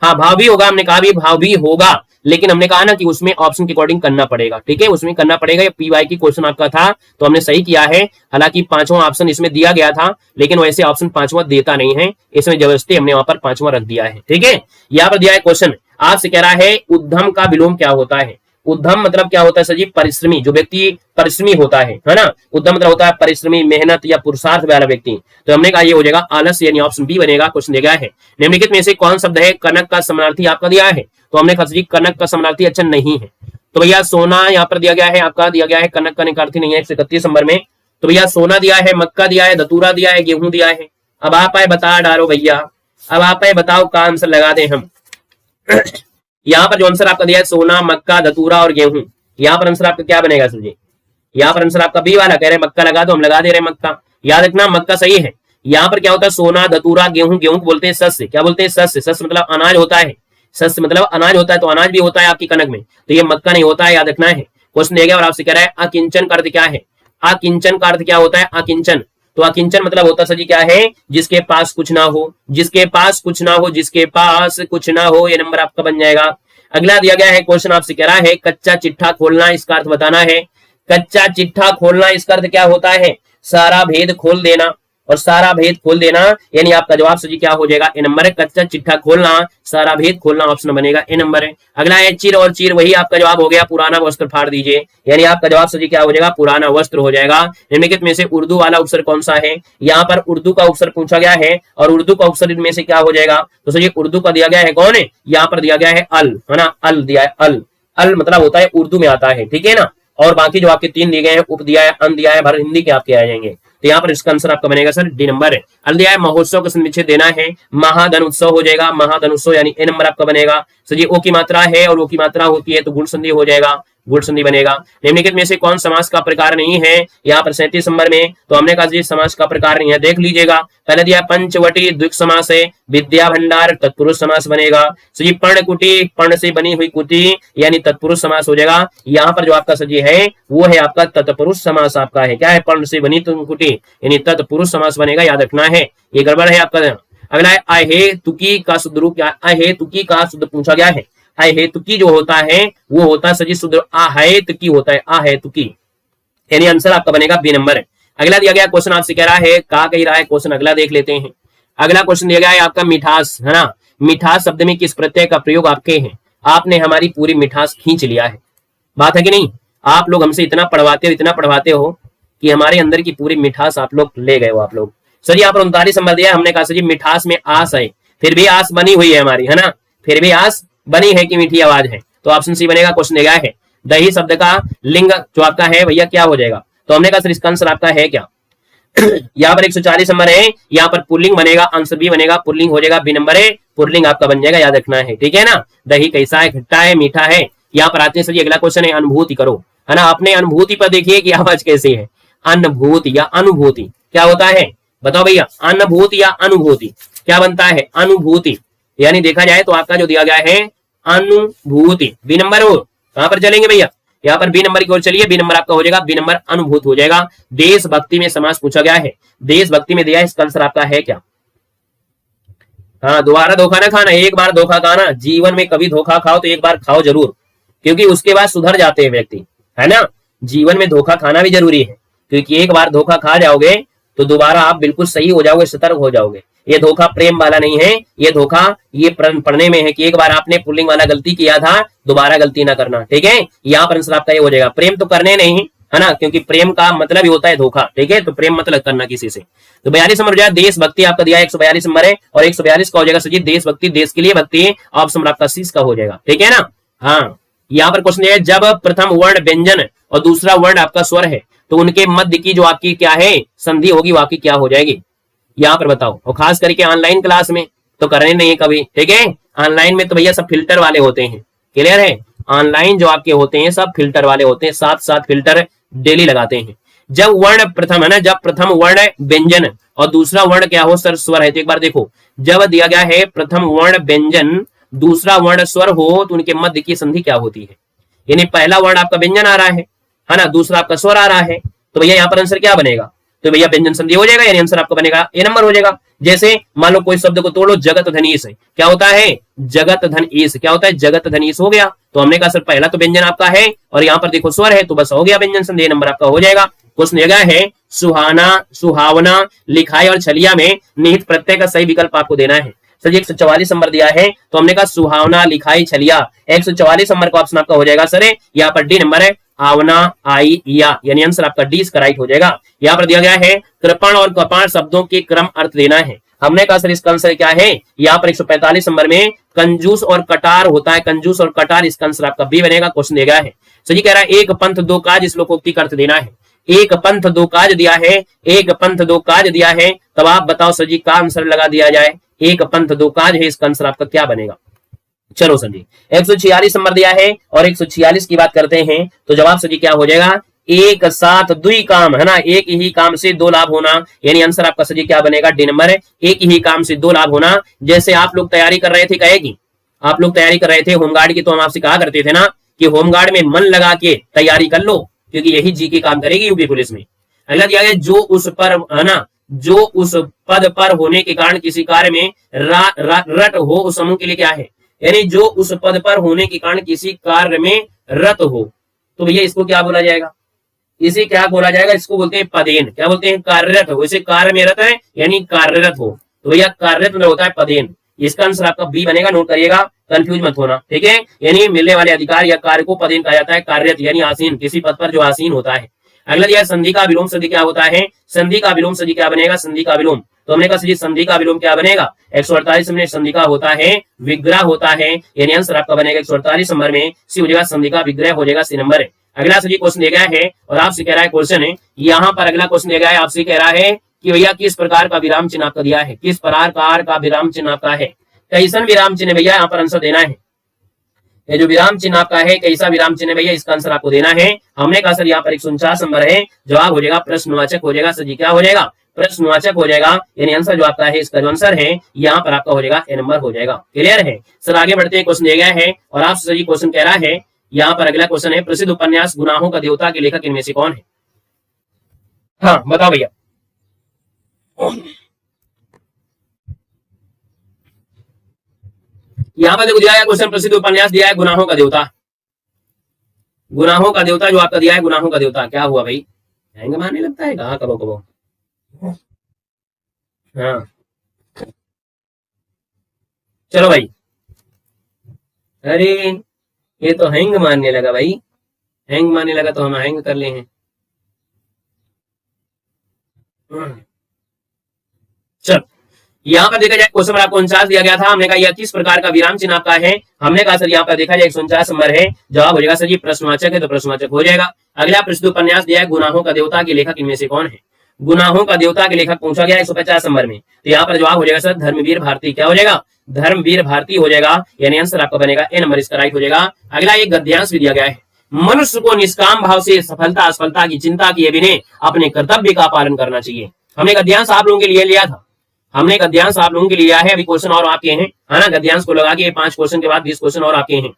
हाँ भाव भी होगा, हमने कहा भी भाव भी होगा, लेकिन हमने कहा ना कि उसमें ऑप्शन के अकॉर्डिंग करना पड़ेगा, ठीक है, उसमें करना पड़ेगा। ये पी वाई की क्वेश्चन आपका था तो हमने सही किया है, हालांकि पांचवा ऑप्शन इसमें दिया गया था, लेकिन वैसे ऑप्शन पांचवा देता नहीं है, इसमें जबरदस्ती हमने वहां पर पांचवा रख दिया है, ठीक है। यहाँ पर दिया है क्वेश्चन, आपसे कह रहा है उद्यम का विलोम क्या होता है, उद्यम मतलब क्या होता है सर जी, परिश्रमी, जो व्यक्ति परिश्रमी होता है ना, उद्यम मतलब होता है परिश्रमी, मेहनत या पुरुषार्थ वाला व्यक्ति, तो हमने कहा ये हो जाएगा आलस्य, यानी ऑप्शन बी बनेगा। क्वेश्चन दिया है निम्नलिखित में से कौन शब्द है कनक का समानार्थी आपका दिया है, तो हमने कहा जी कनक का समानार्थी अच्छा नहीं है, तो भैया सोना यहाँ पर दिया गया है, आपका दिया गया है कनक का निकार्थी नहीं है 131 नंबर में, तो भैया सोना दिया है, मक्का दिया है, धतूरा दिया है, गेहूं दिया है। अब आप आए बता डालो भैया, अब आप आए बताओ का आंसर लगा दे हम। यहाँ पर जो आंसर आपका दिया है सोना, मक्का, धतूरा और गेहूं, यहाँ पर आंसर आपका क्या बनेगा सर जी, यहाँ पर आंसर आपका बी वाला, कह रहे हैं मक्का लगा दो, हम लगा दे रहे हैं मक्का। याद रखना मक्का सही है। यहाँ पर क्या होता है सोना, धतूरा, गेहूं, गेहूं को बोलते हैं सस्य, क्या बोलते हैं सस्य, सस्य मतलब अनाज होता है, सस्य मतलब अनाज होता है, तो अनाज भी होता है आपकी कनक में, तो ये मक्का नहीं होता है, याद रखना है। क्वेश्चन दिया गया और आपसे कह रहा है अकिंचन का अर्थ क्या है, अकिंचन का अर्थ क्या होता है, अकिंचन, तो अकिंचन मतलब होता सर जी क्या है, जिसके पास कुछ ना हो, जिसके पास कुछ ना हो, जिसके पास कुछ ना हो, ये नंबर आपका बन जाएगा। अगला दिया गया है क्वेश्चन आपसे कह रहा है कच्चा चिट्ठा खोलना, इसका अर्थ बताना है। कच्चा चिट्ठा खोलना इसका अर्थ क्या होता है, सारा भेद खोल देना, और सारा भेद खोल देना, यानी आपका जवाब सर जी क्या हो जाएगा, ए नंबर है। कच्चा चिट्ठा खोलना, सारा भेद खोलना, ऑप्शन बनेगा ए नंबर है। अगला है चिर और चीर, वही आपका जवाब हो गया पुराना वस्त्र फाड़ दीजिए, यानी आपका जवाब सर जी क्या हो जाएगा, पुराना वस्त्र हो जाएगा। निम्नलिखित में से उर्दू वाला उपसर्ग कौन सा है, यहाँ पर उर्दू का उपसर्ग पूछा गया है, और उर्दू का उपसर्ग में से क्या हो जाएगा, तो सर जी उर्दू का दिया गया है कौन है, यहाँ पर दिया गया है अल, है ना, अल दिया है, अल, अल मतलब होता है उर्दू में आता है, ठीक है ना। और बाकी जो आपके तीन दिए गए हैं, उप दिया है, अन दिया है, भर हिंदी के आपके आ जाएंगे, तो यहाँ पर इसका आंसर आपका बनेगा सर डी नंबर है। अल दिया है महोत्सव का संविच्छेद देना है, महाधन उत्सव हो जाएगा, महाधन उत्सव यानी ए नंबर आपका बनेगा। सर जी ओ की मात्रा है और ओ की मात्रा होती है तो गुण संधि हो जाएगा, गुण संधि बनेगा। निम्नलिखित में से कौन समास का प्रकार नहीं है, यहाँ पर 37 नंबर में, तो हमने कहा जी समास का प्रकार नहीं है, देख लीजिएगा। पहले दिया पंचवटी द्विक समास है, विद्या भंडार तत्पुरुष समास बनेगा। सजी पर्ण कुटी, पर्ण से बनी हुई कुटी यानी तत्पुरुष समास हो जाएगा। यहाँ पर जो आपका सजी है वो है आपका तत्पुरुष समास आपका है, क्या है, पर्ण से बनी कुटी यानी तत्पुरुष समास बनेगा, याद रखना है, ये गड़बड़ है आपका। अगला है अहेतुकी का शुद्ध रूप क्या, अहेतुकी का शुद्ध पूछा गया है। अहेतुकी जो होता है वो होता है सजी शुद्ध अहेतुकी होता है, अहेतुकी यानी आंसर आपका बनेगा बी नंबर है। अगला दिया गया क्वेश्चन आपसे कह रहा है का कह रहा है क्वेश्चन, अगला देख लेते हैं। अगला क्वेश्चन दिया गया है आपका मिठास, है ना, मिठास शब्द में किस प्रत्यय का प्रयोग आपके हैं, आपने हमारी पूरी मिठास खींच लिया है, बात है कि नहीं। आप लोग हमसे इतना पढ़वाते हो कि हमारे अंदर की पूरी मिठास आप लोग ले गए हो। आप लोग सर यहाँ पर 39 नंबर दिया, हमने कहा सर जी मिठास में आस है, फिर भी आस बनी हुई है हमारी, है ना, फिर भी आस बनी है कि मीठी आवाज है, तो ऑप्शन सी बनेगा। क्वेश्चन दिया है दही शब्द का लिंग जो आपका है भैया क्या हो जाएगा, तो हमने कहा सर इसका आंसर आपका है क्या यहाँ पर 140 नंबर है, यहाँ पर पुल्लिंग बनेगा, आंसर बी बनेगा, पुल्लिंग हो जाएगा, बी नंबर है, पुल्लिंग आपका बन जाएगा, याद रखना है, ठीक है ना। दही कैसा है, खट्टा है, मीठा है। यहाँ पर आते हैं सर, अगला क्वेश्चन है अनुभूति करो, है ना। अपने अनुभूति पर देखिए कि आवाज कैसी है। अनुभूति या अनुभूति क्या होता है, बताओ भैया। अनुभूति या अनुभूति क्या बनता है, अनुभूति। यानी देखा जाए तो आपका जो दिया गया है अनुभूति, बी नंबर हो, कहां पर चलेंगे भैया, यहाँ पर बी नंबर की ओर चलिए, बी नंबर आपका हो जाएगा, बी नंबर अनुभूत हो जाएगा। देशभक्ति में समास पूछा गया है, देशभक्ति में दिया है, इसका आंसर आपका है क्या। हाँ, दोबारा धोखा ना खाना, एक बार धोखा खाना, जीवन में कभी धोखा खाओ तो एक बार खाओ जरूर, क्योंकि उसके बाद सुधर जाते हैं व्यक्ति, है ना। जीवन में धोखा खाना भी जरूरी है, क्योंकि एक बार धोखा खा जाओगे तो दोबारा आप बिल्कुल सही हो जाओगे, सतर्क हो जाओगे। ये धोखा प्रेम वाला नहीं है, ये धोखा ये पढ़ने में है कि एक बार आपने पुल्लिंग वाला गलती किया था, दोबारा गलती ना करना, ठीक है। यहाँ पर आंसर आपका ये हो जाएगा, प्रेम तो करने नहीं, है ना, क्योंकि प्रेम का मतलब ही होता है धोखा, ठीक है। तो प्रेम मतलब करना किसी से। तो 42 नंबर हो जाए, देशभक्ति आपका दिया है, 142 नंबर है, और 142 का हो जाएगा सजी देशभक्ति, देश के लिए भक्ति, ऑप्शन आपका सी का हो जाएगा, ठीक है ना। हाँ, यहाँ पर क्वेश्चन है, जब प्रथम वर्ण व्यंजन और दूसरा वर्ण आपका स्वर है तो उनके मध्य की जो आपकी क्या है संधि होगी, वो आपकी क्या हो जाएगी, यहाँ पर बताओ। और खास करके ऑनलाइन क्लास में तो करने नहीं है कभी, ठीक है। ऑनलाइन में तो भैया सब फिल्टर वाले होते हैं, क्लियर है। ऑनलाइन जो आपके होते हैं सब फिल्टर वाले होते हैं, 7 फिल्टर डेली लगाते हैं। जब वर्ण प्रथम है ना, जब प्रथम वर्ण व्यंजन और दूसरा वर्ण क्या हो सर स्वर है, तो एक बार देखो, जब दिया गया है प्रथम वर्ण व्यंजन दूसरा वर्ण स्वर हो तो उनके मध्य की संधि क्या होती है। यानी पहला वर्ण आपका व्यंजन आ रहा है ना, दूसरा आपका स्वर आ रहा है, तो भैया यहाँ पर आंसर क्या बनेगा, तो भैया व्यंजन संधि हो जाएगा, यानी आंसर आपका बनेगा ए नंबर हो जाएगा। जैसे मान लो कोई शब्द को तोड़ लो, जगत धनीस है, क्या होता है, जगत धन ईस, क्या होता है, जगत धनीस हो गया। तो हमने कहा सर पहला तो व्यंजन आपका है और यहाँ पर देखो स्वर है, तो बस हो गया व्यंजन संधि, नंबर आपका हो जाएगा। क्वेश्चन जगह है सुहाना, सुहावना, लिखाई और छलिया में निहित प्रत्यय का सही विकल्प आपको देना है। सर 144 नंबर दिया है, तो हमने कहा सुहावना, लिखाई, छलिया, 144 नंबर का ऑप्शन आपका हो जाएगा सर, यहाँ पर डी नंबर है, आवना, आई, या, यानी आंसर आपका डी इसका राइट हो जाएगा। यहाँ पर दिया गया है कृपण और कपाण शब्दों के क्रम अर्थ देना है, हमने कहा सर इसका आंसर क्या है, यहाँ पर 145 नंबर में कंजूस और कटार होता है, कंजूस और कटार, इसका आंसर आपका बी बनेगा। क्वेश्चन दिया गया है, सर जी कह रहा है एक पंथ दो काज, इस लोकोक्ति का अर्थ देना है। एक पंथ दो काज दिया है, एक पंथ दो काज दिया है, तब आप बताओ सर जी का आंसर लगा दिया जाए, एक पंथ दो काज है, इसका आंसर आपका क्या बनेगा। चलो सर जी 146 नंबर दिया है और 146 की बात करते हैं, तो जवाब सर जी क्या हो जाएगा, एक साथ दुई काम, है ना, एक ही काम से दो लाभ होना, यानी आंसर आपका सर जी क्या बनेगा, डी नंबर है, एक ही काम से दो लाभ होना। जैसे आप लोग तैयारी कर रहे थे, कहेगी आप लोग तैयारी कर रहे थे होमगार्ड की, तो हम आपसे कहा करते थे ना कि होमगार्ड में मन लगा के तैयारी कर लो, क्योंकि यही जी की काम करेगी यूपी पुलिस में। अगला दिया गया जो उस पर, है ना, जो उस पद पर होने के कारण किसी कार्य में रट हो, उस समूह के लिए क्या है, यानी जो उस पद पर होने के कारण किसी कार्य में रत हो, तो भैया इसको क्या बोला जाएगा, इसे क्या बोला जाएगा, इसको बोलते हैं पदेन, क्या बोलते हैं, कार्यरत हो। इसे कार्य में रत है यानी कार्यरत हो, तो भैया कार्यरत में होता है पदेन, इसका आंसर आपका बी बनेगा, नोट करिएगा, कंफ्यूज मत होना, ठीक है। यानी मिलने वाले अधिकार या कार्य को पदेन कहा जाता है, कार्यरत यानी आसीन, किसी पद पर जो आसीन होता है। अगला दिया संधि का विलोम संधि क्या होता है, संधि का विलोम संधि क्या बनेगा, संधि का विलोम, तो हमने कहा संधि का विलोम क्या बनेगा, 148 में संधि का होता है विग्रह होता है, यानी आंसर आपका बनेगा 148 नंबर में सी हो जाएगा, संधि का विग्रह हो जाएगा, सी नंबर है। अगला सर क्वेश्चन दिया गया है और आपसे कह रहा है क्वेश्चन है, यहाँ पर अगला क्वेश्चन दिया गया है, आपसे कह रहा है कि भैया किस प्रकार का विराम चिन्ह आपका दिया है, किस प्रकार का विराम चिन्ह आपका है, कैसन विराम चिन्ह भैया, यहाँ पर आंसर देना है। ये जो विराम चिन्ह आपका है कैसा विराम चिन्ह भैया, इसका आंसर आपको देना है। हमने कहा सर यहाँ पर 149 नंबर है, जवाब हो जाएगा प्रश्नवाचक हो जाएगा, सर जी क्या हो जाएगा, प्रश्नवाचक हो जाएगा, यानी आंसर जो आपका है इसका जो आंसर है यहाँ पर आपका हो जाएगा ए नंबर हो जाएगा। क्लियर है सर, आगे बढ़ते हैं, क्वेश्चन दिया गया है और आपसे सर क्वेश्चन कह रहा है, यहाँ पर अगला क्वेश्चन है, प्रसिद्ध उपन्यास गुनाहों का देवता के लेखक इनमें से कौन है। हाँ बताओ भैया, यहाँ पर देखो दिया है क्वेश्चन, प्रसिद्ध उपन्यास दिया है गुनाहों का देवता, गुनाहों का देवता जो आपका दिया है गुनाहों का देवता, क्या हुआ भाई, हैंग मारने लगता है कहाँ कबो कबो। हाँ चलो भाई, अरे ये तो हैंग मारने लगा भाई, हैंग मारने लगा तो हम हैंग कर ले हैं। चल यहाँ पर देखा जाए क्वेश्चन आपको 49 दिया गया था, हमने कहा यह किस प्रकार का विराम चिन्ह आपका है, हमने कहा सर यहाँ पर देखा जाए 149 नंबर है, जवाब हो जाएगा सर जी प्रश्नवाचक है, तो प्रश्नवाचक हो जाएगा। अगला प्रसिद्ध उपन्यास दिया है गुनाहों का देवता के लेखक इनमें से कौन है, गुनाहों का देवता के लेखक पूछा गया 150 नंबर में। तो यहाँ पर जवाब हो जाएगा सर धर्मवीर भारती। क्या हो जाएगा? धर्मवीर भारती हो जाएगा, यानी आंसर आपका बनेगा ए नंबर इसका राइट हो जाएगा। अगला एक गद्यांश भी दिया गया है, मनुष्य को निष्काम भाव से सफलता असफलता की चिंता किए बिना अपने कर्तव्य का पालन करना चाहिए। हमने गद्यांश आप लोगों के लिए लिया था, हमने गद्यांश आप लोगों के लिए लिया है। अभी क्वेश्चन और आपके हैं, है ना, गद्यांश को लगा के 5 क्वेश्चन के बाद 20 क्वेश्चन और आपके हैं।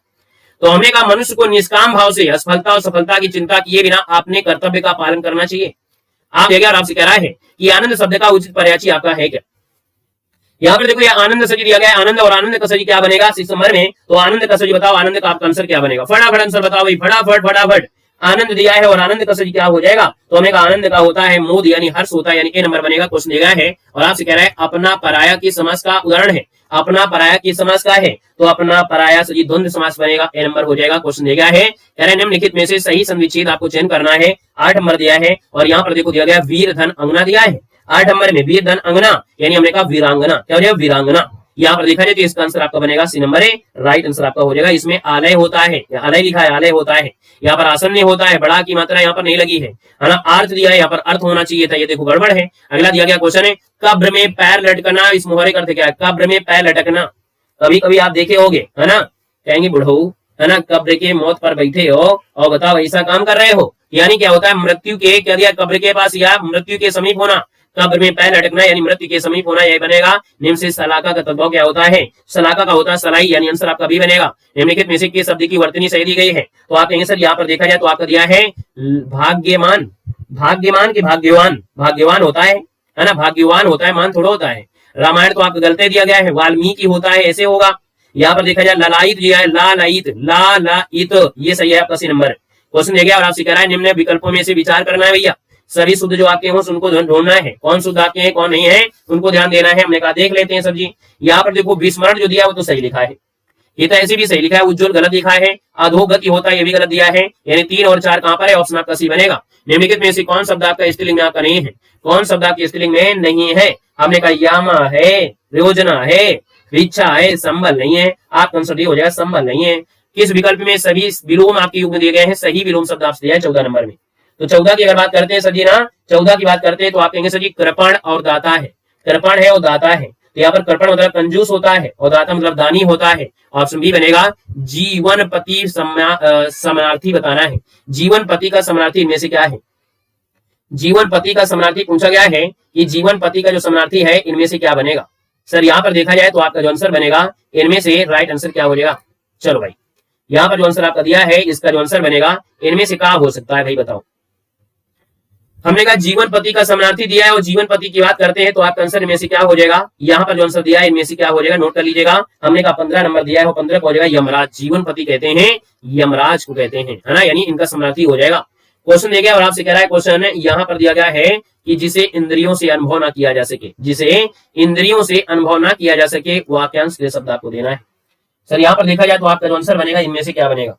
तो हमने कहा मनुष्य को निष्काम भाव से असफलता और सफलता की चिंता किए बिना अपने कर्तव्य का पालन करना चाहिए। आप देखिए और आपसे कह रहा है कि आनंद शब्द का उचित पर्यायवाची आपका है क्या? यहाँ पर देखो ये आनंद सजी दिया गया है, आनंद और आनंद का सजी क्या बनेगा 6 नंबर में। तो आनंद का सजी बताओ, आनंद का आपका आंसर क्या बनेगा? फटाफट आंसर बताओ भाई, फटाफट फटाफट। आनंद दिया है और आनंद का सजी क्या हो जाएगा? तो हमें आनंद का होता है मोद यानी हर्ष होता है, यानी ए नंबर बनेगा। क्वेश्चन दिया है और आपसे कह रहा है अपना पराया की समास का उदाहरण है, अपना पराया की समास का है, तो अपना पराया सजी द्वंद्व समास बनेगा, ए नंबर हो जाएगा। क्वेश्चन दिया है, कह रहे निम्नलिखित में से सही संविच्छेद आपको चयन करना है। 8 नंबर दिया है और यहाँ पर देखो दिया गया वीर धन अंगना दिया है 8 नंबर में, वीर धन अंगना यानी हमने कहा वीरांगना। क्या हो जाएगा? वीरांगना। यहाँ पर देखा जाए तो इसका आंसर आपका बनेगा सी नंबर है, राइट आंसर आपका हो जाएगा। इसमें आलय होता है, आलय लिखा है, आलय होता है। यहाँ पर आसन्य होता है, बड़ा की मात्रा यहाँ पर नहीं लगी है ना। अर्थ दिया है, यहाँ पर अर्थ होना चाहिए था, ये देखो गड़बड़ है। अगला दिया गया क्वेश्चन है कब्र में पैर लटकना, इस मुहावरे का अर्थ क्या है? कब्र में पैर लटकना कभी कभी आप देखे होगे, है ना, कहेंगे बुढ़ऊ, है ना, कब्र के मौत पर बैठे हो और बताओ ऐसा काम कर रहे हो, यानी क्या होता है मृत्यु के, क्या दिया, कब्र के पास या मृत्यु के समीप होना। कब्र में पैर लटकना यानी मृत्यु के समीप होना, यही बनेगा। निम्न से सलाका का तद्भव क्या होता है? सलाका का होता है सलाई, यानी आंसर आपका भी बनेगा। निम्नलिखित में से किस शब्द की वर्तनी सही दी गई है? तो आप कहेंगे सर यहाँ पर देखा जाए तो आपका दिया है भाग्यमान, भाग्यमान के भाग्यवान, भाग्यवान होता है ना, भाग्यवान होता है, मान थोड़ा होता है। रामायण तो आपको गलत दिया गया है, वाल्मीकि होता है, ऐसे होगा। यहाँ पर देखा जाए ललायित दिया है, लालायित, लालायित, ये सही है आपका सी नंबर। क्वेश्चन दिया गया और आपसे कह रहा है निम्न विकल्पों में से विचार करना है भैया। सभी शुद्ध जो आपके हों उनको ढूंढना है, कौन शुद्ध आपके हैं कौन नहीं है उनको ध्यान देना है। हमने कहा देख लेते हैं सब्जी। यहाँ पर देखो विस्मरण जो दिया वो तो सही लिखा है, ये तो ऐसे भी सही लिखा है। उज्जवल गलत लिखा है, अधोगति होता है ये भी गलत दिया है, यानी 3 और 4 कहां पर है? ऑप्शन आपका सी बनेगा। निम्नलिखित में से कौन शब्द आपका स्त्रीलिंग में आपका नहीं है? कौन शब्द आपकी स्त्रीलिंग में नहीं है? हमने कहा यामा है, योजना है, इच्छा है, संबल नहीं है। आपका आंसर डी हो जाएगा संबल नहीं है। किस विकल्प में सभी विलोम आपके युग में दिए गए हैं? सही विलोम शब्द आपसे दिया है 14 नंबर में। तो 14 की अगर बात करते हैं सर जी ना, 14 की बात करते हैं तो आप कहेंगे सर जी कृपण और दाता है, कृपण है और दाता है। तो यहाँ पर कृपण मतलब कंजूस होता है और दाता मतलब दानी होता है। ऑप्शन बी बनेगा। जीवन पति समानार्थी बताना है, जीवन पति का समानार्थी इनमें से क्या है? जीवन पति का समानार्थी पूछा गया है कि जीवन पति का जो समानार्थी है इनमें से क्या बनेगा? सर यहाँ पर देखा जाए तो आपका जो आंसर बनेगा इनमें से राइट आंसर क्या हो जाएगा? चलो भाई यहाँ पर जो आंसर आपका दिया है इसका जो आंसर बनेगा इनमें से क्या हो सकता है भाई बताओ। हमने कहा जीवन पति का समानार्थी दिया है और जीवन पति की बात करते हैं तो आपका आंसर इनमें से क्या हो जाएगा? यहाँ पर जो आंसर दिया है इनमें से क्या हो जाएगा? नोट कर लीजिएगा। हमने कहा 15 नंबर दिया है और 15 को हो जाएगा यमराज। जीवन पति कहते हैं यमराज को कहते हैं, है ना, यानी इनका समानार्थी हो जाएगा। क्वेश्चन दिया गया और आपसे कह रहा है क्वेश्चन यहाँ पर दिया गया है कि जिसे इंद्रियों से अनुभव ना किया जा सके, जिसे इंद्रियों से अनुभव ना किया जा सके वाक्यांश के शब्द आपको देना है। सर यहाँ पर देखा जाए तो आपका जो आंसर बनेगा इनमें से क्या बनेगा?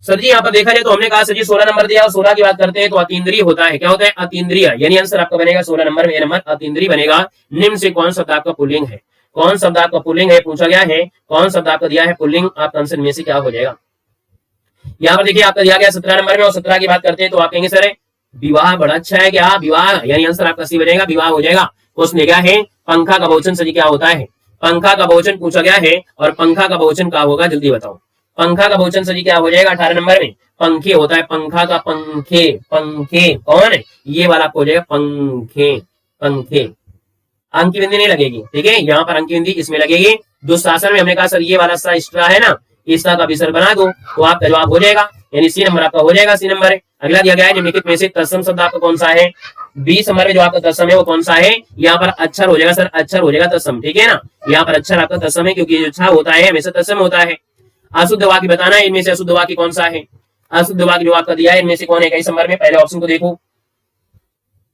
सर जी यहाँ पर देखा जाए तो हमने कहा सर जी 16 नंबर दिया और 16 की बात करते हैं तो अतीन्द्रिय होता है। क्या होता है? अतीन्द्रिय, यानी आंसर आपका बनेगा 16 नंबर में, नंबर अतीन्द्रिय बनेगा। निम्न से कौन शब्द आपका पुल्लिंग है? कौन शब्द आपका पुल्लिंग है पूछा गया है, कौन शब्द आपका दिया है पुल्लिंग? आपका आंसर में से क्या हो जाएगा? यहाँ पर देखिए आपका दिया गया 17 नंबर में और 17 की बात करते हैं तो आप कहेंगे सर विवाह बड़ा अच्छा है क्या? विवाह, यानी आंसर आपका सी बनेगा, विवाह हो जाएगा। क्वेश्चन क्या है? पंखा का बहुवचन सर जी क्या होता है? पंखा का बहुवचन पूछा गया है और पंखा का बहुवचन क्या होगा जल्दी बताओ। पंखा का बहुवचन सर जी क्या हो जाएगा? 18 नंबर में पंखे होता है, पंखा का पंखे, पंखे कौन है? ये वाला आपको हो जाएगा पंखे, पंखे। अंक की बिंदी नहीं लगेगी, ठीक है, यहाँ पर अंक की बिंदी इसमें लगेगी। दुशासन में हमने कहा सर ये वाला सा एक्स्ट्रा है ना, इसका का विसर्ग बना दो तो आपका जवाब हो जाएगा, यानी सी नंबर आपका हो जाएगा, सी नंबर है। अगला दिया गया है निम्नलिखित में से तत्सम शब्द आपका कौन सा है? 20 नंबर में जो आपका तत्सम है वो कौन सा है? यहाँ पर अक्षर हो जाएगा सर, अक्षर हो जाएगा तत्सम, ठीक है ना। यहाँ पर अक्षर आपका तत्सम है क्योंकि जो छा होता है हमेशा तत्सम होता है। अशुद्ध वाक्य बताना है, इनमें से अशुद्ध वाक्य कौन सा है? अशुद्ध वाक्य जो आपका दिया है इनमें से कौन है? कई नंबर में पहले ऑप्शन को देखो।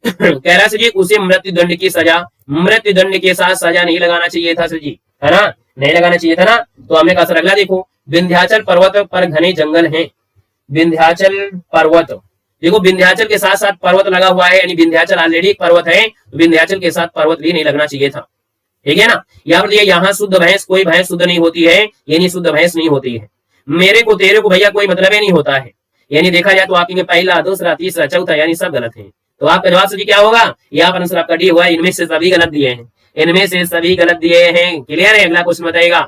कह रहा सर जी उसे मृत्यु दंड की सजा, मृत्यु दंड के साथ सजा नहीं लगाना चाहिए था सर जी, है ना, नहीं लगाना चाहिए था ना। तो हमने कहा सर अगला देखो, विंध्याचल पर्वत पर घने जंगल हैं, विंध्याचल पर्वत, देखो विंध्याचल के साथ साथ पर्वत लगा हुआ है, यानी विंध्याचल ऑलरेडी एक पर्वत है, विंध्याचल के साथ पर्वत भी नहीं लगना चाहिए था, ठीक है ना। यहाँ पर यहाँ शुद्ध भैंस, कोई भैंस शुद्ध नहीं होती है, यानी शुद्ध भैंस नहीं होती है। मेरे को तेरे को भैया कोई मतलब ही नहीं होता है, यानी देखा जाए तो आपके पहला दूसरा तीसरा चौथा यानी सब गलत है। तो आपका जवाब सभी क्या होगा, यहाँ पर आंसर आपका डी हुआ। इनमें से सभी गलत दिए हैं, इनमें से सभी गलत दिए हैं। क्लियर है। अगला क्वेश्चन बताइएगा,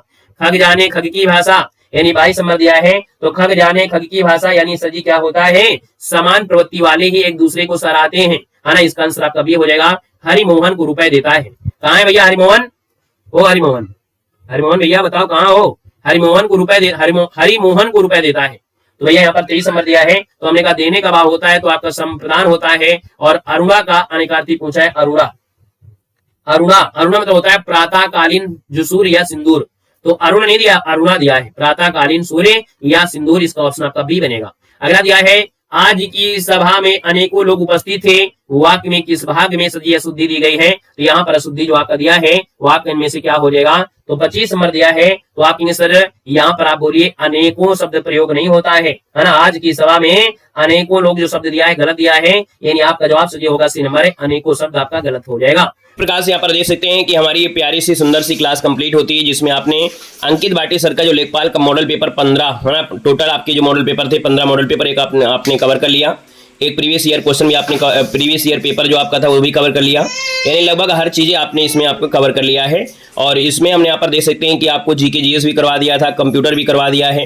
खग जाने खग की भाषा, यानी 22 नंबर दिया है। तो खग जाने खग की भाषा यानी सर जी क्या होता है, समान प्रवृत्ति वाले ही एक दूसरे को सराहते हैं, है ना। इसका आंसर आपका बी हो जाएगा। हरिमोहन को रुपए देता है। कहाँ है भैया हरिमोहन? ओ हरिमोहन, हरिमोहन भैया बताओ कहाँ हो? हरिमोहन को रुपए हरिमोहन को रुपए देता है। तो भैया यहाँ पर 23 नंबर दिया है। तो हमने कहा देने का भाव होता है तो आपका संप्रदान होता है। और अरुणा का अनिकार्थी पूछा है। अरुणा, अरुणा, अरुणा मतलब होता है प्रातःकालीन जो सूर्य या सिंदूर। तो अरुण नहीं दिया, अरुणा दिया है। प्रातःकालीन सूर्य या सिंदूर, इसका ऑप्शन आपका बी बनेगा। अगला दिया है, आज की सभा में अनेकों लोग उपस्थित थे, वाक्य में किस भाग में सजी अशुद्धि दी गई है? तो यहाँ पर अशुद्धि जो आपका दिया है वाक्य में से क्या हो जाएगा? तो 25 नंबर दिया है। तो आप कहेंगे सर यहाँ पर आप बोलिए अनेकों शब्द प्रयोग नहीं होता है ना। आज की सभा में अनेकों लोग जो शब्द दिया है गलत दिया है, यानी आपका जवाब सही होगा सी नंबर है। अनेकों शब्द आपका गलत हो जाएगा। प्रकार से यहाँ पर देख सकते हैं कि हमारी ये प्यारी सी सुंदर सी क्लास कंप्लीट होती है, जिसमें आपने अंकित भाटी सर का जो लेखपाल का मॉडल पेपर 15 है ना, टोटल आपके जो मॉडल पेपर थे 15 मॉडल पेपर एक आपने कवर कर लिया। एक प्रीवियस ईयर क्वेश्चन भी आपने, प्रीवियस ईयर पेपर जो आपका था वो भी कवर कर लिया, यानी लगभग हर चीज़ें आपने इसमें आपको कवर कर लिया है। और इसमें हमने यहाँ पर देख सकते हैं कि आपको जीके जीएस भी करवा दिया था, कंप्यूटर भी करवा दिया है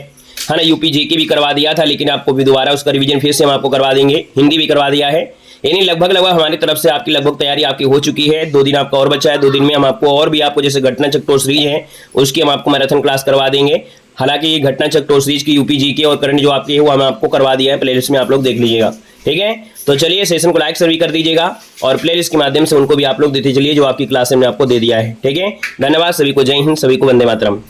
ना, यूपी जीके भी करवा दिया था, लेकिन आपको भी दोबारा उसका रिवीजन फिर से हम आपको करवा देंगे। हिंदी भी करवा दिया है, यानी लगभग हमारी तरफ से आपकी लगभग तैयारी आपकी हो चुकी है। 2 दिन आपका और बचा है। 2 दिन में हम आपको और भी आपको जैसे घटना चक्र सीरीज है उसकी हम आपको मैराथन क्लास करवा देंगे। हालांकि ये घटना चक्र सीरीज की यूपी जीके और करंट जो आपकी है वो हम आपको करवा दिया है, प्लेलिस्ट में आप लोग देख लीजिएगा। ठीक है, तो चलिए सेशन को लाइक भी कर दीजिएगा और प्लेलिस्ट के माध्यम से उनको भी आप लोग देते चलिए जो आपकी क्लास हमने आपको दे दिया है। ठीक है, धन्यवाद सभी को, जय हिंद, सभी को वंदे मातरम।